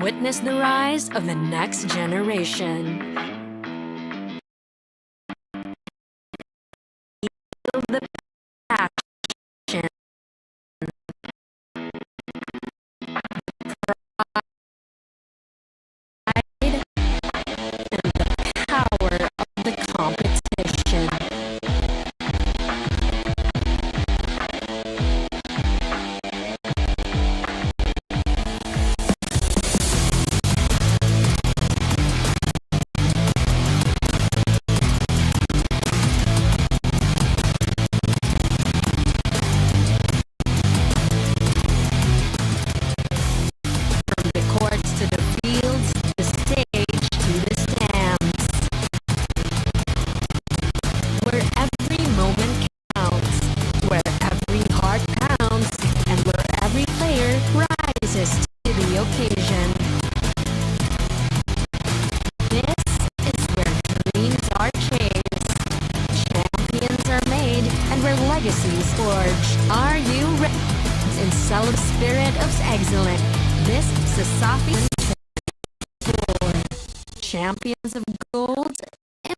Witness the rise of the next generation. Feel the passion. Pride and the power of the competition. From the courts to the fields, the stage to the stands. Where every moment counts, where every heart pounds, and where every player rises to the occasion. This is where dreams are chased, champions are made, and where legacies forged. Are you ready? In celebrate spirit of excellence, this Cesafi for champions of gold and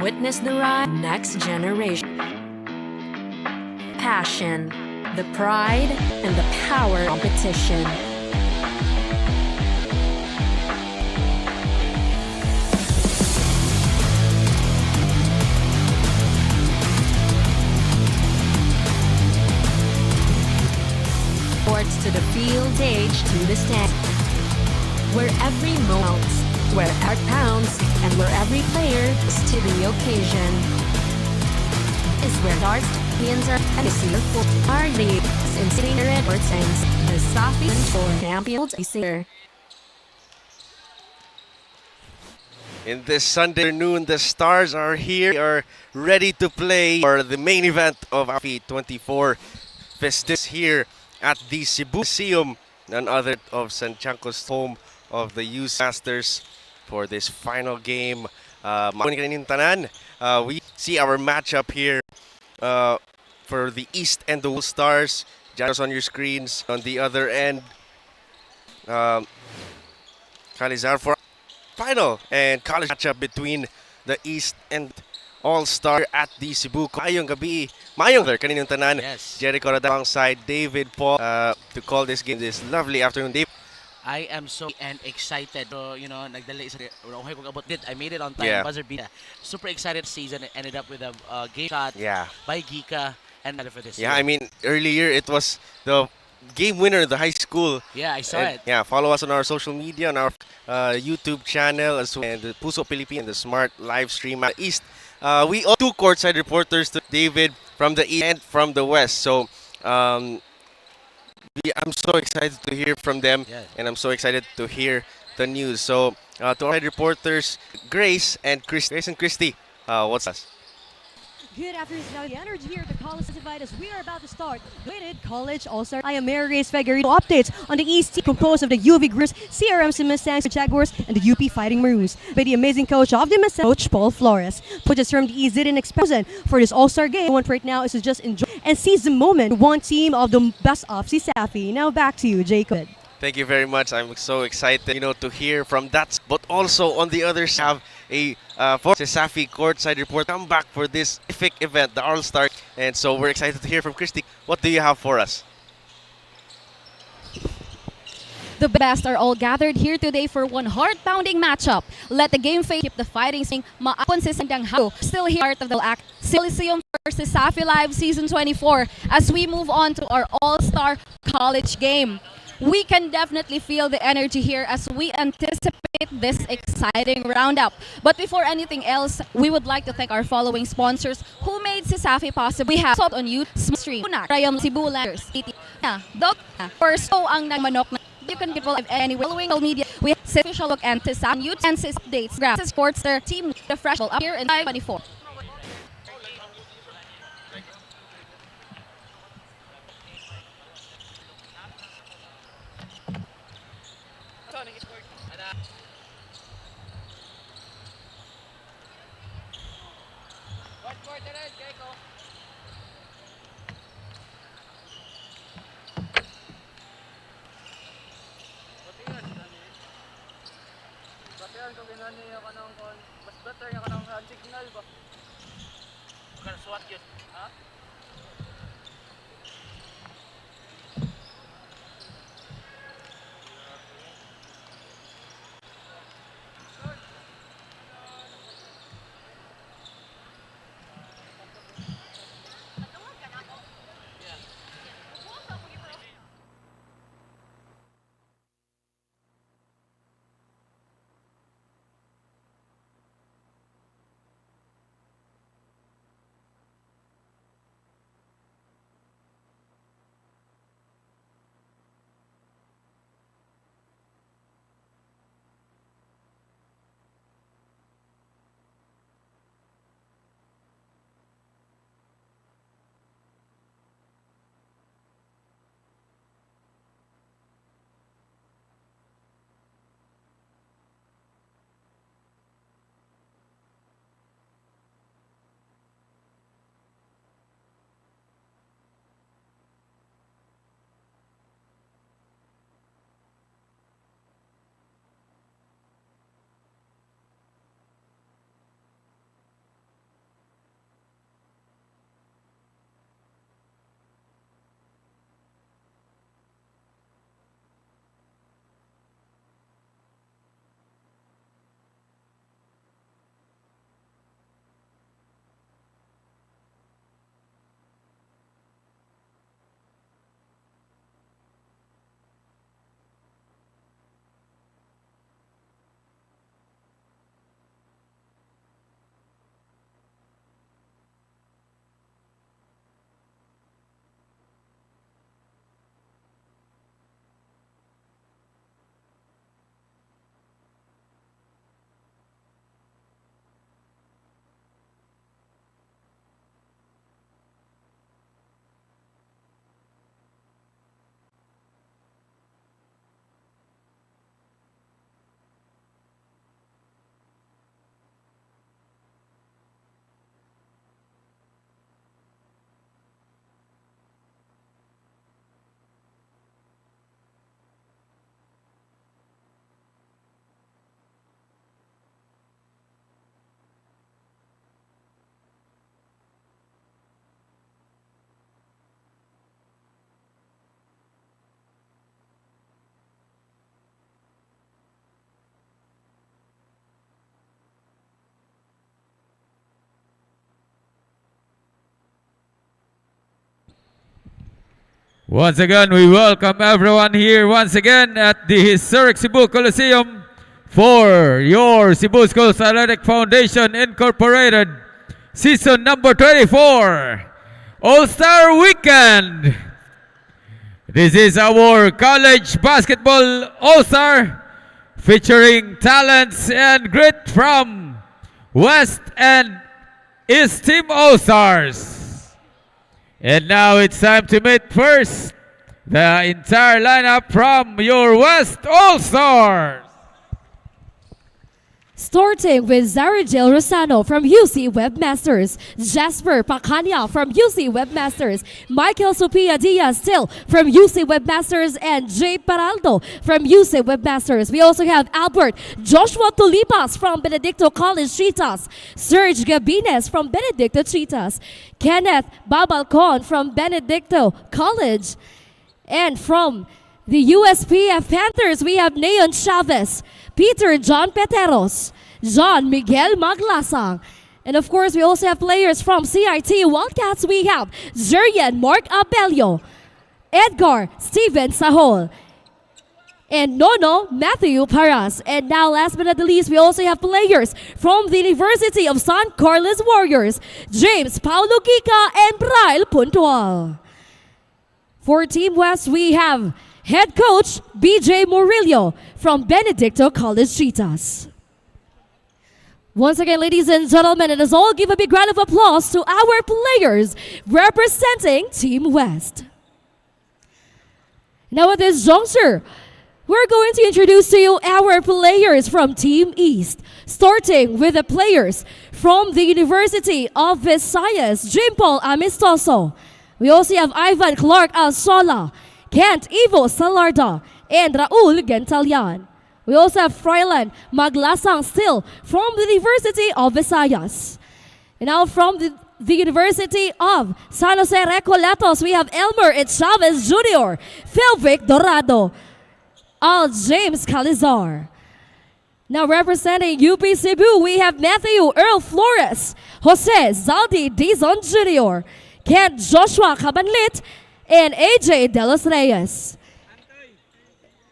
witness the rise of the next generation. Passion, the pride, and the power of competition. Courts to the field, stage to the stand. Where every moment, where heart pounds, and where every player is to the occasion. Is where darts, champions are, and is here for our leagues in City Reports and the Cesafi for champions is here. In this Sunday afternoon, the Stars are here. They are ready to play for the main event of our 24 festivities here at the Cebu Museum, none other of Santiago's home of the Youth Masters for this final game. We see our matchup here for the East and the West Stars. Just on your screens. On the other end, Calizar for final and college matchup between the East and All-Star at the Cebu. Mayong gabi. Mayong kaninang tanan. Yes. Jericho Rada alongside David Paul to call this game this lovely afternoon. Dave. I am so and excited. So, you know, nagdala isa okay kung abot dit. I made it on time. Yeah. Buzzer beat. Super excited season. It ended up with a game shot by Gika and for this. Yeah, I mean, earlier it was the game winner, the high school. Yeah, I saw it. Yeah, follow us on our social media, on our YouTube channel, as well, and the Puso Philippine, and the Smart live stream at East. We all 2 courtside reporters to David from the East and from the West. So I'm so excited to hear from them, and I'm so excited to hear the news. So to our reporters, Grace and Christy, what's us? Good afternoon. Now the energy here at the College Divide as we are about to start Weighted College All-Star. I am Mary Grace Figueredo. Updates on the East team composed of the UV Groups, CRM Mustangs, Jaguars, and the UP Fighting Maroons by the amazing coach of the Mustangs, Coach Paul Flores. Coaches from the East didn't expect for this All-Star game. One right now is to just enjoy and seize the moment. One team of the best of Cesafi. Now back to you, Jacob. Thank you very much. I'm so excited, to hear from that. But also on the other side, have a for Cesafi courtside report come back for this epic event, the All-Star. And so we're excited to hear from Christy. What do you have for us? The best are all gathered here today for one heart-pounding matchup. Let the game face keep the fighting sing consistent how still here part of the act. Coliseum for Cesafi Live Season 24 as we move on to our All-Star College game. We can definitely feel the energy here as we anticipate this exciting roundup. But before anything else, we would like to thank our following sponsors who made Cesafi possible. We have on YouTube stream, Rayam Cebu Landers, Doc, first ang nagmanok na you can get live anywhere following social media. We have official look and Cesafi YouTube and dates, graphics, sports, their team, the fresh up here in 24. Once again, we welcome everyone here once again at the historic Cebu Coliseum for your Cebu Schools Athletic Foundation Incorporated season number 24 All-Star Weekend. This is our college basketball All-Star featuring talents and grit from West and East Team All-Stars. And now it's time to meet first the entire lineup from your West All-Stars. Starting with Zarigel Rosano from UC Webmasters, Jasper Pacania from UC Webmasters, Michael Sophia Diaz still from UC Webmasters, and Jay Paraldo from UC Webmasters. We also have Albert Joshua Tulipas from Benedicto College Chitas, Serge Gabines from Benedicto Chitas, Kenneth Babalcon from Benedicto College, and from the USPF Panthers, we have Neon Chavez, Peter John Peteros, John Miguel Maglasang. And of course, we also have players from CIT Wildcats. We have Jerian Mark Abelio, Edgar Steven Sahol, and Nono Matthew Paras. And now, last but not the least, we also have players from the University of San Carlos Warriors, James Paulo Gica and Braille Puntual. For Team West, we have head coach BJ Murillo from Benedicto College Chitas. Once again, ladies and gentlemen, let us all give a big round of applause to our players representing Team West. Now at this juncture, we're going to introduce to you our players from Team East, starting with the players from the University of Visayas, Jim Paul Amistoso. We also have Ivan Clark Alsola, Kent Ivo Salarda, and Raul Gentalian. We also have Froilan Maglasang still from the University of Visayas. And now from the University of San Jose Recoletos, we have Elmer and Chavez Jr., Philvic Dorado, Al James Calizar. Now representing UP Cebu, we have Matthew Earl Flores, Jose Zaldi Dizon Jr., Kent Joshua Cabanlit, and AJ De Los Reyes.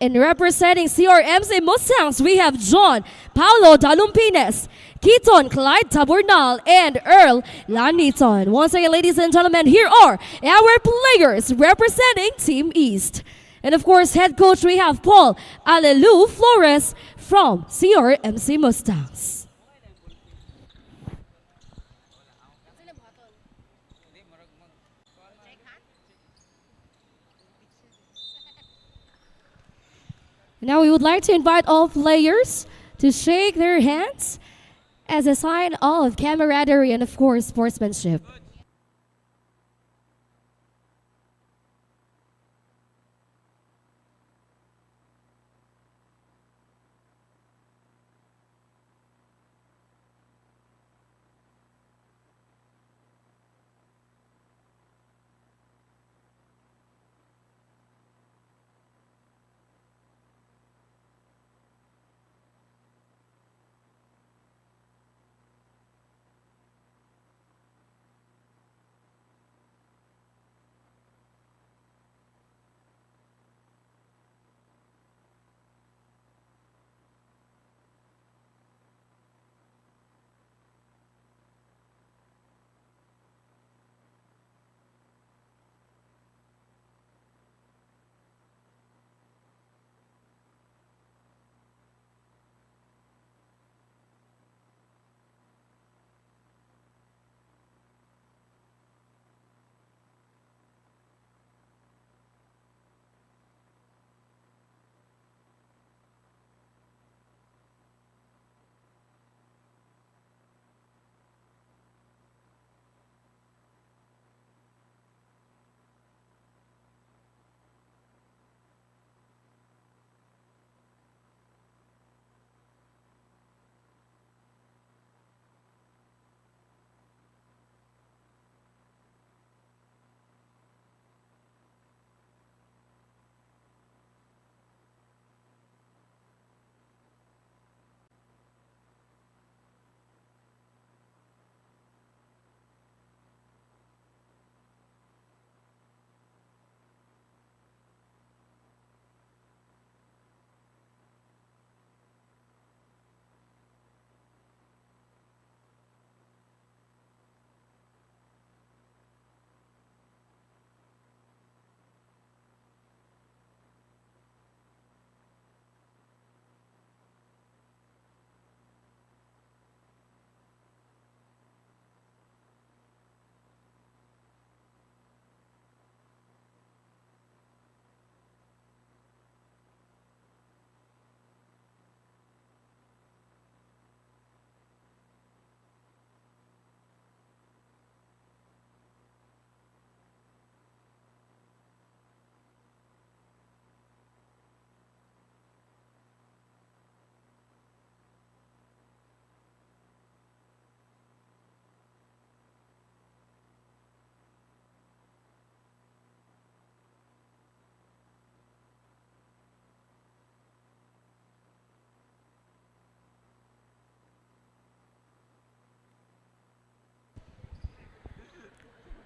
And representing CRMC Mustangs, we have John Paulo Dalumpines, Keaton Clyde Taburnal, and Earl Laniton. Once again, ladies and gentlemen, here are our players representing Team East. And of course, head coach, we have Paul Alelu Flores from CRMC Mustangs. Now we would like to invite all players to shake their hands as a sign of camaraderie and of course sportsmanship.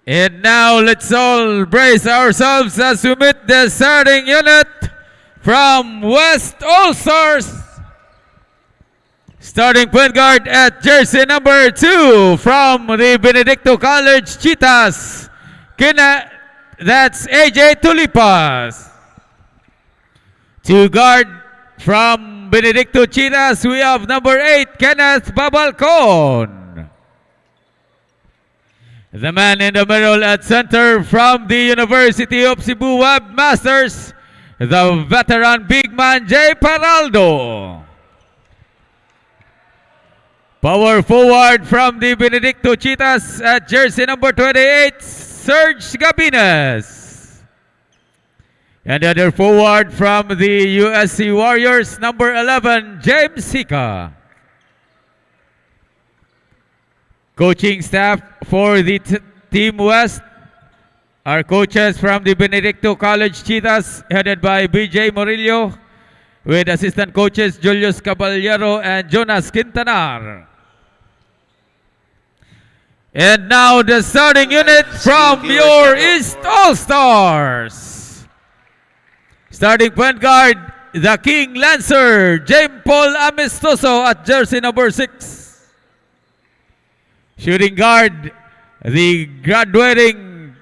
And now let's all brace ourselves as we meet the starting unit from West All-Stars. Starting point guard at jersey number 2 from the Benedicto College Cheetahs. That's AJ Tulipas. To guard from Benedicto Cheetahs, we have number 8, Kenneth Babalcon. The man in the middle at center from the University of Cebu Webmasters, the veteran big man Jay Paraldo. Power forward from the Benedicto Cheetahs at jersey number 28, Serge Gabines. And the other forward from the USC Warriors, number 11, James Hika. Coaching staff for the Team West are coaches from the Benedicto College Cheetahs, headed by BJ Murillo, with assistant coaches Julius Caballero and Jonas Quintanar. And now the starting unit from your East All-Stars. Starting point guard, the King Lancer, James Paul Amistoso at jersey number 6. Shooting guard, the graduating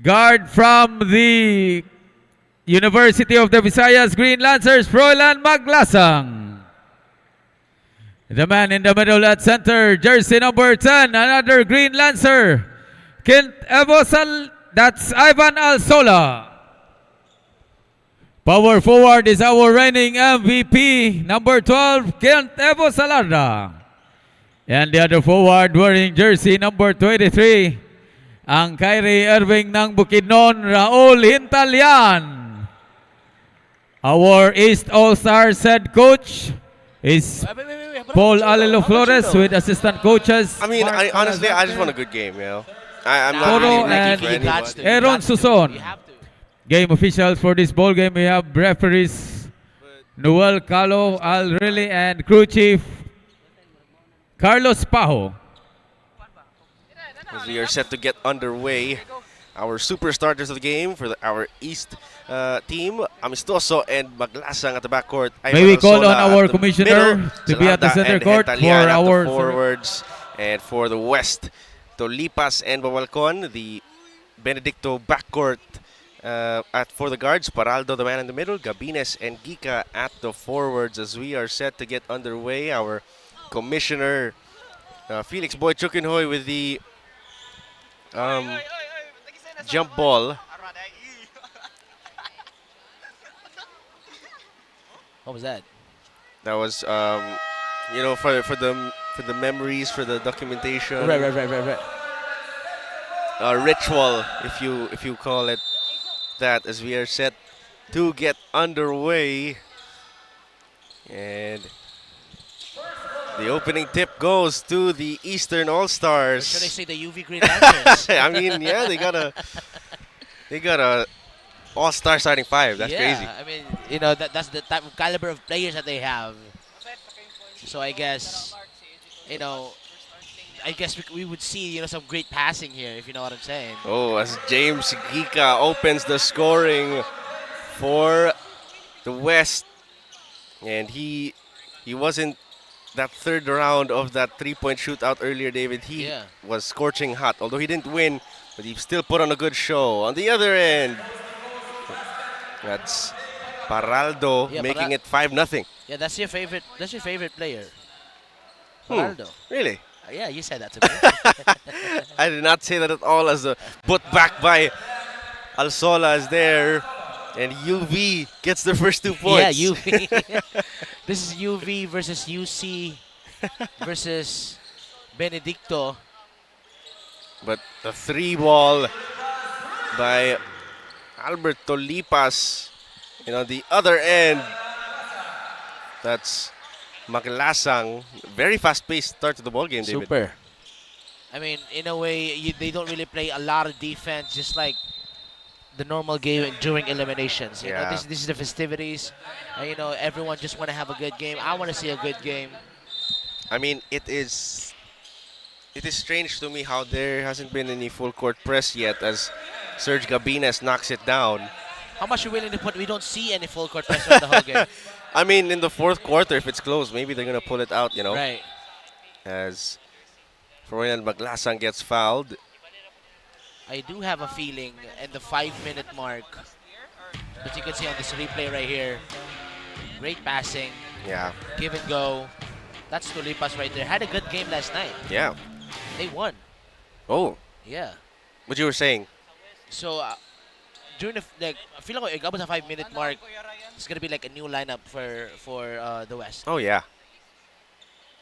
guard from the University of the Visayas Green Lancers, Froilan Maglasang. The man in the middle at center, jersey number 10, another Green Lancer, Kent Evosal, that's Ivan Alsola. Power forward is our reigning MVP, number 12, Kent Evosalarda. And the other forward wearing jersey number 23, ang Kyrie Irving ng Bukidnon, Raul Hintalian. Our East All-Stars head coach is Paul Alelo Flores with assistant coaches. I mean, honestly, I just want a good game, you know. I'm not Toro really and for anyone. Aaron Suson. Game officials for this ball game, we have referees Noel Calo, Al Riley, and crew chief Carlos Pajo. As we are set to get underway, our super starters of the game for our East team, Amistoso and Maglasang at the backcourt. May we call on our commissioner to be at the center court for our forwards, and for the West, Tolipas and Babalcon, the Benedicto backcourt. For the guards, Paraldo, the man in the middle, Gabines and Gica at the forwards. As we are set to get underway, our commissioner, Felix Boy Chukinhoy, with the jump ball. What was that? That was, you know, for the memories, for the documentation. Right. Ritual, if you call it that, as we are set to get underway. And the opening tip goes to the Eastern All-Stars. Or should I say the UV Green Lanterns? I mean, yeah, they got a All-Star starting 5. That's crazy. I mean, you know, that's the type of caliber of players that they have. So I guess, you know, we would see, you know, some great passing here, if you know what I'm saying. Oh, as James Gica opens the scoring for the West, and he wasn't that third round of that three-point shootout earlier, David. He was scorching hot, although he didn't win, but he still put on a good show. On the other end, that's Paraldo making it 5-0. Yeah, that's your favorite player, Paraldo. Really? Yeah, you said that to me. I did not say that at all, as the put back by Alsola is there, and UV gets the first 2 points. Yeah, UV. This is UV versus UC versus Benedicto. But the 3-ball by Alberto Lipas, and on the other end, that's Maglasang. Very fast-paced start to the ball game, David. Super. I mean, in a way, they don't really play a lot of defense, just like the normal game during eliminations. You know, this is the festivities. You know, everyone just want to have a good game. I want to see a good game. I mean, it is It is strange to me how there hasn't been any full court press yet as Serge Gabines knocks it down. How much you willing to put? We don't see any full court pressure on the whole game. I mean, in the fourth quarter, if it's close, maybe they're going to pull it out, you know. Right. As Froilan Maglasang gets fouled. I do have a feeling in the 5-minute mark, but you can see on this replay right here, great passing. Yeah. Give and go. That's Tulipas right there. Had a good game last night. Yeah. They won. Oh. Yeah. What you were saying? So during the I feel like about the 5-minute mark, it's gonna be like a new lineup for the West. Oh yeah.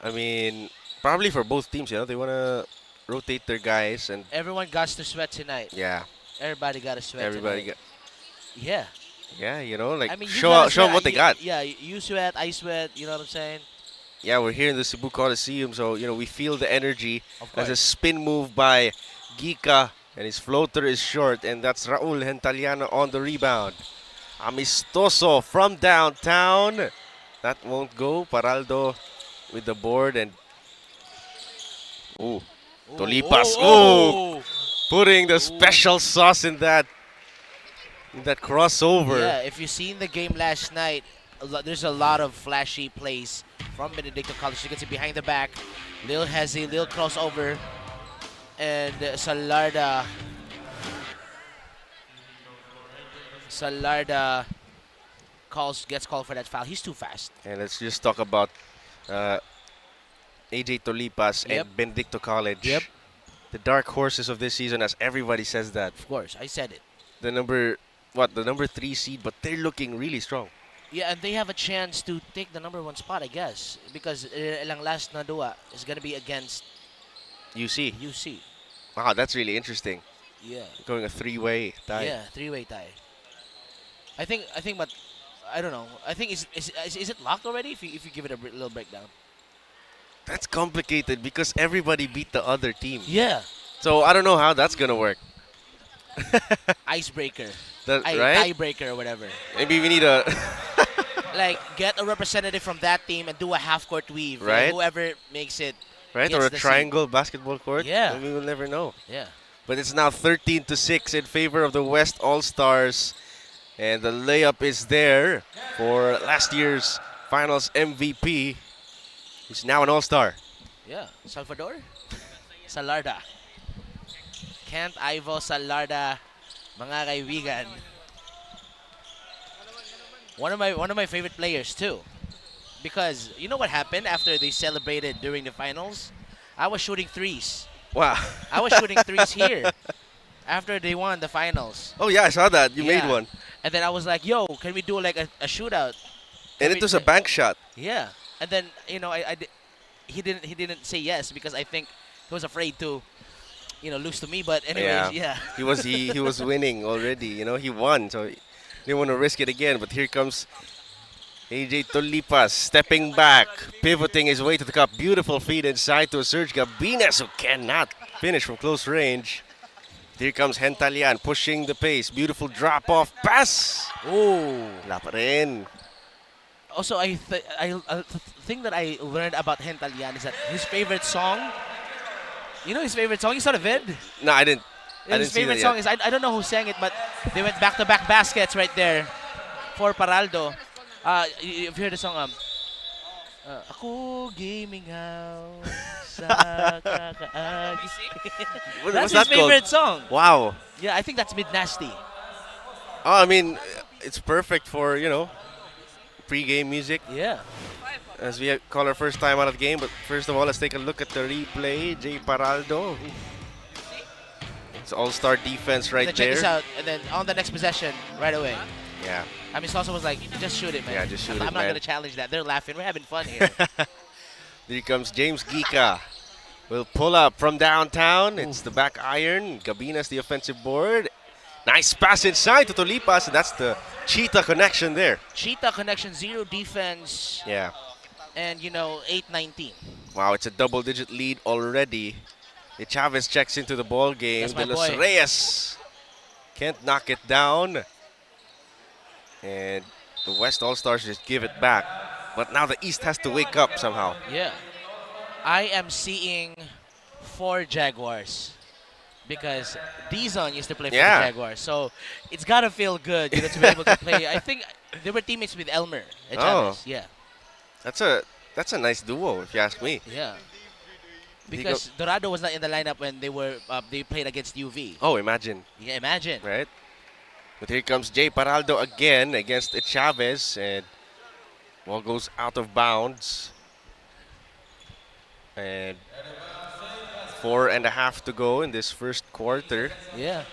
I mean, probably for both teams, you know, they wanna rotate their guys and Everyone got to sweat tonight. yeah. Everybody got to sweat. Everybody tonight. got. Yeah. Yeah, you know, like I mean, you show gotta them sweat. what they got. Yeah, you sweat, I sweat. You know what I'm saying? Yeah, we're here in the Cebu Coliseum, so you know we feel the energy. Of There's a course. spin move by Gika, and his floater is short, and that's Raul Hentaliano on the rebound. Amistoso from downtown. That won't go. Paraldo with the board and ooh, Tolipas. Oh, Ooh, putting the special sauce in that crossover. Yeah, if you've seen the game last night, there's a lot of flashy plays from Benedicto College. You can see behind the back, Lil Hezi, Lil crossover, and Salarda gets called for that foul. He's too fast. And let's just talk about AJ Tolipas Yep. and Benedicto College. Yep. The dark horses of this season, as everybody says that. Of course, I said it. The number 3 seed, but they're looking really strong. Yeah, and they have a chance to take the number 1 spot, I guess, because ilang last na dua is gonna be against UC. UC. Wow, that's really interesting. Yeah. Going a 3-way tie. Yeah, 3-way tie. I think, but I don't know. I think is it locked already? If you give it a little breakdown. That's complicated because everybody beat the other team. Yeah. So I don't know how that's gonna work. Icebreaker. Right? Tiebreaker or whatever. Maybe we need a Like get a representative from that team and do a half-court weave. Right. Whoever makes it. right gets or a the triangle basketball court. Yeah. We will never know. Yeah. But it's now 13-6 in favor of the West All-Stars. And the layup is there for last year's finals MVP. He's now an All-Star. Yeah. Salvador. Salarda. Kent Ivo Salarda, mga kaibigan. One of my favorite players too. Because you know what happened after they celebrated during the finals? I was shooting threes. Wow. I was shooting threes here after they won the finals. Oh yeah, I saw that. You made Yeah. one. And then I was like, yo, can we do like a shootout? And it was a bank shot. Yeah. And then, you know, he didn't say yes because I think he was afraid to, you know, lose to me. But anyways, yeah. he was winning already. You know, he won, so he didn't want to risk it again. But here comes AJ Tolipas stepping back, pivoting his way to the cup. Beautiful feed inside to Serge Gabines, who cannot finish from close range. Here comes Hentalian pushing the pace. Beautiful drop-off pass. Oh. Wala pa rin. Also, the thing that I learned about Hentalian is that his favorite song, you know his favorite song? You saw the vid? No, I didn't. His favorite song is, I don't know who sang it, but they went back-to-back baskets right there for Paraldo. If you heard the song, Ako gaming house sa kakaagi. That's his favorite song. Wow. Yeah, I think that's Mid-Nasty. Oh, I mean, it's perfect for, you know, pre-game music. Yeah. As we call our first time out of the game, but first of all, let's take a look at the replay. Jay Paraldo. It's all-star defense right Check there. this out, and then on the next possession, right away. Yeah. I mean, Salsa was like, just shoot it, man. Yeah, just shoot it, I'm not man. going to challenge that. They're laughing. We're having fun here. There comes James Gika. Will pull up from downtown. It's the back iron. Gabines the offensive board. Nice pass inside to Tolipas. And that's the Cheetah connection there. Cheetah connection, 0 defense. Yeah. And, you know, 8-19. Wow, it's a double-digit lead already. Chavez checks into the ball game. That's my De Los boy. Reyes can't knock it down. And the West All-Stars just give it back. But now the East has to wake up somehow. Yeah. I am seeing for Jaguars. Because Dizon used to play for Yeah. the Jaguars. So it's got to feel good, you know, to be able to play. I think they were teammates with Elmer at Chavez. Yeah. That's a nice duo, if you ask me. Yeah. Because Dorado was not in the lineup when they played against UV. Oh, imagine. Yeah, imagine. Right? But here comes Jay Paraldo again against Chavez, and ball goes out of bounds. And 4.5 to go in this first quarter. Yeah.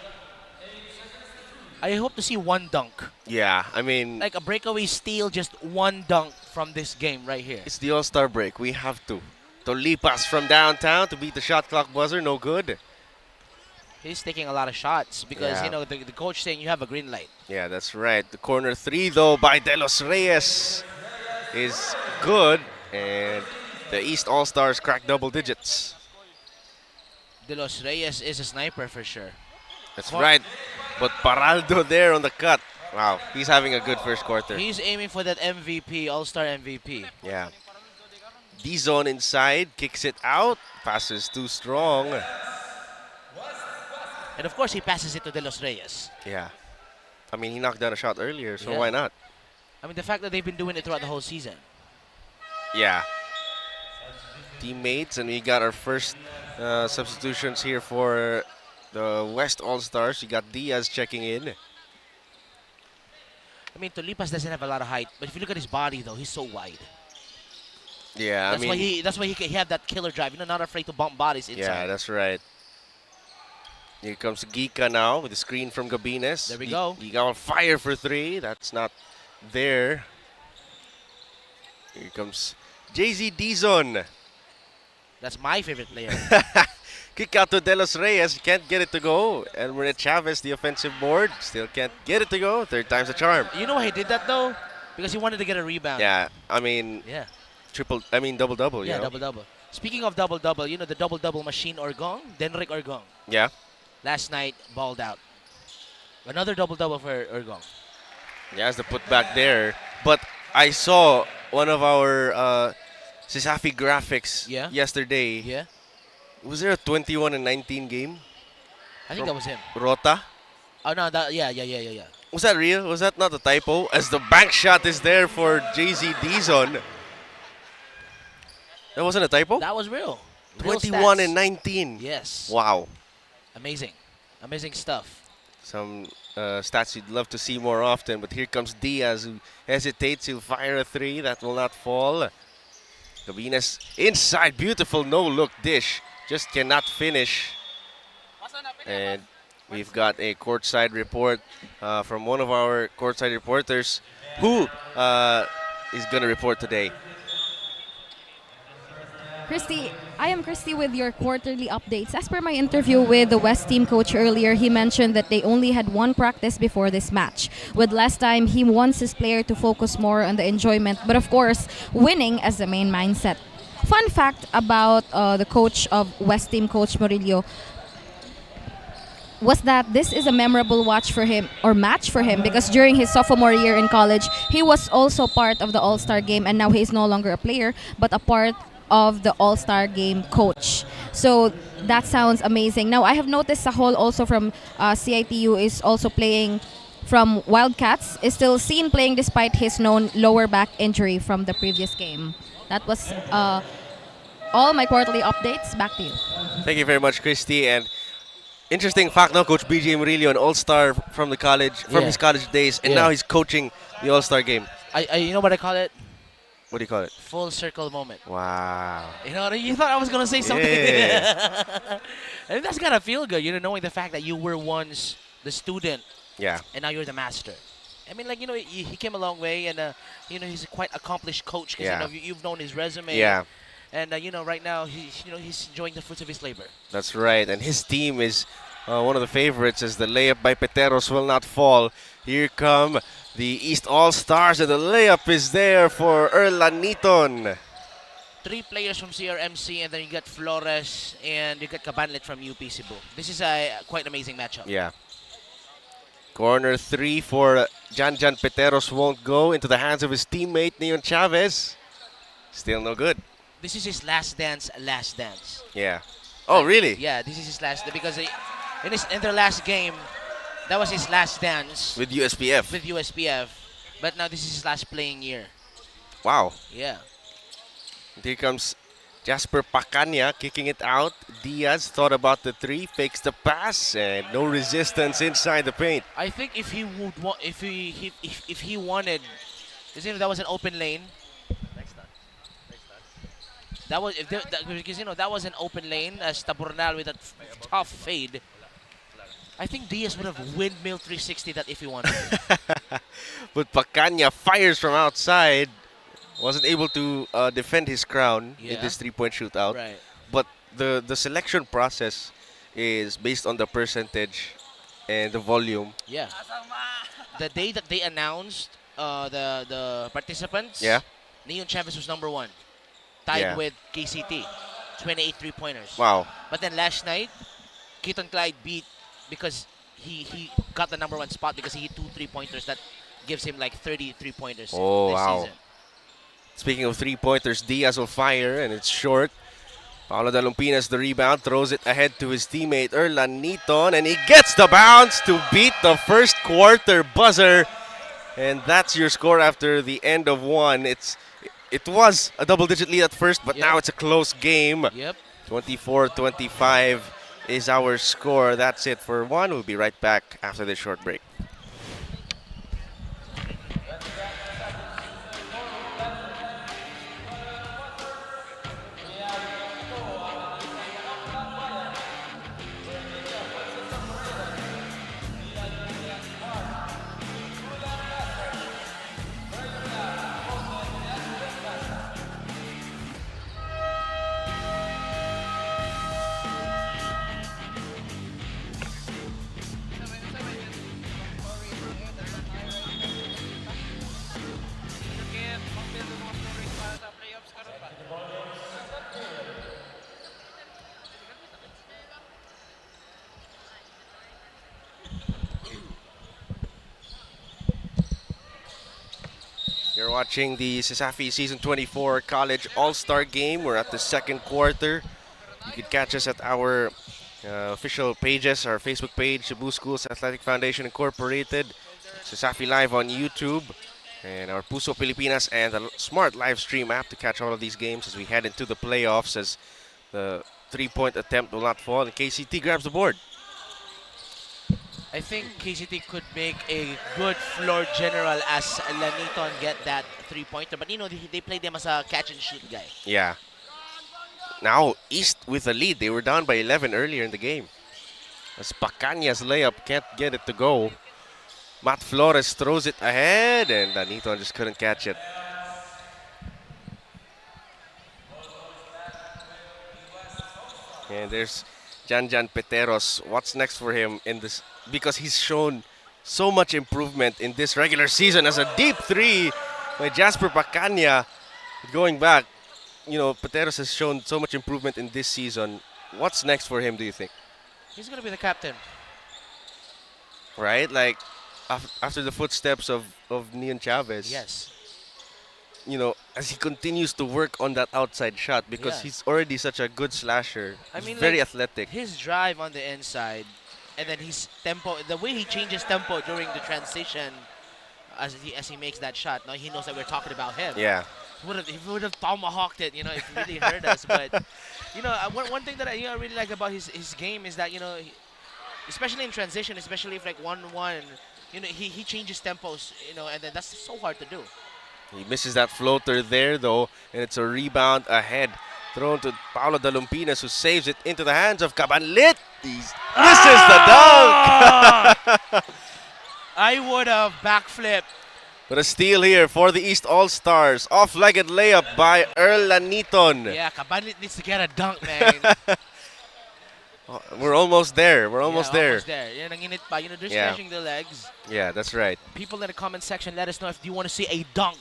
I hope to see one dunk. Yeah, I mean, Like a breakaway steal, just one dunk from this game right here. it's the All-Star break. We have to. Tolipas from downtown to beat the shot clock buzzer. No good. He's taking a lot of shots because, Yeah. you know, the coach saying you have a green light. Yeah, that's right. The corner three, though, by De Los Reyes is good. And the East All-Stars crack double digits. De Los Reyes is a sniper for sure. That's right. But Paraldo there on the cut. Wow, he's having a good first quarter. He's aiming for that MVP, All-Star MVP. Yeah. D-zone inside, kicks it out. Passes too strong. And of course, he passes it to De Los Reyes. Yeah. I mean, he knocked down a shot earlier, so Yeah. why not? I mean, the fact that they've been doing it throughout the whole season. Yeah. Teammates, and we got our first substitutions here for the West All-Stars. We got Diaz checking in. I mean, Tolipas doesn't have a lot of height, but if you look at his body, though, he's so wide. Yeah, That's why he have that killer drive. You know, not afraid to bump bodies inside. Yeah, that's right. Here comes Gika now with the screen from Gabines. There we go. Gika on fire for three. That's not there. Here comes JZ Dizon. That's my favorite player. Kick out to De Los Reyes. Can't get it to go. And we're at Chavez, the offensive board. Still can't get it to go. Third time's a charm. You know why he did that, though? Because he wanted to get a rebound. Yeah, I mean, Yeah. double-double. Yeah, you know? double-double. Speaking of double-double, you know the double-double machine Orgong? Denrick Orgong. Yeah. Last night, balled out. Another double-double for Orgong. Yeah, it's the putback there. But I saw one of our Cesafi graphics yesterday. Yeah. Was there a 21 and 19 game? I think that was him. Rota? Oh, no, yeah. Was that real? Was that not a typo? As the bank shot is there for JZ Dizon. That wasn't a typo? That was real. Real 21 stats. and 19. Yes. Wow. Amazing. Amazing stuff. Some stats you'd love to see more often, but here comes Diaz who hesitates. He'll fire a three. That will not fall. Gabines inside. Beautiful no-look dish. Just cannot finish. And we've got a courtside report from one of our courtside reporters who is going to report today. Christy, I am Christy with your quarterly updates. As per my interview with the West team coach earlier, he mentioned that they only had one practice before this match. With less time, he wants his player to focus more on the enjoyment, but of course, winning as the main mindset. Fun fact about the coach of West team, Coach Murillo, was that this is a memorable match for him because during his sophomore year in college, he was also part of the All-Star game, and now he is no longer a player, but a part of the All-Star game coach. So that sounds amazing. Now, I have noticed Sahol also from CITU is also playing from Wildcats, is still seen playing despite his known lower back injury from the previous game. That was all my quarterly updates. Back to you. Thank you very much, Christy. And interesting fact now, Coach BJ Murillo, an all-star from the college, from his college days, and now he's coaching the all-star game. You know what I call it? What do you call it? Full circle moment. Wow. You know, you thought I was going to say something. Yeah. And that's got to feel good, you know, knowing the fact that you were once the student. Yeah. And now you're the master. I mean, like, you know, he came a long way, and, you know, he's a quite accomplished coach because, you know, you've known his resume. Yeah. And, you know, right now, he's enjoying the fruits of his labor. That's right. And his team is one of the favorites as the layup by Peteros will not fall. Here come the East All-Stars, and the layup is there for Erlan Niton. 3 players from CRMC, and then you got Flores, and you got Cabanlet from UP Cebu. This is a quite amazing matchup. Yeah. Corner 3 for Jan Peteros won't go into the hands of his teammate, Neon Chavez. Still no good. This is his last dance. Yeah. Oh, really? Yeah, this is his last because in their last game, that was his last dance With USPF. with USPF. But now this is his last playing year. Wow. Yeah. Here comes Jasper Pacania kicking it out. Diaz thought about the three, fakes the pass, and no resistance inside the paint. I think if he would want, if he wanted, because that was an open lane. That was because that was an open lane as Taburnal with a tough fade. I think Diaz would have windmill 360 that if he wanted to. But Pacania fires from outside. Wasn't able to defend his crown in this three-point shootout. Right. But the selection process is based on the percentage and the volume. Yeah. The day that they announced the participants, Neon Chavez was number 1. Tied with KCT. 28 three-pointers. Wow. But then last night, Keaton Clyde beat because he got the number 1 spot because he hit 2 3-pointers. That gives him like 30 3-pointers this season. Speaking of three-pointers, Diaz will fire, and it's short. Paolo Dalumpinas the rebound, throws it ahead to his teammate Erlan Niton, and he gets the bounce to beat the first quarter buzzer. And that's your score after the end of one. It was a double-digit lead at first, but now it's a close game. 24-25 is our score. That's it for one. We'll be right back after this short break. You're watching the Cesafi Season 24 College All-Star Game. We're at the second quarter. You can catch us at our official pages, our Facebook page, Cebu Schools Athletic Foundation Incorporated, Cesafi Live on YouTube, and our Puso Pilipinas and the Smart Live Stream app to catch all of these games as we head into the playoffs as the three-point attempt will not fall and KCT grabs the board. I think KCT could make a good floor general as Laniton get that three-pointer. But, they played them as a catch-and-shoot guy. Yeah. Now, East with a lead. They were down by 11 earlier in the game. As Pacania's layup can't get it to go. Matt Flores throws it ahead, and Laniton just couldn't catch it. And there's Jan Peteros. What's next for him in this? Because he's shown so much improvement in this regular season as a deep three by Jasper Pacania. Going back, Peteros has shown so much improvement in this season. What's next for him, do you think? He's going to be the captain. Right? Like, after the footsteps of Neon Chavez. Yes. As he continues to work on that outside shot because he's already such a good slasher. He's very athletic. His drive on the inside and then his tempo, the way he changes tempo during the transition as he makes that shot. Now he knows that we're talking about him. Yeah. He would have tomahawked it, if he really hurt us. But, one thing that I really like about his game is that, especially in transition, especially if like 1-1, he changes tempos, and then that's so hard to do. He misses that floater there, though, and it's a rebound ahead. Thrown to Paolo Dalumpinas, who saves it into the hands of Cabanlit. He misses the dunk! I would have backflipped. But a steal here for the East All-Stars. Off-legged layup by Erlan Niton. Yeah, Cabanlit needs to get a dunk, man. We're almost there. We're almost there. Almost there. Nanginit pa. They're stretching the legs. Yeah, that's right. People in the comment section, let us know if you want to see a dunk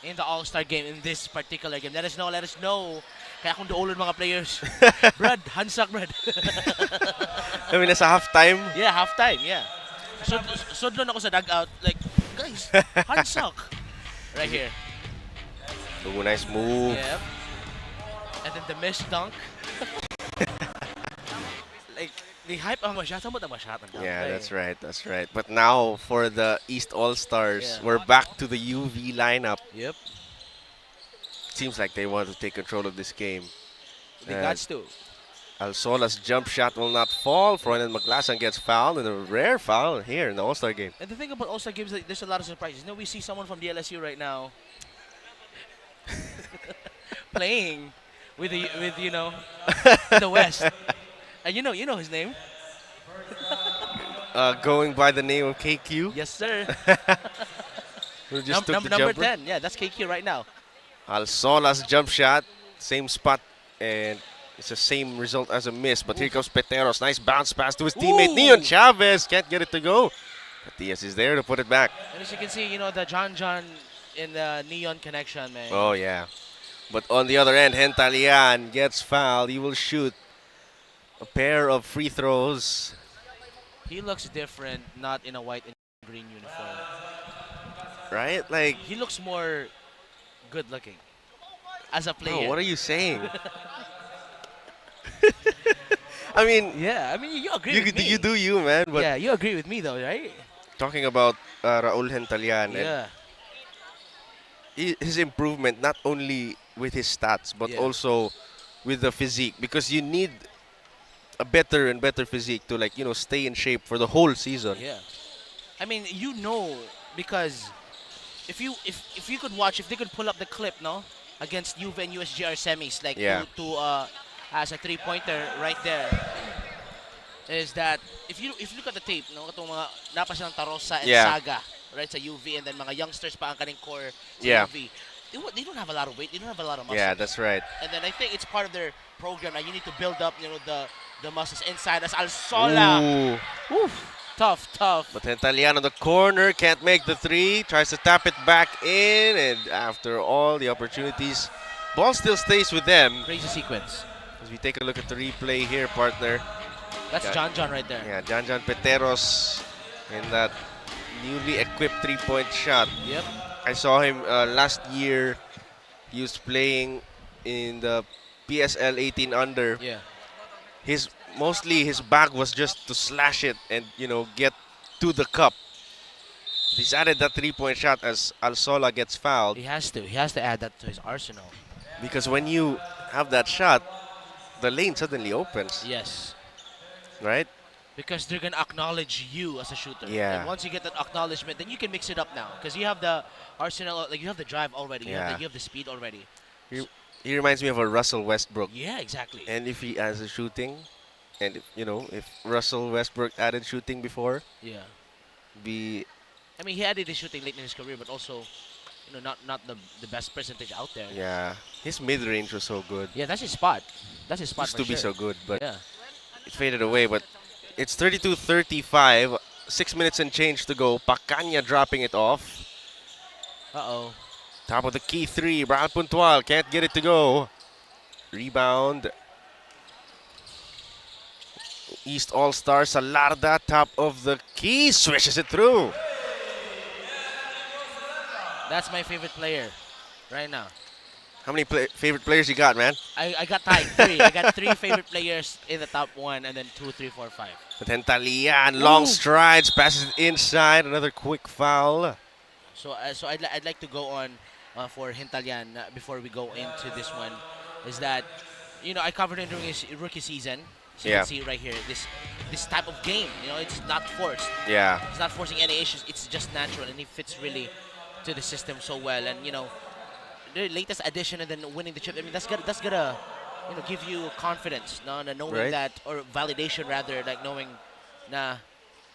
in the All-Star game in this particular game. Let us know. Kaya kung doolon mga players. Brad, handsak, Brad. I mean, nasa halftime? Yeah, halftime, yeah. Sudlon ako sa dugout. Like, guys, handsak. Right here. Ooh, nice move. Yep. And then the missed dunk. The hype ang masyado mo masyado. Yeah, that's right. That's right. But now for the East All-Stars, Yeah. we're back to the UV lineup. Yep. Seems like they want to take control of this game. They got to. Alsola's jump shot will not fall. Fronan Maglasan gets fouled, and a rare foul here in the All-Star game. And the thing about All-Star games, like, there's a lot of surprises. You know, we see someone from the LSU right now playing with you know in the West, and you know his name. Going by the name of KQ. Yes, sir. Who just took the number jumper. 10. Yeah, that's KQ right now. Alsola's jump shot, same spot, and it's the same result as a miss. But here comes Peteros. Nice bounce pass to his teammate Neon Chavez. Can't get it to go. But Diaz is there to put it back. And as you can see, you know, the John in the Neon connection, man. Oh, yeah. But on the other end, Hentalian gets fouled. He will shoot a pair of free throws. He looks different, not in a white and green uniform. Right? Like, he looks more good looking as a player. Oh, what are you saying? I mean, yeah, I mean, you agree with me. You do you, man. But yeah, you agree with me though, right? talking about Raul Hentalian, Yeah. and his improvement not only with his stats but Yeah. also with the physique, because you need a better and better physique to, like, you know, stay in shape for the whole season. Yeah. I mean, you know, because if you could watch, if they could pull up the clip, no, against Juve and USGR semis, like Yeah. as a three-pointer right there, is that if you look at the tape, no, katong mga napas ng Tarosa and Yeah. Saga, right, sa UV, and then mga youngsters pa ang kaning core sa Yeah. UV. They don't have a lot of weight. They don't have a lot of muscle. Yeah, that's right. And then I think it's part of their program that you need to build up, you know, the muscles inside. As Alsola. Ooh. Oof. Tough. But Hentalian on the corner can't make the three. Tries to tap it back in, and after all the opportunities, ball still stays with them. Crazy sequence. As we take a look at the replay here, partner. That's John right there. Yeah, John Peteros in that newly equipped three-point shot. Yep. I saw him last year. He was playing in the PSL 18 under. Yeah. Mostly his bag was just to slash it and, you know, get to the cup. He's added that three-point shot as Alsola gets fouled. He has to add that to his arsenal. Because when you have that shot, the lane suddenly opens. Yes. Right? Because they're going to acknowledge you as a shooter. Yeah. And once you get that acknowledgement, then you can mix it up now. Because you have the arsenal, like you have the drive already. Yeah. You have the speed already. He reminds me of a Russell Westbrook. Yeah, exactly. And if he adds a shooting, and if Russell Westbrook added shooting before, yeah, I mean, he added the shooting late in his career, but also, you know, not the best percentage out there. Yeah, his mid-range was so good. Yeah, that's his spot. That's his spot. Used to be so good, but yeah, it faded away. But it's 32-35, 6 minutes and change to go. Pacanya dropping it off. Uh-oh. Top of the key three, Brian Puntual can't get it to go. Rebound. East All-Star Salarda, top of the key, swishes it through. That's my favorite player right now. How many favorite players you got, man? I got tied, 3. I got 3 favorite players in the top 1, and then 2, 3, 4, 5. But Hentalian, long strides, passes it inside, another quick foul. So I'd like to go on for Hentalian before we go into this one. Is that, you know, I covered him during his rookie season. So you can see right here, this type of game, you know, it's not forced. Yeah. It's not forcing any issues. It's just natural, and he fits really to the system so well. And, you know, the latest addition and then winning the chip, I mean, that's gonna you know, give you confidence, no, na knowing that, or validation rather, like knowing na,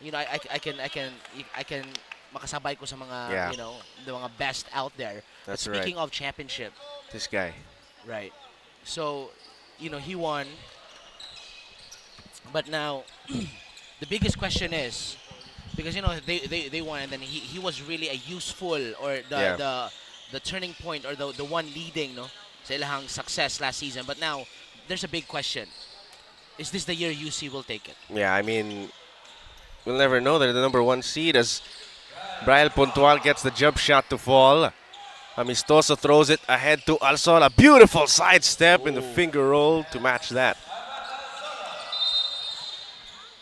you know, I can makasabay ko sa mga, you know, the mga best out there. That's but speaking of championship, this guy. Right. So, you know, he won. But now, the biggest question is, because, you know, they won, and then he was really a useful, or the turning point, or the one leading, no, sa ilahang success last season. But now, there's a big question. Is this the year UC will take it? Yeah, I mean, we'll never know. They're the number 1 seed as Brian Puntual gets the jump shot to fall. Amistoso throws it ahead to Alsola. Beautiful sidestep in the finger roll to match that.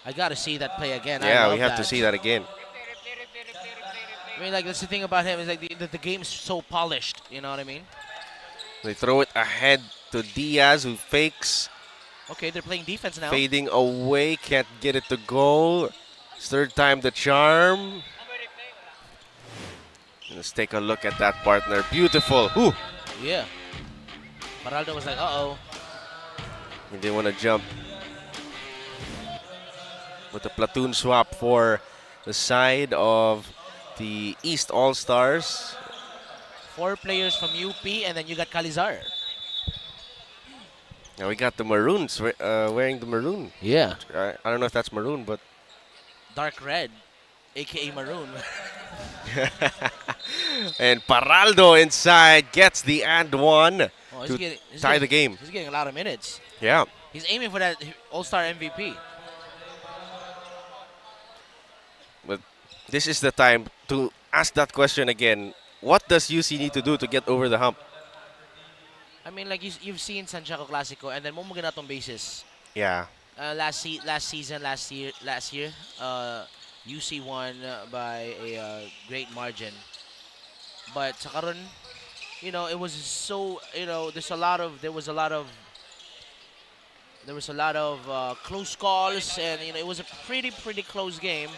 I gotta see that play again. Yeah, we have to see that again. I mean, like, that's the thing about him is like the game's so polished. You know what I mean? They throw it ahead to Diaz, who fakes. Okay, they're playing defense now. Fading away, can't get it to go. Third time the charm. Let's take a look at that partner. Beautiful. Ooh. Yeah. Paraldo was like, uh-oh. He didn't want to jump. With the platoon swap for the side of the East All-Stars. 4 players from UP, and then you got Calizar. Now we got the Maroons wearing the maroon. Yeah. I don't know if that's maroon, but... Dark red, a.k.a. maroon. And Paraldo inside gets the and one Oh, to tie the game. He's getting a lot of minutes. Yeah. He's aiming for that All-Star MVP. But this is the time to ask that question again. What does UC need to do to get over the hump? I mean, like you've seen Santiago Clasico, and then Momoganatong basis. Yeah. Last year, UC won by a great margin. But sa karon, you know, it was so, you know, there was a lot of close calls, and you know, it was a pretty close game.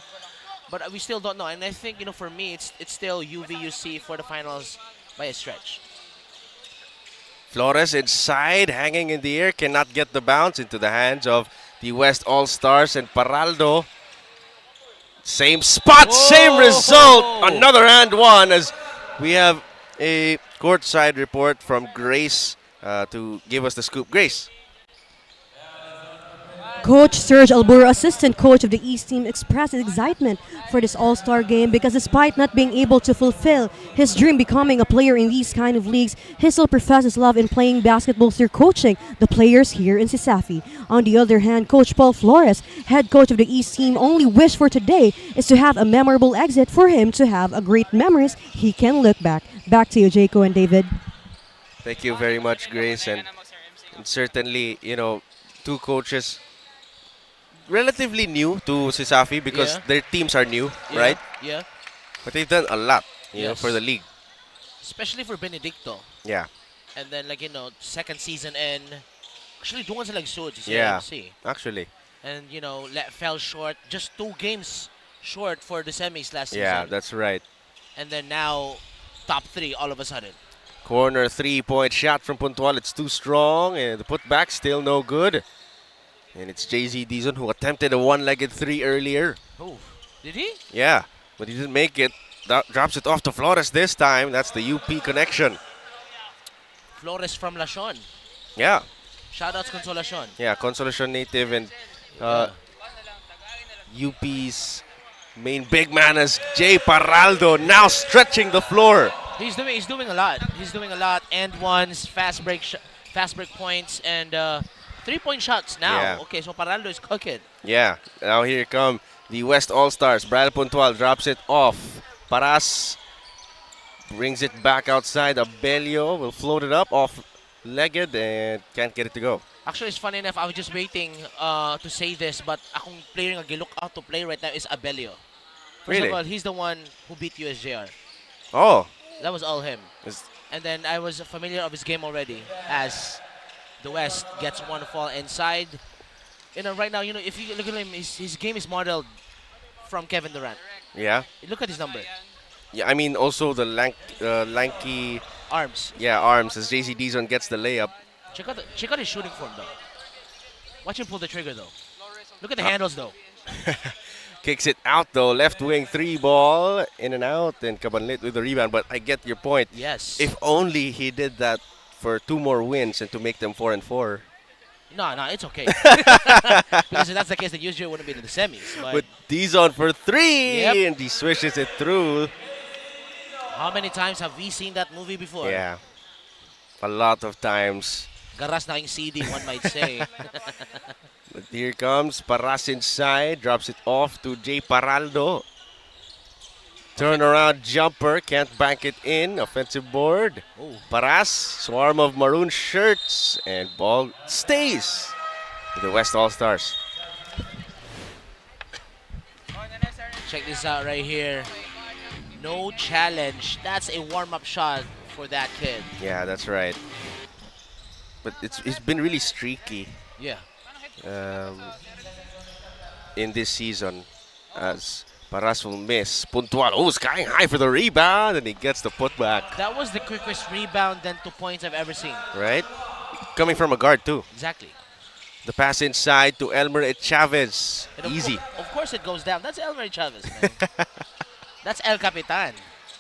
But we still don't know, and I think, you know, for me, it's still UVUC for the finals by a stretch. Flores inside, hanging in the air, cannot get the bounce into the hands of the West All-Stars, and Paraldo. Same spot, same result. Another and one, as we have a courtside report from Grace to give us the scoop. Grace. Coach Serge Alburo, assistant coach of the East team, expressed his excitement for this All-Star game because despite not being able to fulfill his dream becoming a player in these kind of leagues, he still professes love in playing basketball through coaching the players here in Cesafi. On the other hand, Coach Paul Flores, head coach of the East team, only wish for today is to have a memorable exit for him to have a great memories he can look back. Back to you, Jaco and David. Thank you very much, Grace. And certainly, you know, two coaches relatively new to Cesafi because their teams are new, right? Yeah. But they've done a lot, you know, for the league. Especially for Benedicto. Yeah. And then, like, you know, second season and actually doon sila nagsud sa Yeah, CMC. actually. And, you know, fell short, just 2 games short for the semis last season. Yeah, that's right. And then now, top 3 all of a sudden. Corner 3-point shot from Puntual. It's too strong, and the putback still no good. And it's JZ Dizon who attempted a one-legged 3 earlier. Oh, did he? Yeah, but he didn't make it. Drops it off to Flores this time. That's the UP connection. Flores from Lashon. Yeah. Shoutouts Consolacion. Yeah, Consolacion native and UP's main big man is Jay Paraldo now stretching the floor. He's doing a lot. He's doing a lot. And ones, fast break points, and 3-point shots now. Yeah. Okay, so Paraldo is cooking. Yeah, now here come the West All-Stars. Brad Puntual drops it off. Paras brings it back outside. Abelio will float it up off-legged and can't get it to go. Actually, it's funny enough, I was just waiting to say this, but akong player nga gilook out to play right now is Abelio. First Really? of all, he's the one who beat USJR. Oh. That was all him. And then I was familiar of his game already as the West gets one fall inside. You know, right now, you know, if you look at him, his game is modeled from Kevin Durant. Yeah. Look at his number. Yeah, I mean also the lanky arms. Yeah, arms as JC Dizon gets the layup. Check out his shooting form though. Watch him pull the trigger though. Look at the handles though. Kicks it out though, left wing 3 ball, in and out, and Cabanlit with the rebound. But I get your point. Yes. If only he did that for 2 more wins and to make them 4-4. No, it's okay. Because if that's the case, then USJ wouldn't be in the semis. But Dizon for 3, Yep. and he swishes it through. How many times have we seen that movie before? Yeah, a lot of times. Garas na king CD, one might say. But here comes Paras inside, drops it off to Jay Paraldo. Turnaround jumper, can't bank it in. Offensive board. Ooh. Paras, swarm of maroon shirts, and ball stays with the West All-Stars. Check this out right here. No challenge. That's a warm-up shot for that kid. Yeah, that's right. But it's been really streaky. Yeah. In this season, as Paras will miss. Puntual, oh, skying high for the rebound, and he gets the putback. That was the quickest rebound then 2 points I've ever seen. Right? Coming from a guard too. Exactly. The pass inside to Elmer Chavez. Easy. Of course it goes down. That's Elmer Chavez, man. That's El Capitan.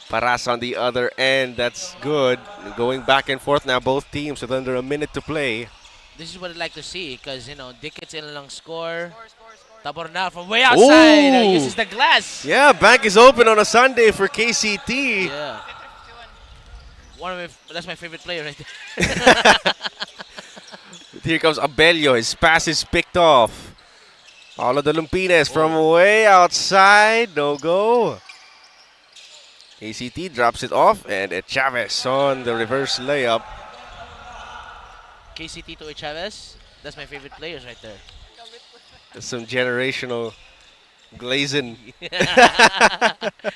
Paras on the other end. That's good. Going back and forth now, both teams with under a minute to play. This is what I'd like to see because, you know, Dickett's in lang score. Tabornal from way outside. Uses the glass. Yeah, bank is open on a Sunday for KCT. Yeah. That's my favorite player right there. Here comes Abelio. His pass is picked off. Paulo de Lumpines from way outside. No go. KCT drops it off, and Chavez on the reverse layup. KCT to Chavez. That's my favorite players right there. That's some generational glazing.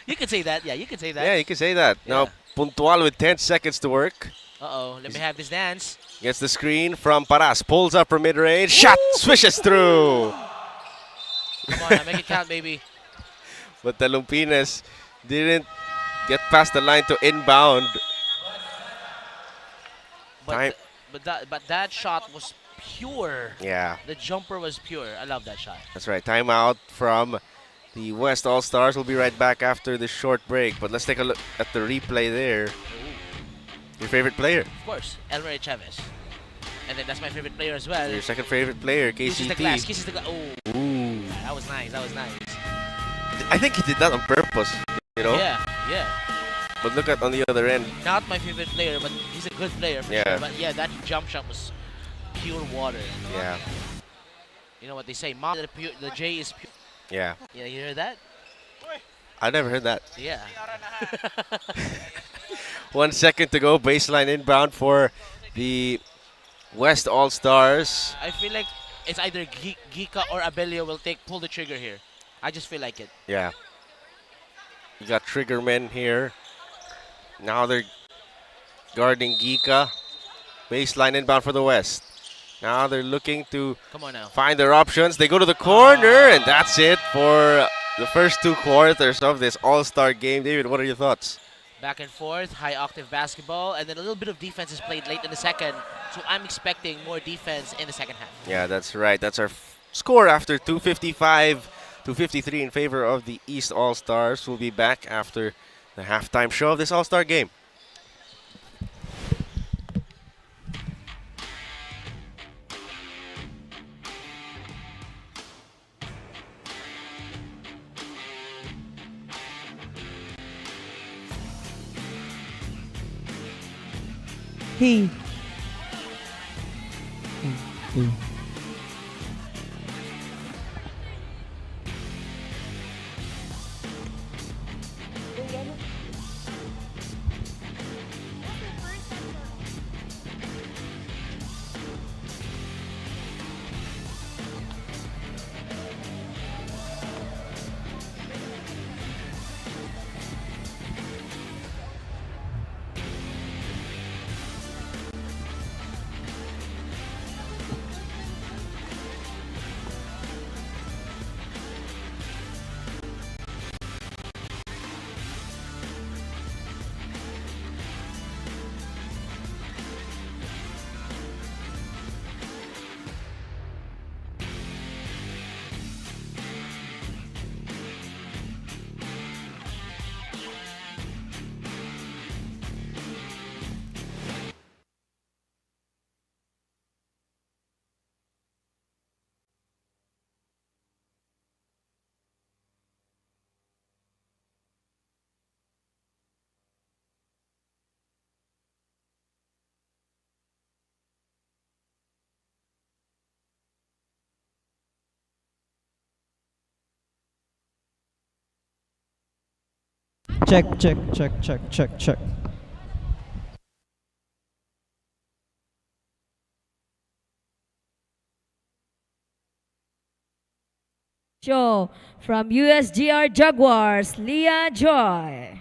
You could say that. Yeah, you could say that. Yeah, you can say that. Yeah. Now, Puntual with 10 seconds to work. Uh-oh, let me have this dance. Gets the screen from Paras. Pulls up from mid-range. Shot! Swishes through! Come on, now make it count, baby. But the Lumpines didn't get past the line to inbound. But that shot was pure. Yeah. The jumper was pure. I love that shot. That's right. Timeout from the West All-Stars. We'll be right back after this short break. But let's take a look at the replay there. Your favorite player? Of course, Elmer Chavez. And then that's my favorite player as well. Your second favorite player, KCT. Kisses the glass. Kisses the glass. Oh. Ooh. That was nice. That was nice. I think he did that on purpose, you know? Yeah, yeah. But look at on the other end. Not my favorite player, but he's a good player for sure. But yeah, that jump shot was pure water. Yeah. You know what they say, Mom, the J is pure. Yeah. Yeah, you heard that? I never heard that. Yeah. 1 second to go. Baseline inbound for the West All-Stars. I feel like it's either Gika or Abelio will pull the trigger here. I just feel like it. Yeah. You got triggermen here. Now they're guarding Gika. Baseline inbound for the West. Now they're looking to find their options. They go to the corner, and that's it for the first 2 quarters of this All-Star game. David, what are your thoughts? Back and forth, high-octave basketball, and then a little bit of defense is played late in the second. So I'm expecting more defense in the second half. Yeah, that's right. That's our score after 2:53 in favor of the East All-Stars. We'll be back after the halftime show of this All-Star game. Hey. Check. Show from USGR Jaguars, Leah Joy.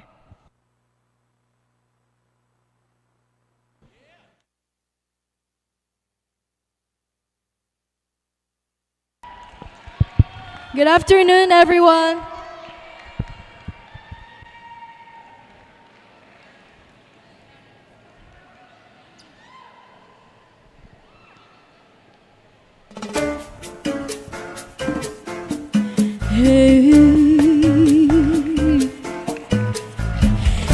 Good afternoon, everyone. Hey,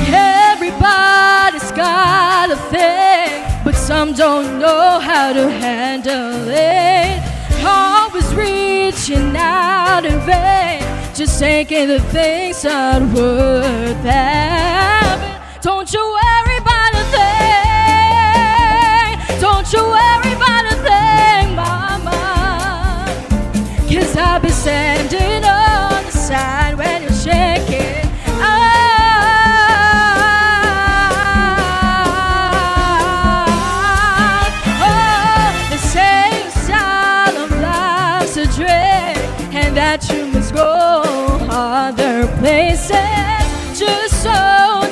everybody's got a thing, but some don't know how to handle it. Always reaching out in vain, just thinking the things aren't worth having. Don't you worry about a thing. Don't you worry about a thing, mama. 'Cause I'll be standing on the side when you're shaking. That you must go other places, just so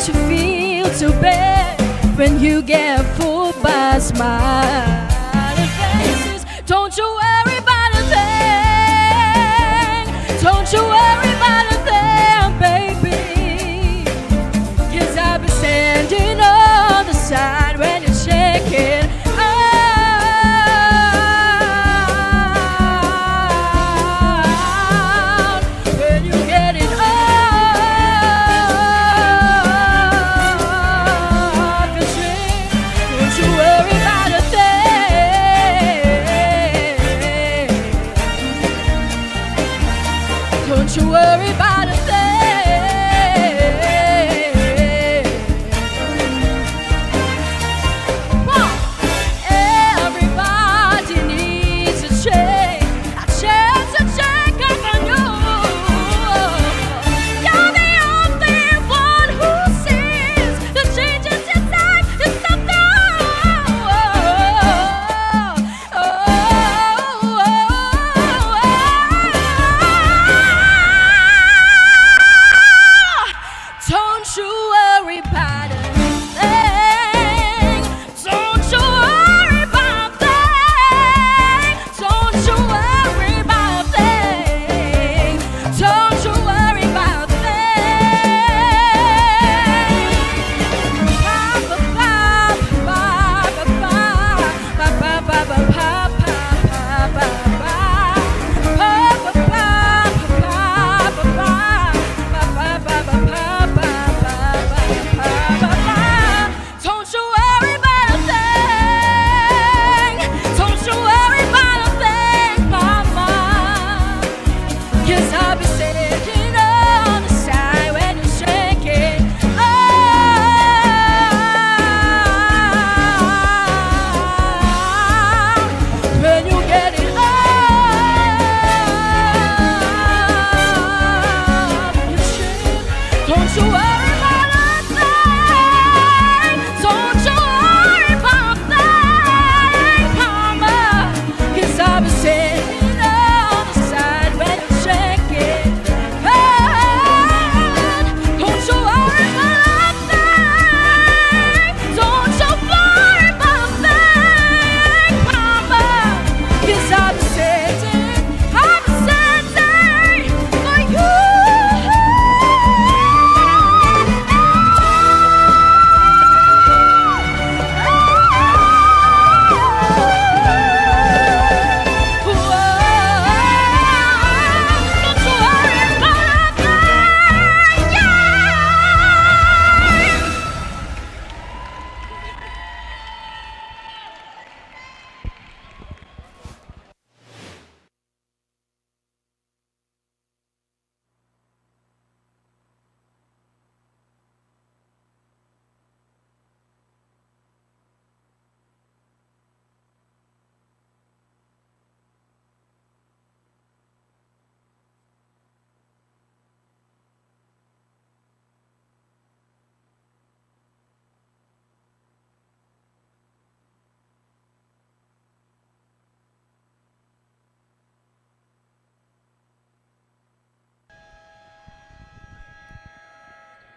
you feel too bad when you get fooled by smiling faces. Don't you worry about a thing. Don't you worry about a thing, baby. 'Cause I'll be standing on the side when you're shaking.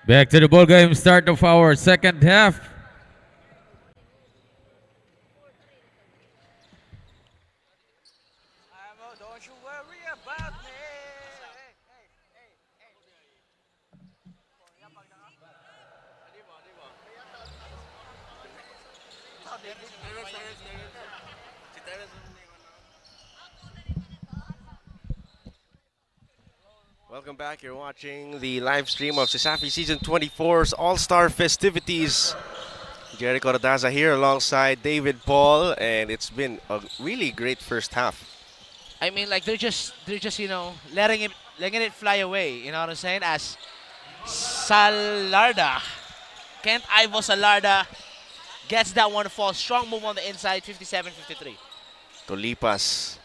Back to the ball game, start of our second half. Welcome back. You're watching the live stream of Cesafi Season 24's All-Star festivities. Jericho Radaza here alongside David Paul, and it's been a really great first half. I mean, like they're just letting it fly away. You know what I'm saying? As Salarda, Kent Ivo Salarda gets that one to fall. Strong move on the inside, 57-53. Tolipas.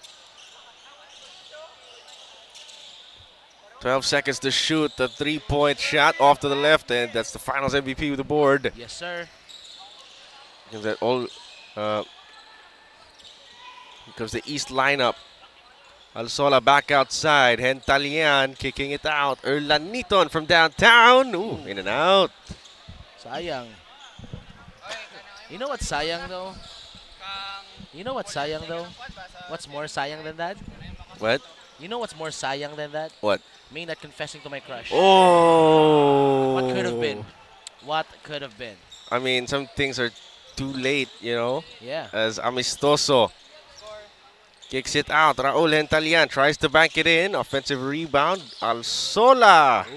12 seconds to shoot. The three-point shot off to the left, and that's the finals MVP with the board. Yes, sir. That all becomes the East lineup. Alsola back outside. Hentalian kicking it out. Erlaniton from downtown. Ooh, in and out. Sayang. You know what's sayang though? What's more sayang than that? What? You know what's more sayang than that? What? Me not confessing to my crush. Oh! What could have been? What could have been? I mean, some things are too late, you know? Yeah. As Amistoso kicks it out. Raul Hentalian tries to bank it in. Offensive rebound. Alsola.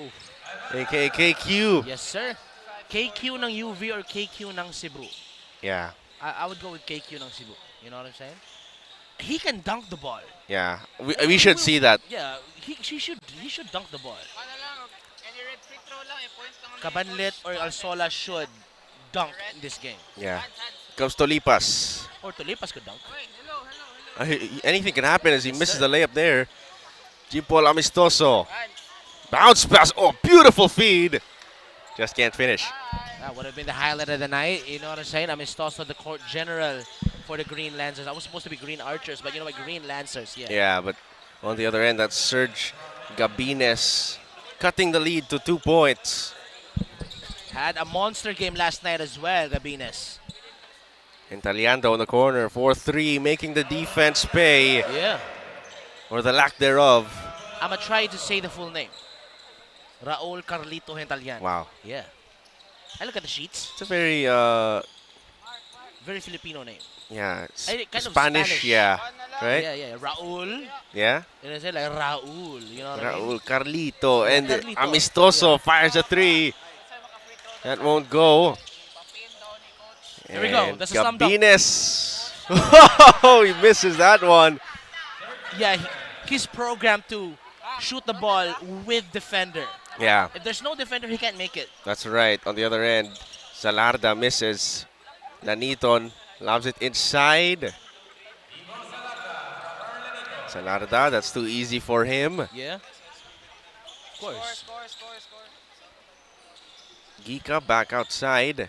A.K.A. KQ. Yes, sir. KQ ng UV or KQ ng Cebu? Yeah. I would go with KQ ng Cebu. You know what I'm saying? He can dunk the ball. Yeah. We should see that. Yeah. He should dunk the ball. Cabanlet or Alsola should dunk in this game. Yeah. Comes Tolipas. Or Tolipas could dunk. Anything can happen as he misses the layup there. G-Paul Amistoso. Bounce pass. Oh, beautiful feed. Just can't finish. That would have been the highlight of the night. You know what I'm saying? Amistoso, the court general for the Green Lancers. I was supposed to be Green Archers, but you know what? Green Lancers, yeah. Yeah, but on the other end, that's Serge Gabines cutting the lead to 2 points. Had a monster game last night as well, Gabines. Intaliando in the corner, 4-3, making the defense pay. Yeah. Or the lack thereof. I'm going to try to say the full name. Raul Carlito Hentalian. Wow. Yeah. I look at the sheets. It's a very very Filipino name. Yeah, Kind of Spanish, yeah. Right? Yeah. Raul. Yeah? And I say like Raul. You know what I mean? Raul Carlito. And Carlito. Amistoso fires a three. That won't go. Here we go. That's a slam dunk. Gabines. Oh, he misses that one. Yeah, he's programmed to shoot the ball with defender. Yeah. If there's no defender, he can't make it. That's right. On the other end, Salarda misses. Laniton lobs it inside. Salarda, that's too easy for him. Yeah. Of course. Gika back outside.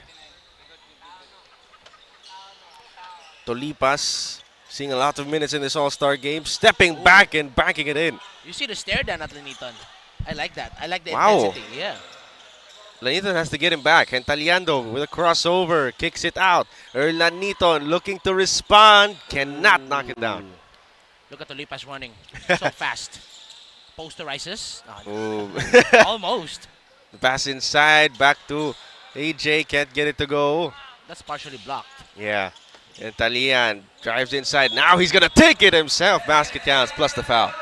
Tolipas seeing a lot of minutes in this All-Star game, stepping back and banking it in. You see the stare down at Laniton. I like that. I like the Wow. intensity. Yeah. Laniton has to get him back. Hentaliando with a crossover, kicks it out. Laniton looking to respond, cannot knock it down. Look at Tolipas running so fast. Posterizes. Ooh. Almost. The pass inside, back to AJ, can't get it to go. That's partially blocked. Yeah. Hentalian drives inside. Now he's going to take it himself. Basket counts plus the foul.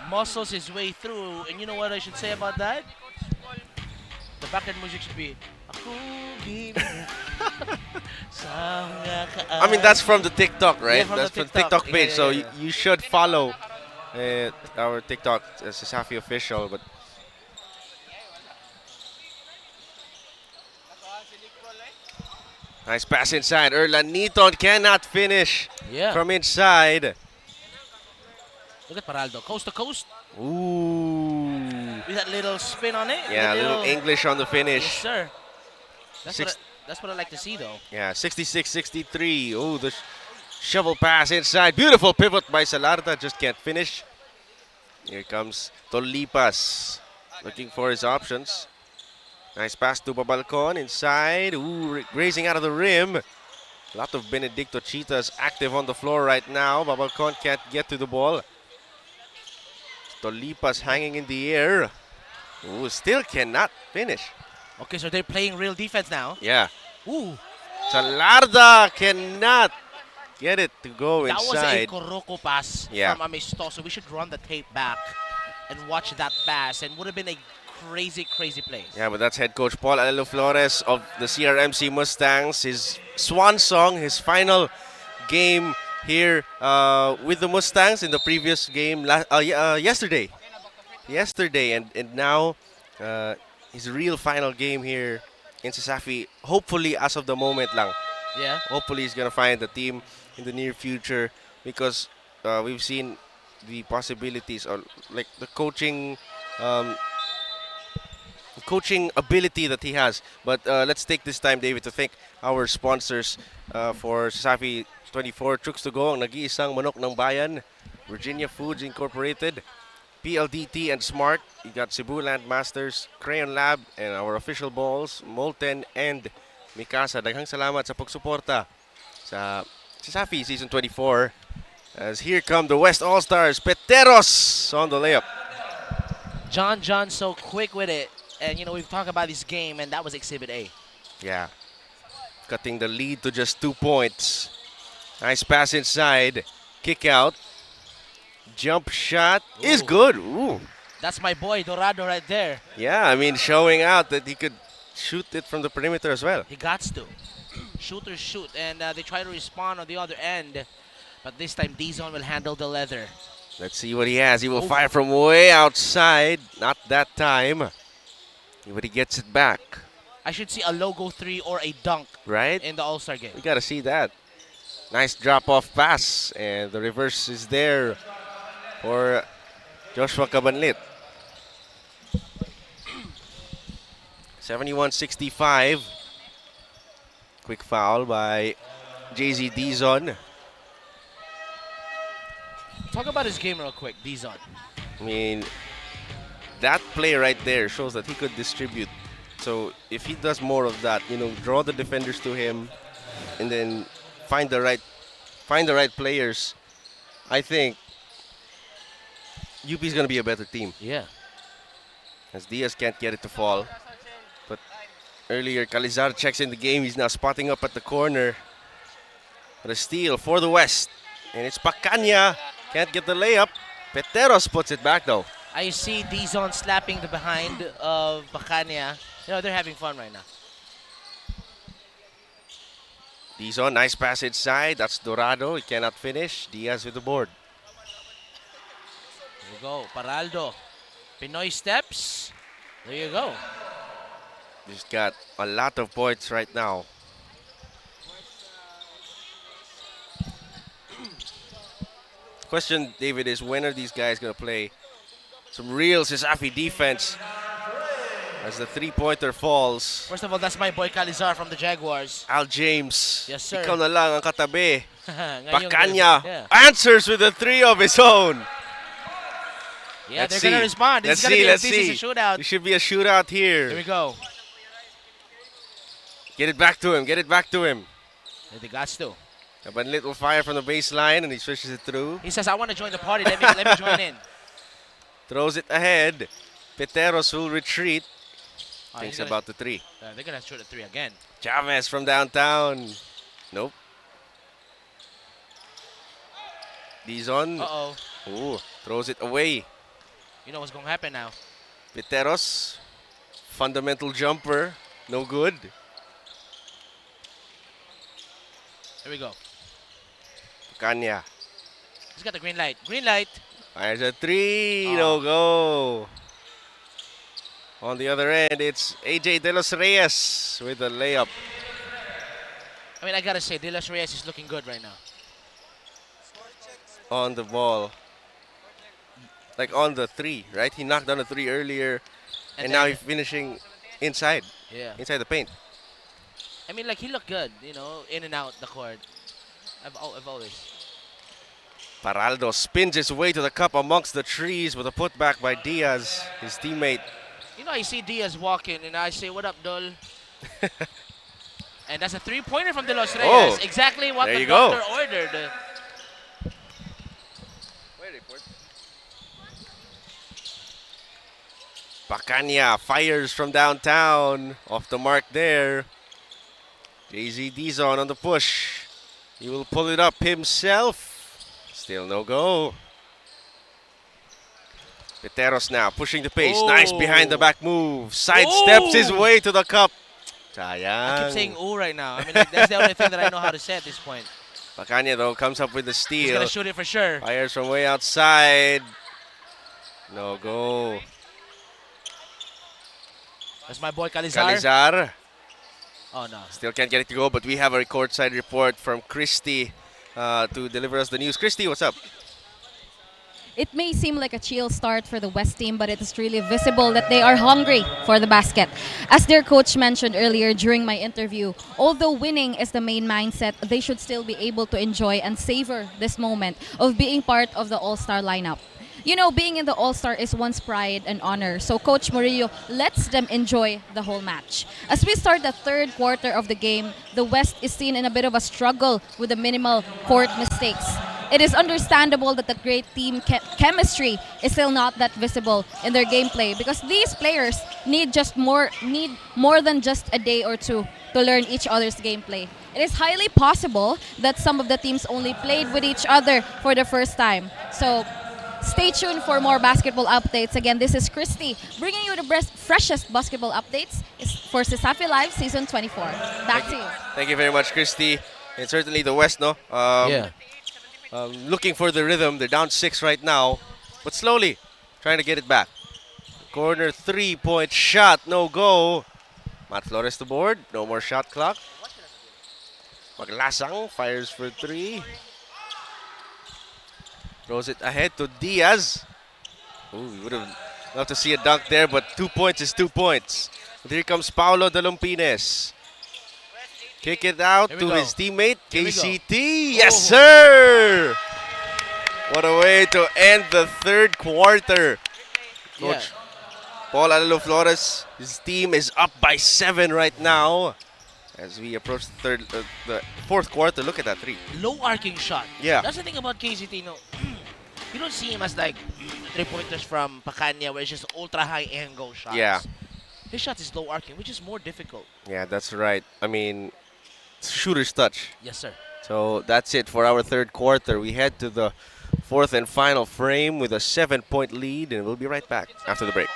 Muscles his way through. And you know what I should say about that? The background music should be... I mean, that's from the TikTok, right? Yeah, from that's the from the TikTok page. Yeah, So yeah. you should follow our TikTok, Cesafi official. But nice pass inside. Erlaniton cannot finish from inside. Look at Paraldo. Coast to coast. Ooh. With that little spin on it. Yeah, a little English on the finish. Yes, sir. That's what I like to see, though. Yeah, 66-63. Oh, the shovel pass inside. Beautiful pivot by Salarda. Just can't finish. Here comes Tolipas. looking for his options. Nice pass to Babalcon inside. Ooh, grazing out of the rim. A lot of Benedicto Cheetahs active on the floor right now. Babalcon can't get to the ball. Tolipas hanging in the air. Ooh, still cannot finish. Okay, so they're playing real defense now. Yeah. Ooh. Salarda cannot get it to go That inside. was a Kuroko pass from Amistoso. We should run the tape back and watch that pass, and would have been a crazy play. Yeah, but that's head coach Paul Alelo Flores of the CRMC Mustangs. His swan song, his final game here with the Mustangs in the previous game yesterday. And now his real final game here in Cesafi. Hopefully, as of the moment lang. Yeah. Hopefully, he's gonna find the team in the near future, because we've seen the possibilities, or like the coaching ability that he has. But let's take this time, David, to thank our sponsors for Cesafi 24. Chooks to go, ang nag-iisang manok ng bayan. Virginia Foods Incorporated. PLDT and Smart. You got Cebu Landmasters, Crayon Lab, and our official balls, Molten and Mikasa. Daghang salamat sa pagsuporta sa Cesafi Season 24. As here come the West All-Stars, Peteros on the layup. John so quick with it. And, we've talked about this game, and that was Exhibit A. Yeah. Cutting the lead to just 2 points. Nice pass inside. Kick out. Jump shot is good. Ooh. That's my boy, Dorado, right there. Yeah, I mean, showing out that he could shoot it from the perimeter as well. He got to. Shooters shoot, and they try to respond on the other end. But this time, D-Zone will handle the leather. Let's see what he has. He will fire from way outside. Not that time. But he gets it back. I should see a logo 3 or a dunk in the All-Star game. We got to see that. Nice drop-off pass. And the reverse is there for Joshua Cabanlit. 71-65. Quick foul by JZ Dizon. Talk about his game real quick, Dizon. I mean, that play right there shows that he could distribute. So if he does more of that, draw the defenders to him, and then find the right players, I think UP is going to be a better team. Yeah. As Diaz can't get it to fall. But earlier, Calizar checks in the game. He's now spotting up at the corner. But a steal for the West. And it's Pacanya. Can't get the layup. Peteros puts it back, though. I see D-Zone slapping the behind of Pacanya. They're having fun right now. D-Zone, nice pass inside. That's Dorado. He cannot finish. Diaz with the board. There you go. Paraldo. Pinoy steps. There you go. He's got a lot of points right now. Question, David, is when are these guys going to play some real Cesafi defense as the three-pointer falls? First of all, that's my boy Calizar from the Jaguars. Al James. Yes, sir. Ikaw na lang ang katabi. Ngayon, Pacanya answers with a three of his own. Yeah, they're going to respond. Let's see. This is a shootout. It should be a shootout here. Here we go. Get it back to him. Get it back to him. They got to. Cabanlit will fire from the baseline and he switches it through. He says, I want to join the party. Let me join in. Throws it ahead. Peteros will retreat. Thinks gonna, about the three. They're going to shoot a three again. Chavez from downtown. Nope. Dizon. Uh-oh. Ooh, throws it away. You know what's going to happen now. Peteros. Fundamental jumper. No good. Here we go. Kanya. He's got the green light. Green light. Fires a three. No go. On the other end, it's AJ De Los Reyes with a layup. I mean, I got to say, De Los Reyes is looking good right now. On the ball. Like on the three, right? He knocked down a three earlier. And now he's finishing inside. Yeah. Inside the paint. I mean, like, he looked good, in and out the court. I've always. Paraldo spins his way to the cup amongst the trees with a putback by Diaz, his teammate. You know, I see Diaz walking, and I say, "What up, Dol?" And that's a three-pointer from De Los Reyes. Oh, Exactly what there the you go. doctor ordered. Bacania fires from downtown. Off the mark there. JZ Dizon on the push. He will pull it up himself. Still no go. Peteros now pushing the pace. Nice behind the back move. Sidesteps his way to the cup. Sayang. I keep saying "ooh" right now. I mean, like, that's the only thing that I know how to say at this point. Bacania though comes up with the steal. He's gonna shoot it for sure. Fires from way outside. No go. That's my boy Calizar. Calizar. Oh no. Still can't get it to go, but we have a courtside report from Christy to deliver us the news. Christy, what's up? It may seem like a chill start for the West team, but it is really visible that they are hungry for the basket. As their coach mentioned earlier during my interview, although winning is the main mindset, they should still be able to enjoy and savor this moment of being part of the All-Star lineup. You know, being in the All-Star is one's pride and honor, so Coach Murillo lets them enjoy the whole match. As we start the third quarter of the game, the West is seen in a bit of a struggle with the minimal court mistakes. It is understandable that the great team chemistry is still not that visible in their gameplay because these players need more than just a day or two to learn each other's gameplay. It is highly possible that some of the teams only played with each other for the first time. So stay tuned for more basketball updates. Again, this is Christy bringing you the freshest basketball updates for Cesafi Live Season 24. Back to you. Thank you very much, Christy. And certainly the West, no? Looking for the rhythm. They're down 6 right now, but slowly trying to get it back. Corner 3-point shot, no go. Matt Flores to board, no more shot clock. Maglasang fires for 3. Throws it ahead to Diaz. Ooh, we would have loved to see a dunk there, but 2 points is 2 points. But here comes Paulo Dalumpines. Kick it out to his teammate, KCT. Yes, sir! What a way to end the third quarter. Coach Paul Alalo Flores, his team is up by 7 right now. As we approach the fourth quarter, look at that 3. Low arcing shot. Yeah. That's the thing about KCT. No, you don't see him as like 3-pointers from Pacania where it's just ultra high angle shots. Yeah. His shot is low arcing, which is more difficult. Yeah, that's right. I mean, it's shooter's touch. Yes, sir. So that's it for our third quarter. We head to the fourth and final frame with a 7-point lead, and we'll be right back after the break.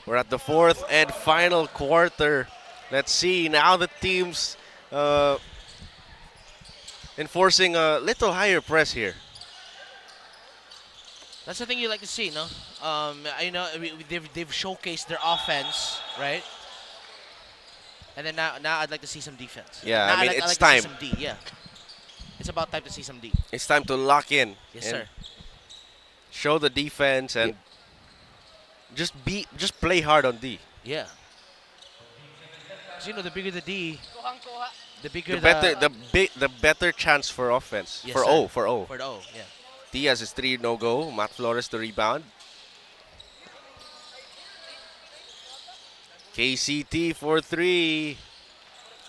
We're at the fourth and final quarter. Let's see now the teams enforcing a little higher press here. That's the thing you like to see, no? I know they've showcased their offense, right? And then now I'd like to see some defense. Yeah, now I mean, I'd it's like time. to see some D, yeah. It's about time to see some D. It's time to lock in. Yes, and sir. Show the defense and just play hard on D. Yeah. 'Cause you know, the bigger the D, the bigger the better chance for offense. Yes, for sir. O. For O. For the O, yeah. Diaz is 3 no go. Matt Flores to rebound. KCT for 3.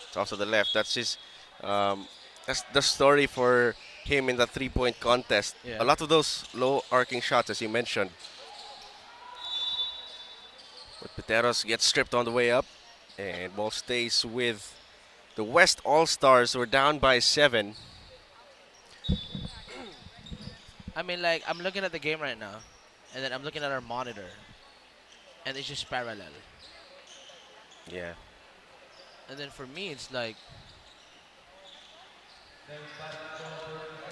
It's also the left. That's his. That's the story for him in the 3-point contest. Yeah. A lot of those low arcing shots, as you mentioned. But Peteros gets stripped on the way up, and ball stays with the West All-Stars. We're down by 7. I mean, like, I'm looking at the game right now, and then I'm looking at our monitor, and it's just parallel. Yeah. And then for me, it's like,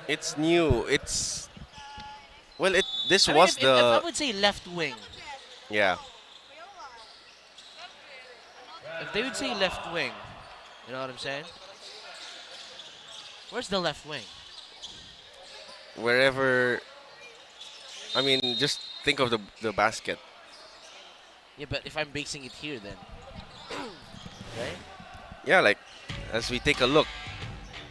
it's new. It's well, this I mean, was if I would say left wing. Yeah. If they would say left wing, you know what I'm saying? Where's the left wing? Wherever, I mean, just think of the basket. Yeah, but if I'm basing it here, then right? Yeah, like as we take a look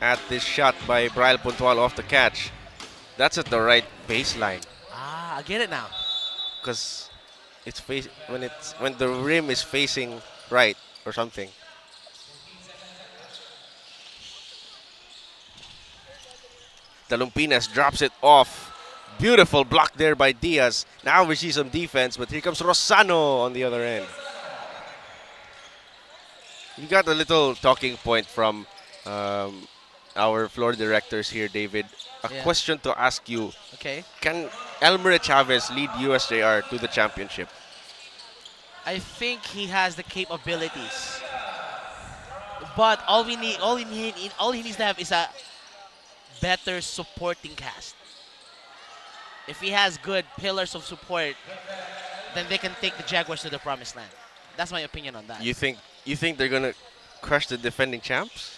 at this shot by Brian Puntual off the catch, that's at the right baseline. Ah, I get it now. Because when the rim is facing right or something. Talumpinas drops it off. Beautiful block there by Diaz. Now we see some defense, but here comes Rosano on the other end. You got a little talking point from our floor directors here, David. A Yeah. question to ask you. Okay. Can Elmer Chavez lead USJR to the championship? I think he has the capabilities. But all he needs to have is a better supporting cast. If he has good pillars of support, then they can take the Jaguars to the promised land. That's my opinion on that. You think they're gonna crush the defending champs?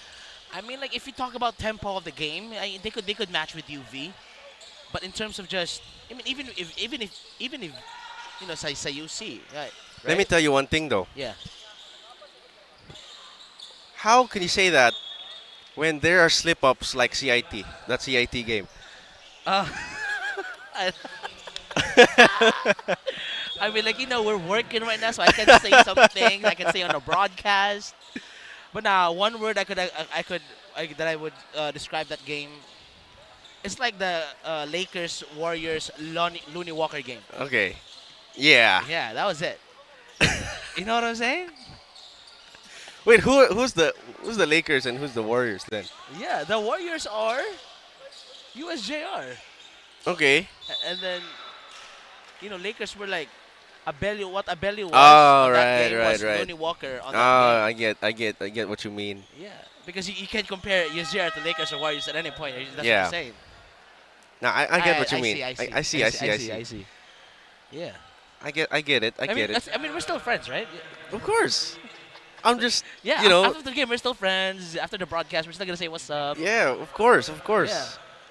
I mean, like if you talk about tempo of the game, they could match with UV. But in terms of just, I mean, even if you know, say UC, right? Let me tell you one thing though. Yeah. How can you say that when there are slip-ups like CIT, that CIT game? I mean, like, you know, we're working right now, so I can say some things. I can say on the broadcast. But now, one word that I would describe that game. It's like the Lakers Warriors Looney Walker game. Okay. Yeah. Yeah, that was it. You know what I'm saying? Wait, who's the Lakers and who's the Warriors then? Yeah, the Warriors are USJR. Okay. And then, you know, Lakers were like what Abelio was. Oh, on that right, game right, was right. Looney Walker on that game. I get what you mean. Yeah, because you can't compare USJR to Lakers or Warriors at any point. That's Yeah. what I'm saying. No, I get what you mean. I see. Yeah. I get it. I get it. I mean, we're still friends, right? Of course. I'm just, Yeah, you know. after the game, we're still friends. After the broadcast, we're still going to say what's up. Yeah, of course. Yeah.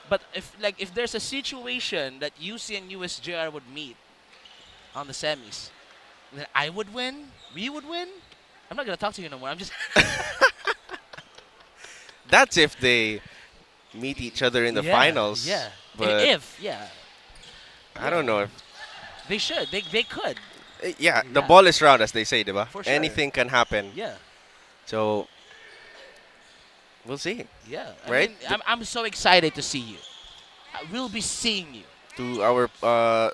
But if there's a situation that UC and USJR would meet on the semis, then I would win, we would win, I'm not going to talk to you no more. I'm just... That's if they meet each other in the finals. Yeah. But I don't know if... They should. They could. Yeah, the ball is round, as they say, diba? For sure. Anything can happen. Yeah. So, we'll see. Yeah. Right? I mean, I'm so excited to see you. We'll be seeing you. To our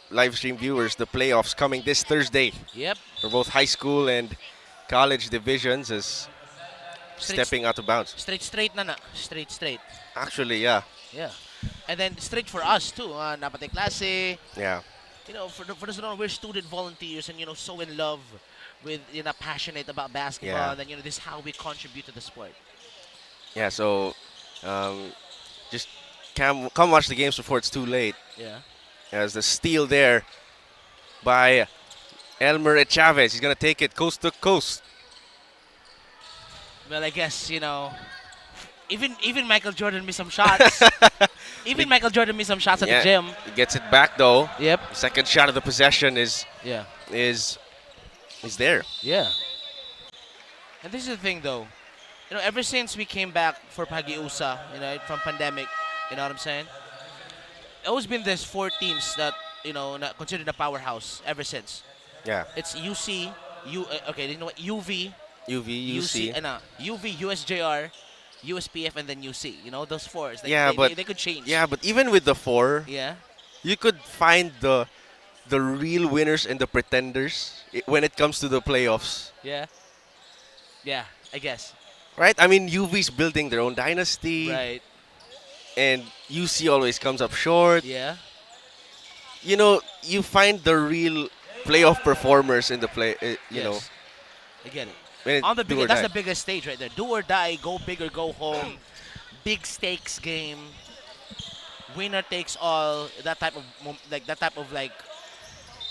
live stream viewers, the playoffs coming this Thursday. Yep. For both high school and college divisions is stepping out of bounds. Straight na. Straight. Actually, yeah. Yeah. And then straight for us too. Napate klase. Yeah. You know, for those who don't know, we're student volunteers and, you know, so in love with, you know, passionate about basketball. Yeah. And then, you know, this is how we contribute to the sport. Yeah, so just come watch the games before it's too late. Yeah. As the steal there by Elmer Chavez. He's going to take it coast to coast. Well, I guess, you know, even Michael Jordan missed some shots. Even Michael Jordan missed some shots at the gym. He gets it back though. Yep. Second shot of the possession is there. Yeah. And this is the thing though. You know, ever since we came back for Pagiusa, you know, from pandemic, you know what I'm saying? Always been there's 4 teams that, you know, considered a powerhouse ever since. Yeah. It's UC, okay, you know what? UV, UC. UV, USJR, USPF, and then UC. You know, those 4s. They could change. Yeah, but even with the 4, yeah, you could find the real winners and the pretenders when it comes to the playoffs. Yeah. Yeah, I guess. Right? I mean, UV's building their own dynasty. Right. And UC always comes up short. Yeah. You know, you find the real playoff performers in the play. You know. I get it. That's the biggest stage right there. Do or die, go big or go home. Big stakes game. Winner takes all. That type of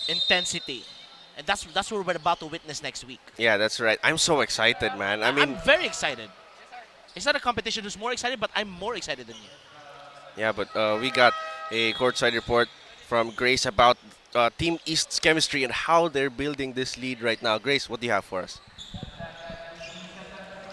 intensity. And that's what we're about to witness next week. Yeah, that's right. I'm so excited, man. I'm very excited. It's not a competition who's more excited, but I'm more excited than you. Yeah, but we got a courtside report from Grace about Team East's chemistry and how they're building this lead right now. Grace, what do you have for us?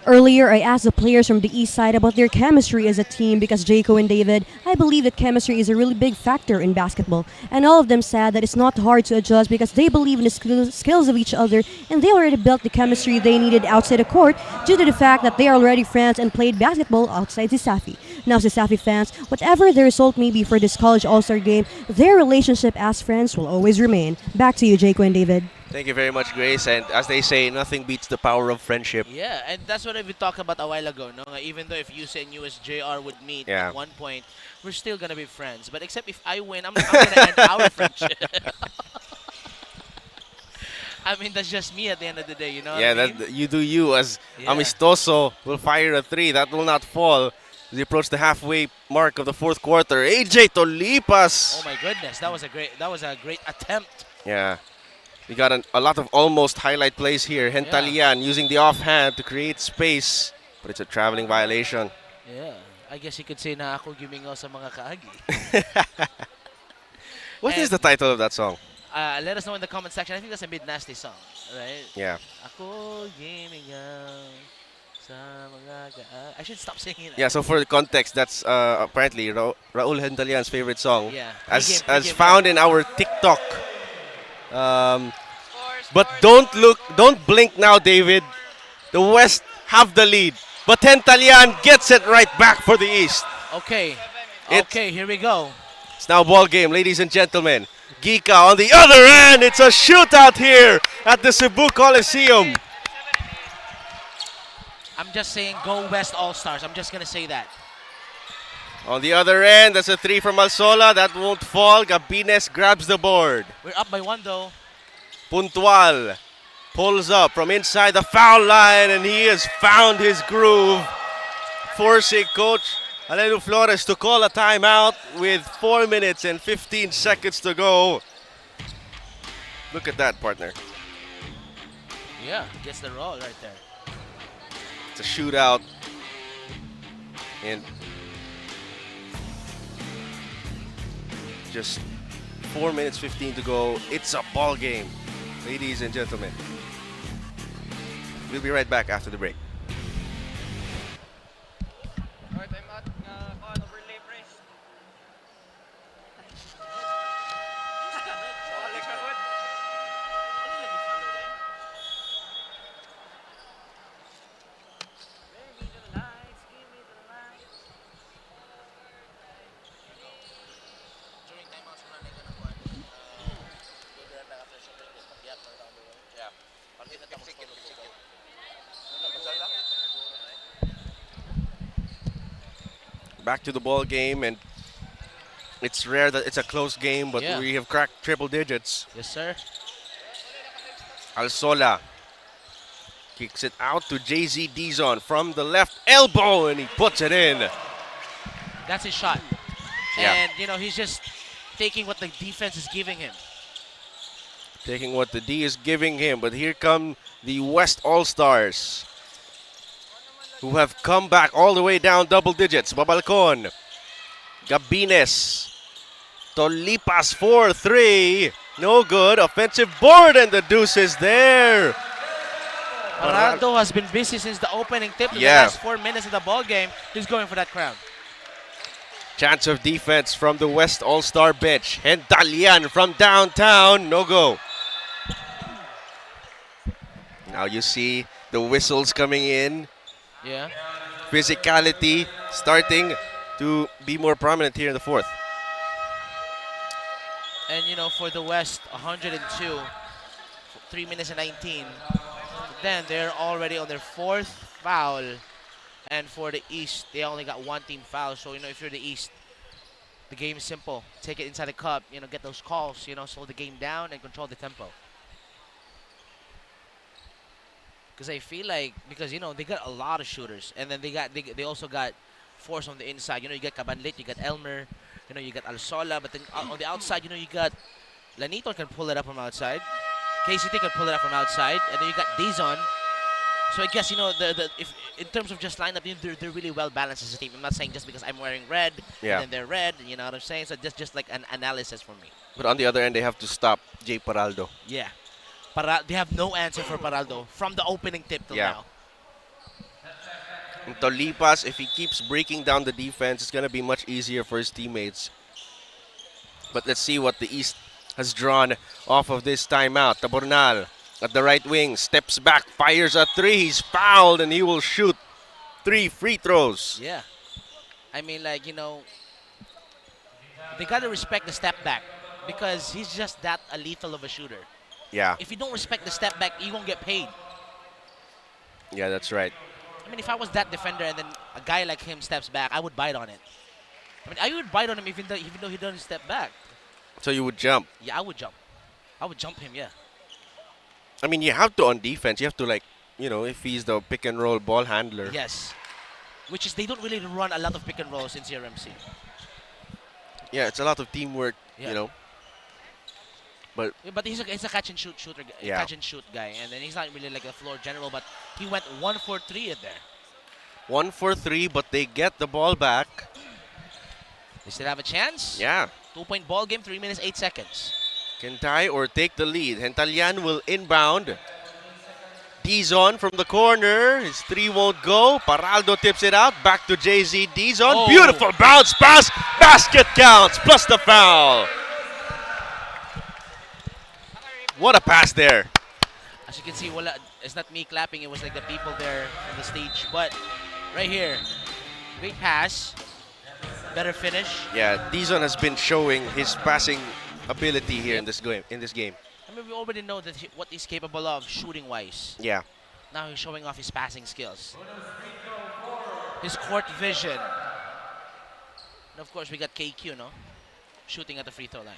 Earlier, I asked the players from the east side about their chemistry as a team because Jaco and David, I believe that chemistry is a really big factor in basketball. And all of them said that it's not hard to adjust because they believe in the skills of each other and they already built the chemistry they needed outside the court due to the fact that they are already friends and played basketball outside Cesafi. Now, Cesafi fans, whatever the result may be for this college all-star game, their relationship as friends will always remain. Back to you, Jaco and David. Thank you very much, Grace. And as they say, nothing beats the power of friendship. Yeah, and that's what we talked about a while ago. No, even though if UC and USJR would meet at one point, we're still gonna be friends. But except if I win, I'm gonna end our friendship. I mean, that's just me at the end of the day, you know. Yeah, what I mean? that you do you. As Amistoso will fire a 3 that will not fall as they approach the halfway mark of the fourth quarter. AJ Tolipas. Oh my goodness, that was a great attempt. Yeah. We got a lot of almost highlight plays here. Hentalian using the offhand to create space, but it's a traveling violation. Yeah, I guess you could say na ako gimingaw sa mga kaagi. What is the title of that song? Let us know in the comment section. I think that's a mid-nasty song, right? Yeah. Ako gimingaw sa mga kaagi. I should stop singing that. Yeah, so for the context, that's apparently Raul Hentalian's favorite song. Yeah. As found in our TikTok. But don't blink now, David. The West have the lead, but Hentalian gets it right back for the East. Okay, here we go. It's now ball game, ladies and gentlemen. Gika on the other end. It's a shootout here at the Cebu Coliseum. I'm just saying, go West All-Stars. I'm just gonna say that. On the other end, that's a 3 from Alsola. That won't fall. Gabines grabs the board. We're up by 1 though. Puntual pulls up from inside the foul line, and he has found his groove, forcing Coach Alenu Flores to call a timeout with 4 minutes and 15 seconds to go. Look at that, partner. Yeah, gets the roll right there. It's a shootout. And just 4 minutes 15 to go. It's a ball game, ladies and gentlemen. We'll be right back after the break. Back to the ball game, and it's rare that it's a close game, but we have cracked triple digits. Yes, sir. Alsola kicks it out to JZ Dizon from the left elbow, and he puts it in. That's his shot. Yeah. And, you know, he's just taking what the defense is giving him. Taking what the D is giving him, but here come the West All-Stars, who have come back all the way down double digits. Babalcon, Gabines, Tolipas 4-3, no good. Offensive board, and the deuce is there. Araldo has been busy since the opening tip. In the last 4 minutes of the ball game, he's going for that crown. Chance of defense from the West All-Star bench. Hentalian from downtown, no go. Now you see the whistles coming in. Yeah. Physicality starting to be more prominent here in the fourth. And, you know, for the West, 102, 3 minutes and 19. Then they're already on their fourth foul. And for the East, they only got 1 team foul. So, you know, if you're the East, the game is simple. Take it inside the cup, you know, get those calls, you know, slow the game down and control the tempo. Because I feel like, because, you know, they got a lot of shooters. And then they also got force on the inside. You know, you got Cabanlit, you got Elmer, you know, you got Alsola. But then on the outside, you know, you got Lanito can pull it up from outside. KCT can pull it up from outside, and then you got Dizon. So I guess, you know, if in terms of just lineup, they're really well balanced as a team. I'm not saying just because I'm wearing red, and then they're red, you know what I'm saying? So just like an analysis for me. But on the other end, they have to stop Jay Paraldo. Yeah. They have no answer for Paraldo from the opening tip till now. And Tolipas, if he keeps breaking down the defense, it's going to be much easier for his teammates. But let's see what the East has drawn off of this timeout. Tabornal at the right wing, steps back, fires a three. He's fouled, and he will shoot 3 free throws. Yeah. I mean, like, you know, they got to respect the step back because he's just that lethal of a shooter. Yeah. If you don't respect the step back, you won't get paid. Yeah, that's right. I mean, if I was that defender and then a guy like him steps back, I would bite on it. I mean, I would bite on him even though he doesn't step back. So you would jump? Yeah, I would jump. I would jump him, yeah. I mean, you have to on defense. You have to, like, you know, if he's the pick and roll ball handler. Yes. Which is they don't really run a lot of pick and rolls in CRMC. Yeah, it's a lot of teamwork, you know. But he's a catch and shoot shooter, catch and shoot guy, and then he's not really like a floor general. But he went 1 for 3 in there. 1 for 3, but they get the ball back. They still have a chance. Yeah. 2-point ball game, 3 minutes 8 seconds. Can tie or take the lead. Hentalian will inbound. Dizon from the corner. His 3 won't go. Paraldo tips it out. Back to JZ Dizon. Oh. Beautiful bounce pass. Basket counts plus the foul. What a pass there. As you can see, it's not me clapping. It was like the people there on the stage. But right here, great pass. Better finish. Yeah, Dizon has been showing his passing ability here in this game. I mean, we already know that what he's capable of shooting-wise. Yeah. Now he's showing off his passing skills. His court vision. And of course, we got KQ, no? Shooting at the free throw line.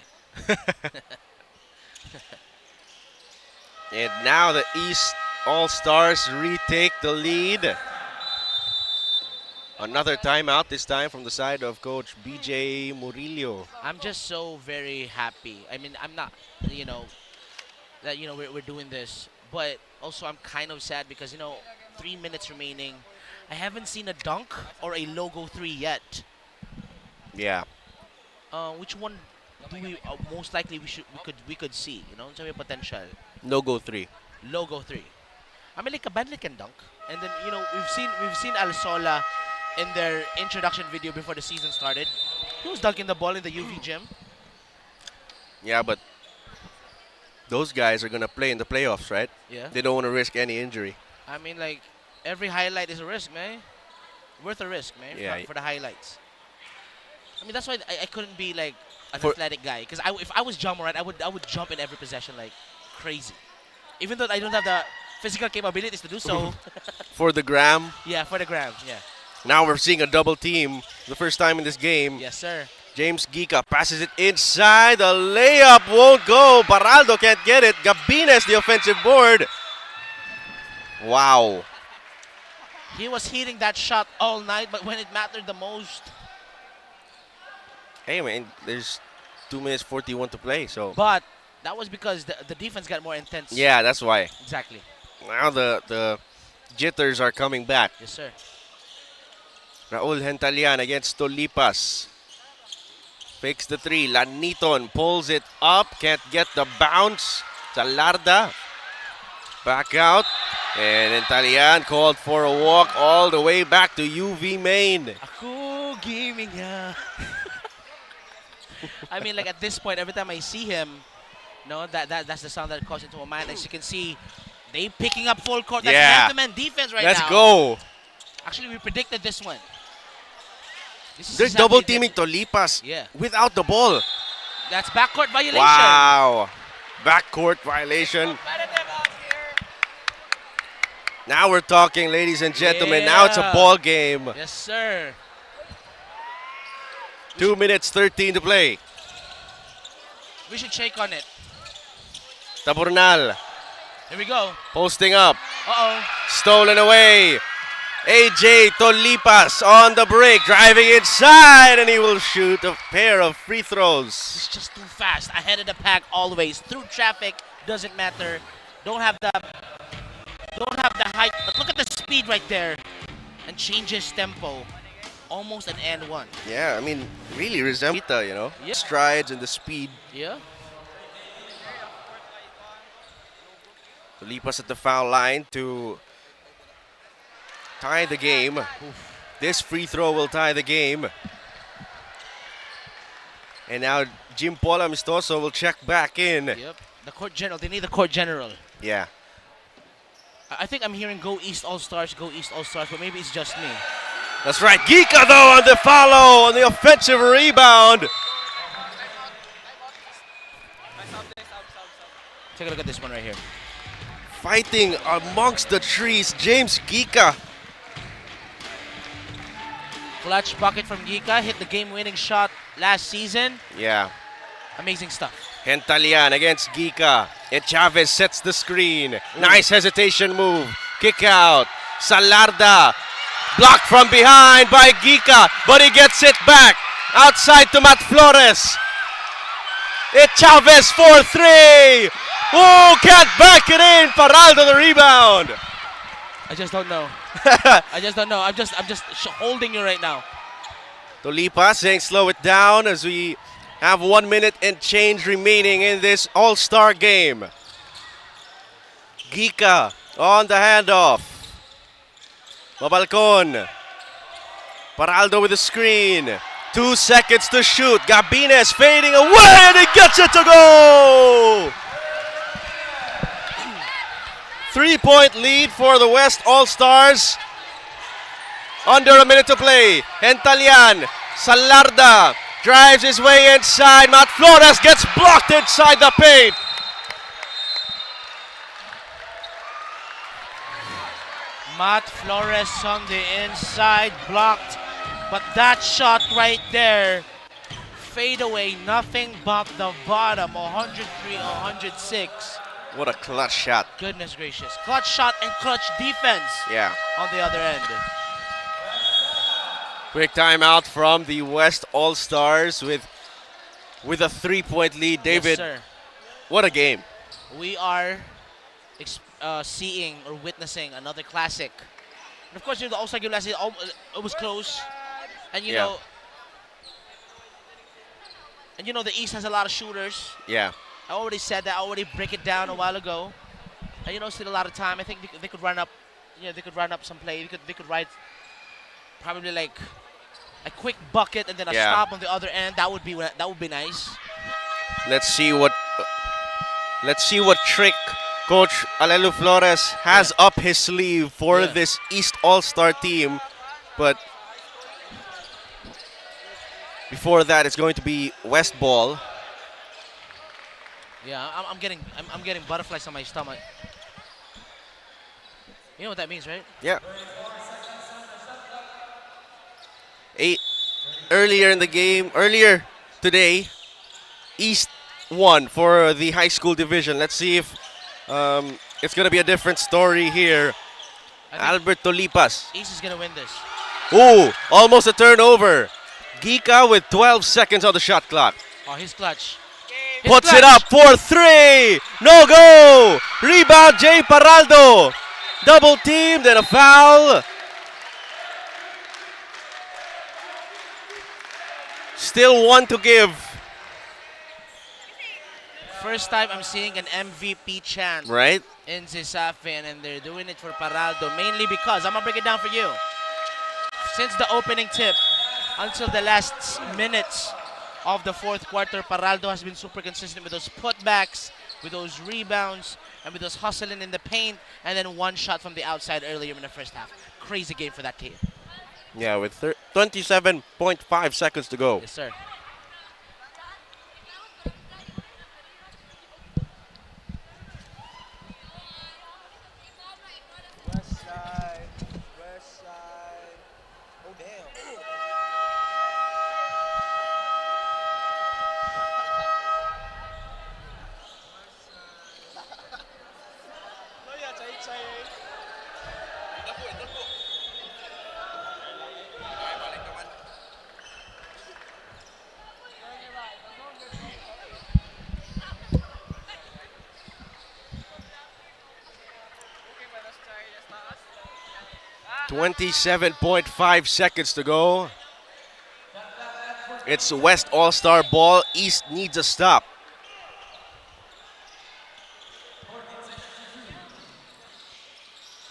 And now the East All-Stars retake the lead. Another timeout, this time from the side of Coach BJ Murillo. I'm just so very happy. I mean, I'm not, you know, that, you know, we're doing this. But also I'm kind of sad because, you know, 3 minutes remaining. I haven't seen a dunk or a logo 3 yet. Yeah. Which one do we most likely we could see, you know, so may potential. Logo 3. Logo 3. I mean, like a band can dunk. And then, you know, we've seen Alsola in their introduction video before the season started. He was dunking the ball in the UV gym. Yeah, but those guys are going to play in the playoffs, right? Yeah. They don't want to risk any injury. I mean, like, every highlight is a risk, man. Worth a risk, man, Yeah. for the highlights. I mean, that's why I couldn't be, like, an athletic guy. Because if I was Ja Morant, I would jump in every possession like crazy. Even though I don't have the physical capabilities to do so. For the gram? Yeah, for the gram, yeah. Now we're seeing a double team. The first time in this game. Yes, sir. James Gica passes it inside. The layup won't go. Paraldo can't get it. Gabines, the offensive board. Wow. He was hitting that shot all night, but when it mattered the most. Hey, man, there's 2 minutes 41 to play, so. But that was because the defense got more intense. Yeah, that's why. Exactly. Now the jitters are coming back. Yes, sir. Raul Hentalian against Tolipas. Fakes the 3. Laniton pulls it up. Can't get the bounce. Salarda. Back out. And Hentalian called for a walk all the way back to UV Main. Ako gaming ya. I mean, like, at this point, every time I see him, no, that's the sound that calls into my mind. As you can see, they picking up full court. That's man-to-man defense right now. Let's go. Actually, we predicted this one. They're double teaming Tolipas without the ball. That's backcourt violation. Wow. Backcourt violation. Now we're talking, ladies and gentlemen. Now it's a ball game. Yes, sir. 2 minutes 13 to play. We should shake on it. Tabornal. Here we go. Posting up. Uh-oh. Stolen away. AJ Tolipas on the break, driving inside, and he will shoot a pair of free throws. He's just too fast, ahead of the pack always, through traffic, doesn't matter. Don't have the height, but look at the speed right there, and changes tempo. Almost an and one. Yeah, I mean, really resembles Ita, you know? Yeah. Strides and the speed. Yeah. Tulipas at the foul line to tie the game. This free throw will tie the game. And now Jim Paul Amistoso will check back in. Yep. The court general. They need the court general. Yeah. I think I'm hearing Go East All-Stars, but maybe it's just me. That's right. Gika, though, on the follow, on the offensive rebound. Take a look at this one right here. Fighting amongst the trees, James Gika. Clutch bucket from Gika. Hit the game-winning shot last season. Yeah. Amazing stuff. Hentalian against Gika. And Chavez sets the screen. Nice hesitation move. Kick out. Salarda. Blocked from behind by Gika, but he gets it back. Outside to Matt Flores. It's Chavez for three. Oh, can't back it in. Paraldo the rebound. I just don't know. I just don't know. I'm just holding you right now. Tolipa saying slow it down as we have 1 minute and change remaining in this all-star game. Gika on the handoff. Mabalcon. Paraldo with the screen. 2 seconds to shoot. Gabines fading away and he gets it to go! 3-point lead for the West All-Stars. Under a minute to play. Hentalian. Salarda drives his way inside. Matt Flores gets blocked inside the paint. Matt Flores on the inside, blocked. But that shot right there, fade away, nothing but the bottom. 103, 106. What a clutch shot. Goodness gracious. Clutch shot and clutch defense. Yeah. On the other end. Quick timeout from the West All-Stars with a 3-point lead. David, yes, sir. What a game. We are seeing or witnessing another classic. And of course, the All-Star game last year, it was close. And you know, the East has a lot of shooters. Yeah. I already said that. I already break it down a while ago. And still a lot of time. I think they could run up. They could run up some play. They could write probably like a quick bucket and then a stop on the other end. That would be nice. Let's see what trick Coach Alelu Flores has up his sleeve for this East All-Star team. But before that, it's going to be West ball. Yeah, I'm getting butterflies on my stomach. You know what that means, right? Yeah. Earlier today, East won for the high school division. Let's see if it's going to be a different story here. Albert Tolipas. East is going to win this. Ooh, almost a turnover. Gika with 12 seconds on the shot clock. Oh, he's clutch. Puts it up for three. No go. Rebound, Jay Paraldo. Double teamed and a foul. Still one to give. First time I'm seeing an MVP chant right in Cesafi, and they're doing it for Paraldo, mainly because, I'm going to break it down for you. Since the opening tip until the last minutes of the fourth quarter, Paraldo has been super consistent with those putbacks, with those rebounds, and with those hustling in the paint, and then one shot from the outside earlier in the first half. Crazy game for that team. Yeah, with 27.5 seconds to go. Yes, sir. West side. Oh, damn. 27.5 seconds to go. It's West All-Star ball. East needs a stop.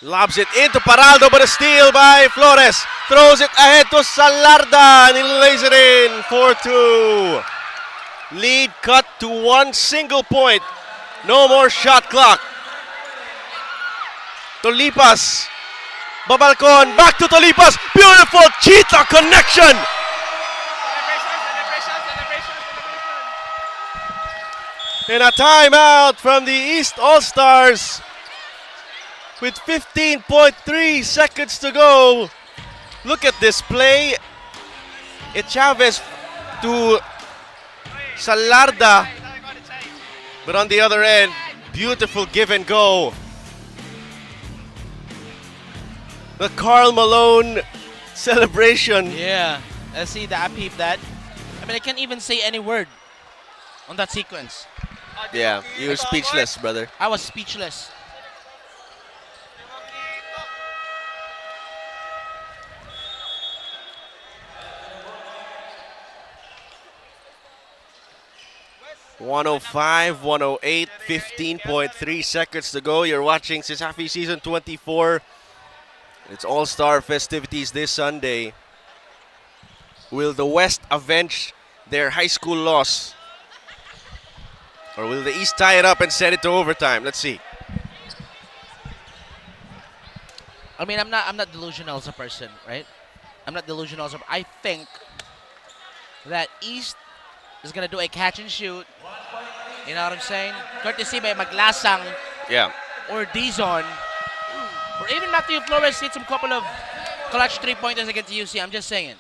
Lobs it into Paraldo, but a steal by Flores. Throws it ahead to Salarda, and he lays it in. 4-2. Lead cut to one single point. No more shot clock. Tolipas. Babalcon, back to Tolipas. Beautiful cheetah connection. And a timeout from the East All-Stars with 15.3 seconds to go. Look at this play. It's Chavez to Salarda. But on the other end, beautiful give and go. The Karl Malone celebration. Yeah, I see that. I peeped that. I mean, I can't even say any word on that sequence. Yeah, you were speechless, brother. I was speechless. .105, 108, 15.3 seconds to go. You're watching Cesafi Season 24. It's All-Star festivities this Sunday. Will the West avenge their high school loss? Or will the East tie it up and send it to overtime? Let's see. I mean, I'm not delusional as a person, right? I'm not delusional as a I think that East is gonna do a catch and shoot. You know what I'm saying? Courtesy by Maglasang. Yeah. Or Dizon. Or even Matthew Flores hit some couple of clutch three-pointers against UC. I'm just saying.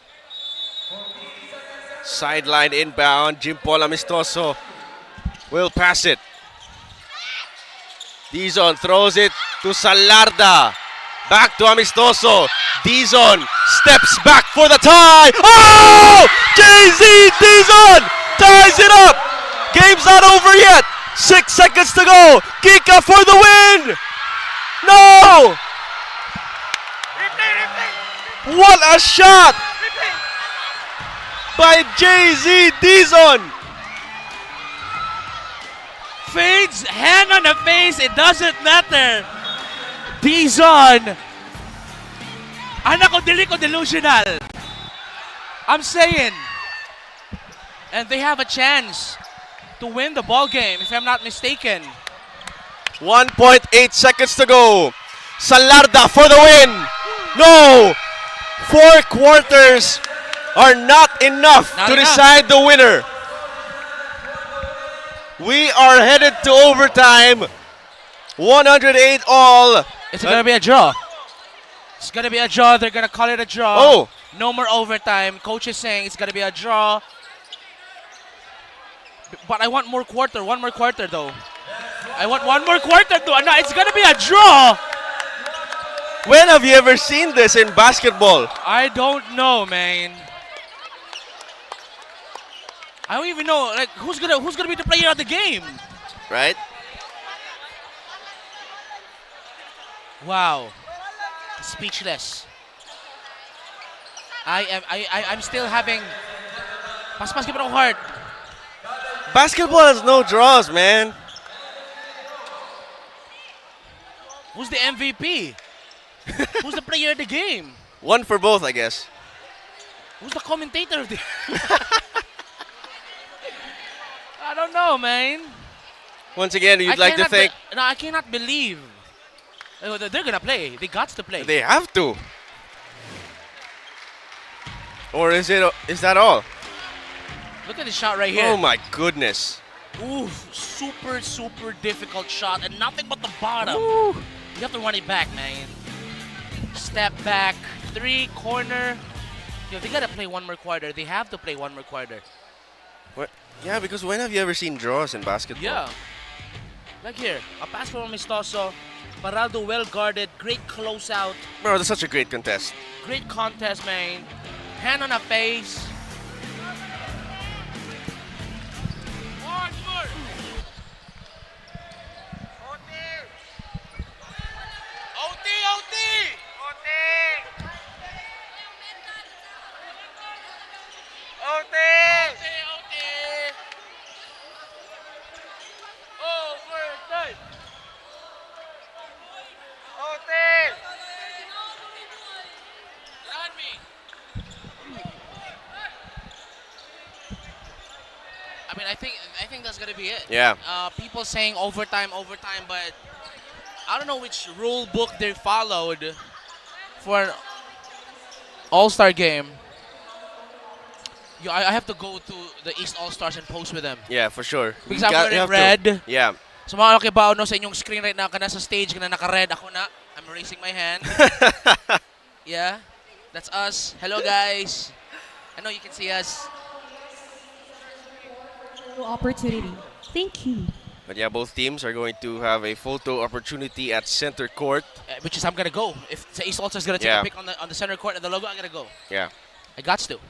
Sideline inbound. Jim Paul Amistoso will pass it. Dizon throws it to Salarda. Back to Amistoso. Dizon steps back for the tie. Oh! JZ Dizon ties it up. Game's not over yet. 6 seconds to go. Kika for the win. No! What a shot by JZ Dizon. Fades, hand on the face, it doesn't matter. Dizon. Anak ko, dili ko delusional. I'm saying. And they have a chance to win the ball game, if I'm not mistaken. 1.8 seconds to go. Salarda for the win. No! 4 quarters are not enough to decide the winner. We are headed to overtime. 108 all. It's going to be a draw. It's going to be a draw. They're going to call it a draw. Oh. No more overtime. Coach is saying it's going to be a draw. But I want more quarter. One more quarter, though. I want one more quarter, though. No, it's going to be a draw. When have you ever seen this in basketball? I don't know, man. I don't even know, like, who's gonna be the player of the game, right? Wow, speechless. I'm still having. Mas basketball hard. Basketball has no draws, man. Who's the MVP? Who's the player of the game? One for both, I guess. Who's the commentator of the? I don't know, man. Once again, you'd like to thank. No, I cannot believe. They're gonna play. They got to play. They have to. Or is that all? Look at the shot right here. Oh my goodness. Ooh, super, super difficult shot and nothing but the bottom. Ooh. You have to run it back, man. Step back, 3 corner. Yo, they gotta play one more quarter. They have to play one more quarter. What? Yeah, because when have you ever seen draws in basketball? Yeah. Like here, a pass from Amistoso. Paraldo well guarded, great closeout. Bro, that's such a great contest. Great contest, man. Hand on a face. I mean, I think that's gonna be it. Yeah. People saying overtime, but I don't know which rule book they followed for an All-Star game. I have to go to the East All-Stars and post with them. Yeah, for sure. Because I'm wearing red. Yeah. So mga nakibaw no sa inyong screen right now, ka na sa stage, ka na naka-red, ako na. I'm raising my hand. Yeah, that's us. Hello guys. I know you can see us. Opportunity. Thank you. But yeah, both teams are going to have a photo opportunity at center court. Which is I'm gonna go. If the East All-Stars gonna take a pic on the center court and the logo, I'm gonna go. Yeah. I got to.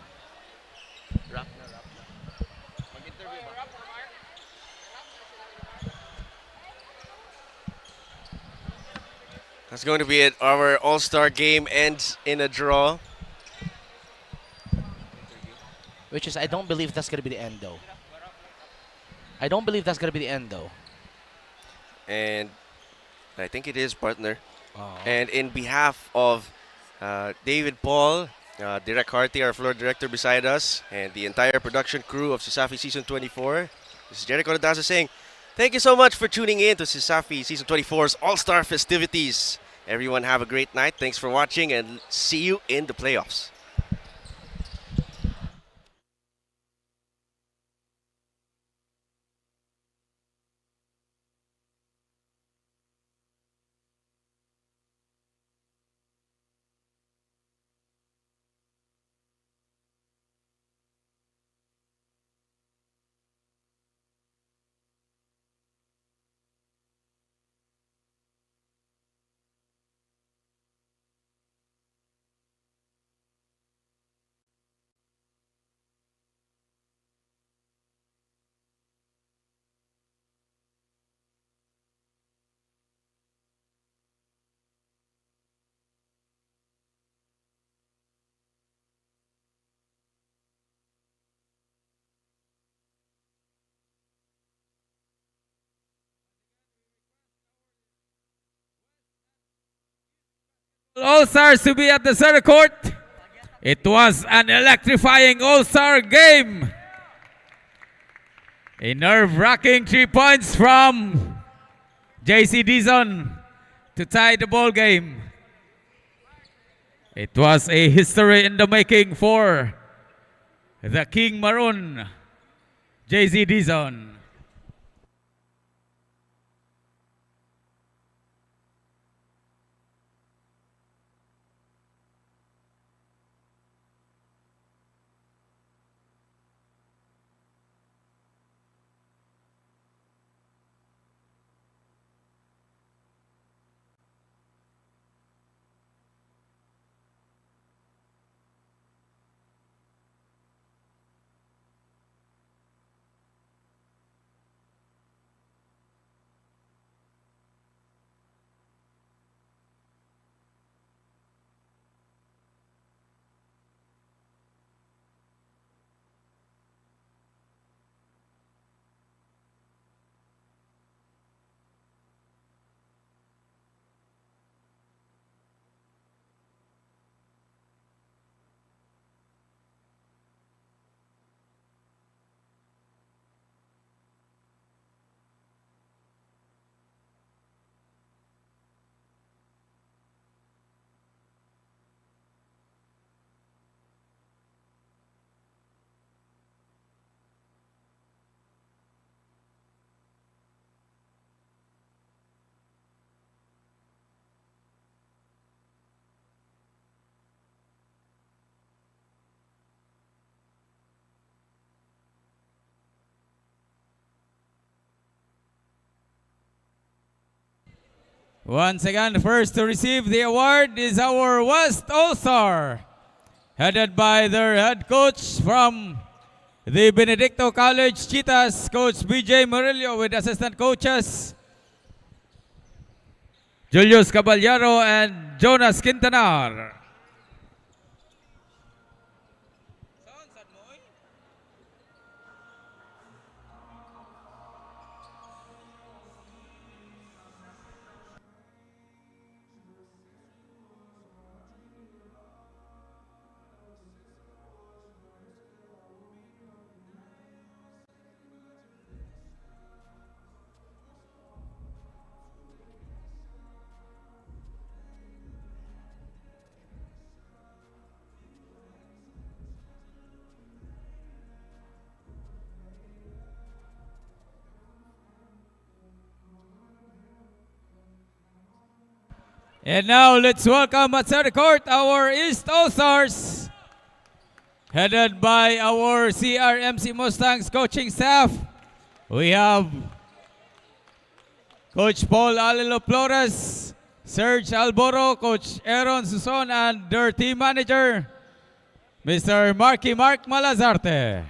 That's going to be it. Our All-Star game ends in a draw. Which is, I don't believe that's going to be the end, though. I don't believe that's going to be the end, though. And I think it is, partner. And in behalf of David Paul, Direk Harty, our floor director beside us, and the entire production crew of Cesafi Season 24, this is Jericho Nadasa saying, thank you so much for tuning in to Cesafi Season 24's All-Star festivities. Everyone have a great night. Thanks for watching and see you in the playoffs. All-Stars to be at the center court. It was an electrifying All-Star game. A nerve-wracking 3 points from JC Dizon to tie the ball game. It was a history in the making for the King Maroon, JC Dizon. Once again, first to receive the award is our West All-Star, headed by their head coach from the Benedicto College Cheetahs, Coach BJ Murillo, with assistant coaches Julius Caballero and Jonas Quintanar. And now let's welcome at center court our East All-Stars, headed by our CRMC Mustangs coaching staff. We have Coach Paul Alilo Flores, Serge Alboro, Coach Aaron Suson, and their team manager, Mr. Mark Malazarte.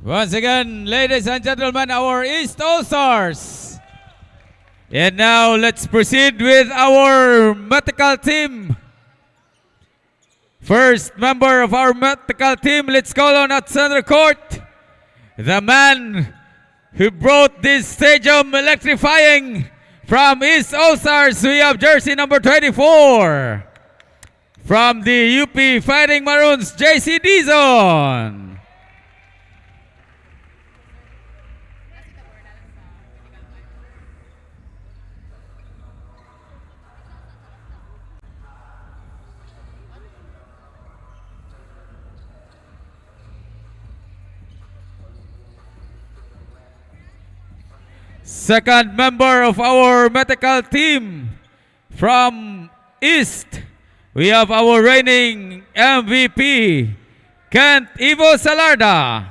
Once again, ladies and gentlemen, our East All-Stars. And now let's proceed with our medical team. First member of our medical team, let's call on at center court, the man who brought this stadium electrifying. From East All-Stars, we have jersey number 24. From the UP Fighting Maroons, JC Dizon. Second member of our medical team from East, we have our reigning MVP, Kent Ivo Salarda.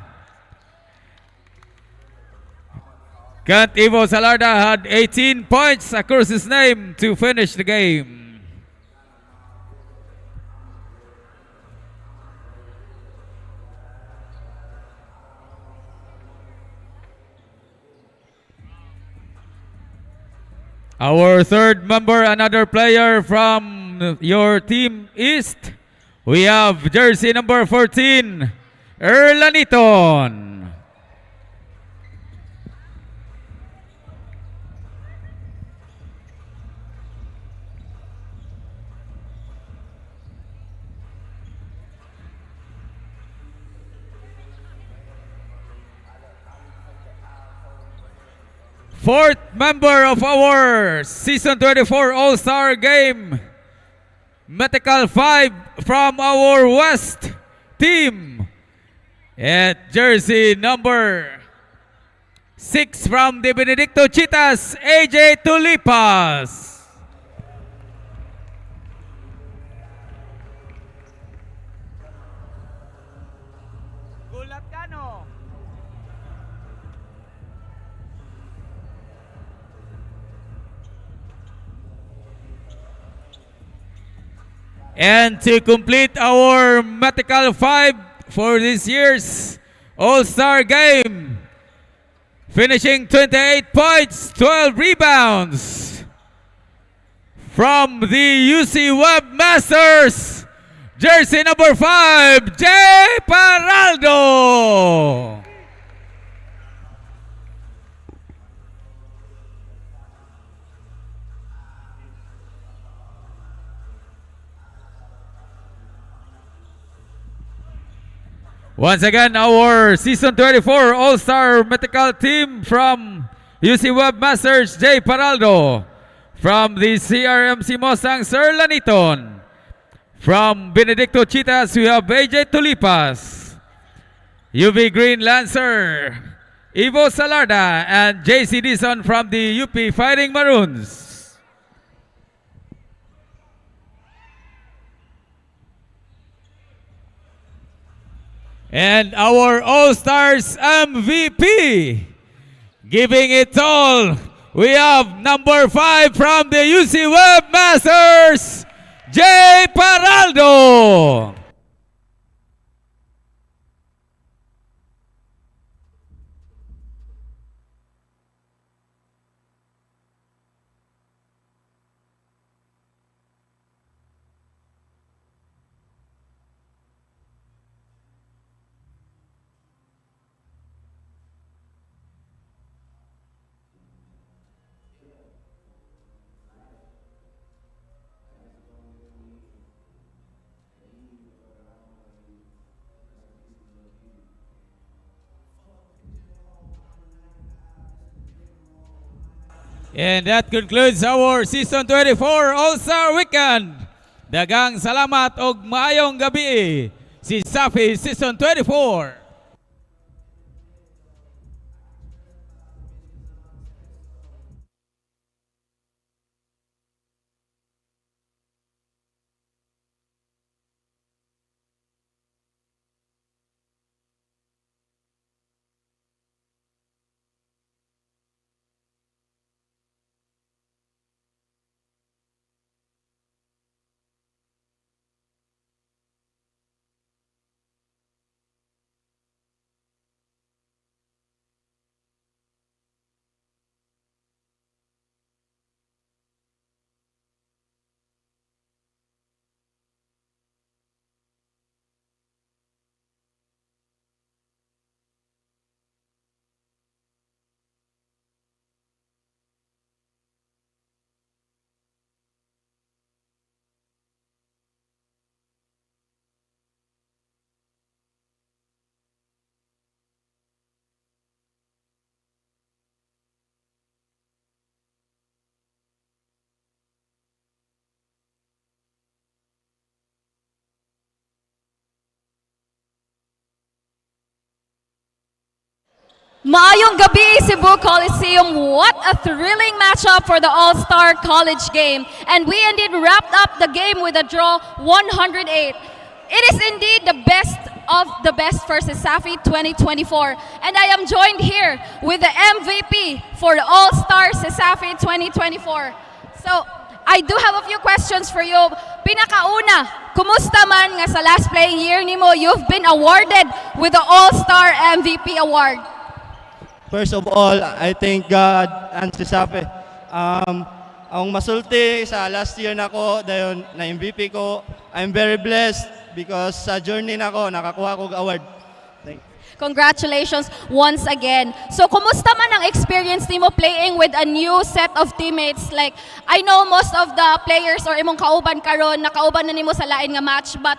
Kent Ivo Salarda had 18 points across his name to finish the game. Our third member, another player from your team East, we have jersey number 14, Erlaniton. Fourth member of our Season 24 All-Star Game, Medical 5 from our West team. At jersey number 6 from the Benedicto Cheetahs, AJ Tulipas. And to complete our Medical 5 for this year's All-Star Game, finishing 28 points, 12 rebounds from the UC Webmasters, jersey number 5, Jay Paraldo. Once again, our Season 24 All-Star Medical team from UC Webmasters, Jay Paraldo. From the CRMC Mustang, Sir Laniton. From Benedicto Cheetahs, we have AJ Tulipas. UV Green Lancer, Ivo Salarda, and JC Dison from the UP Fighting Maroons. And our All-Stars MVP, giving it all, we have number 5 from the UC Webmasters, Jay Paraldo. And that concludes our Season 24 All-Star Weekend. Dagang salamat og maayong gabi. Cesafi Season 24. Maayong gabi, Cebu Coliseum. What a thrilling matchup for the All-Star College game. And we indeed wrapped up the game with a draw 108. It is indeed the best of the best for Cesafi 2024. And I am joined here with the MVP for the All-Star Cesafi 2024. So, I do have a few questions for you. Pinakauna, kumusta man nga sa last playing year nimo, you've been awarded with the All-Star MVP award. First of all, I thank God and Cesafi. Ang masulti sa last year nako dayon na MVP ko, I'm very blessed because sa journey nako nakakuha ko award. Thank you. Congratulations once again. So, kumusta man ang experience nimo playing with a new set of teammates? Like, I know most of the players or imong kauban karon nakauban na nimo sa lain nga match, but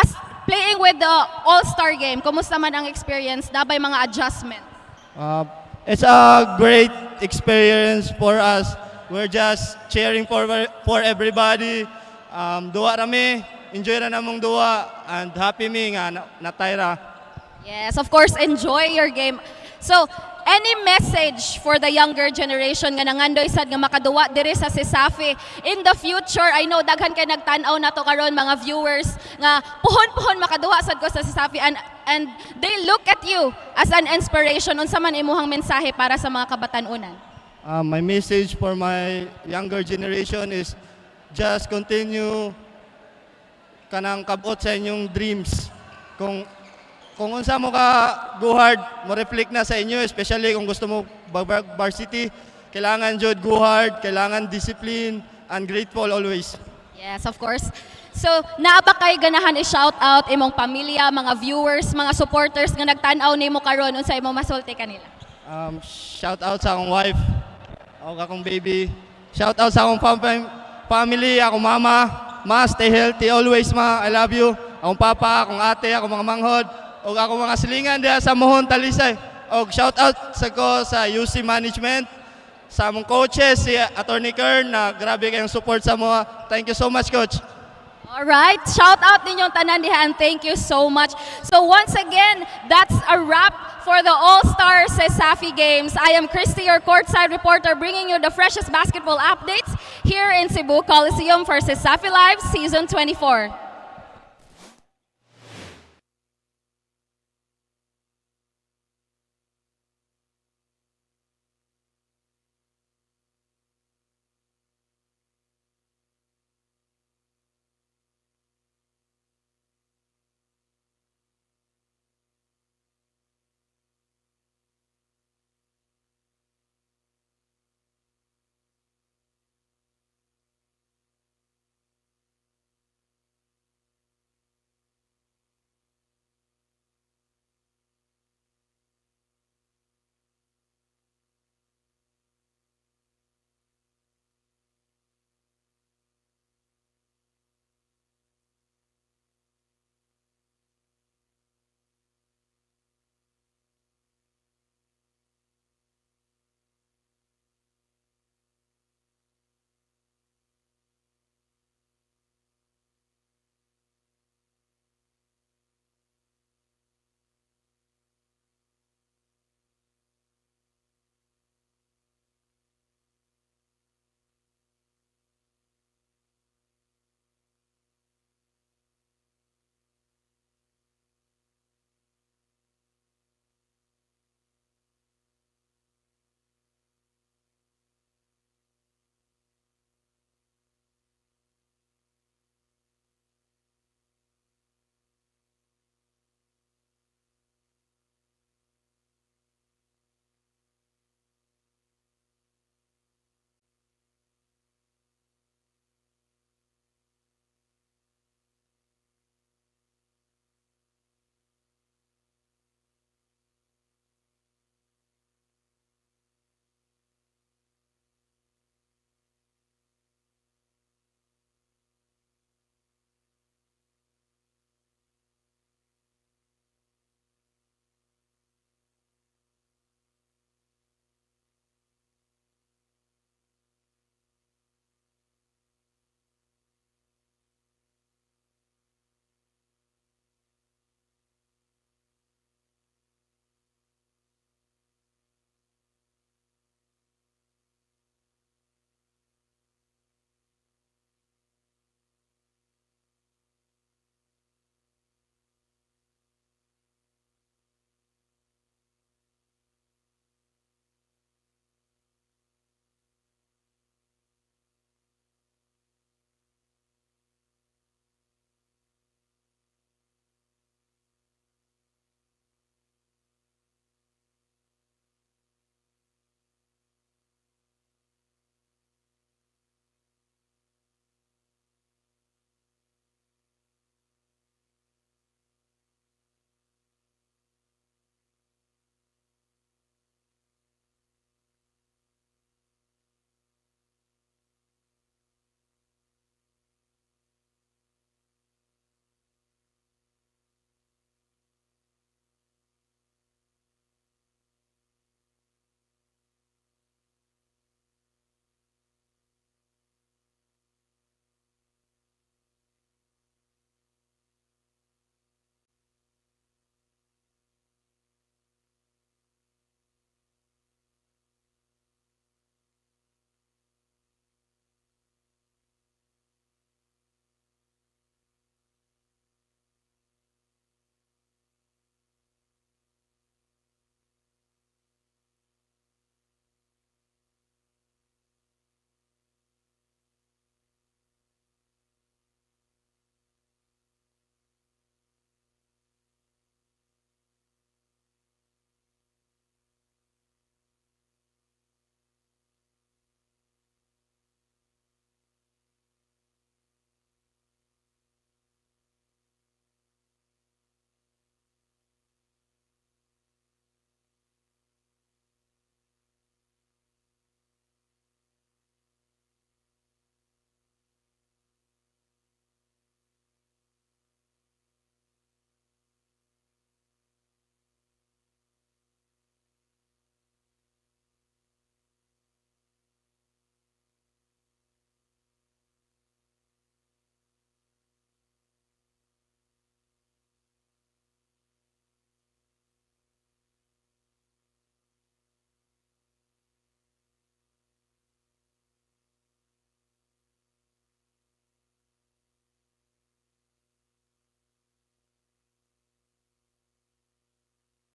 as playing with the All-Star game, kumusta man ang experience? Dabay mga adjustment? It's a great experience for us. We're just cheering for everybody. Duwa rami, enjoy ra namong duwa, and happy mi nga natayra. Yes, of course, enjoy your game. So, any message for the younger generation nga nangandoy sad nga makaduwa diri sa Cesafi in the future? I know daghan kay nagtan-aw nato karon mga viewers nga puhon-puhon makaduwa sad ko sa Cesafi, and they look at you as an inspiration. Unsa man imuhang mensahe para sa mga kabatan-unan? My message for my younger generation is just continue kanang kabot sa inyong dreams. Kung unsa mo ka go hard, mo reflect na sa inyo, especially kung gusto mo varsity, kailangan jud go hard, kailangan discipline and grateful always. Yes, of course. So, naa ba kay ganahan i-shout out imong pamilya, mga viewers, mga supporters nga nagtan-aw nimo karon unsa imong masulti kanila? Shout out sa akong wife, o akong baby. Shout out sa akong family, akong mama. Ma, stay healthy always, ma. I love you. Akong papa, akong ate, akong mga manghod, o akong mga silingan diha sa Mohon, Talisay. O shout out sa UC Management, sa among coaches, si Attorney Kern, na grabe kayong support sa mga. Thank you so much, Coach. Alright, shout out ninyong tanan diha and thank you so much. So once again, that's a wrap for the All-Star Cesafi Games. I am Christy, your courtside reporter, bringing you the freshest basketball updates here in Cebu Coliseum for Cesafi Live Season 24.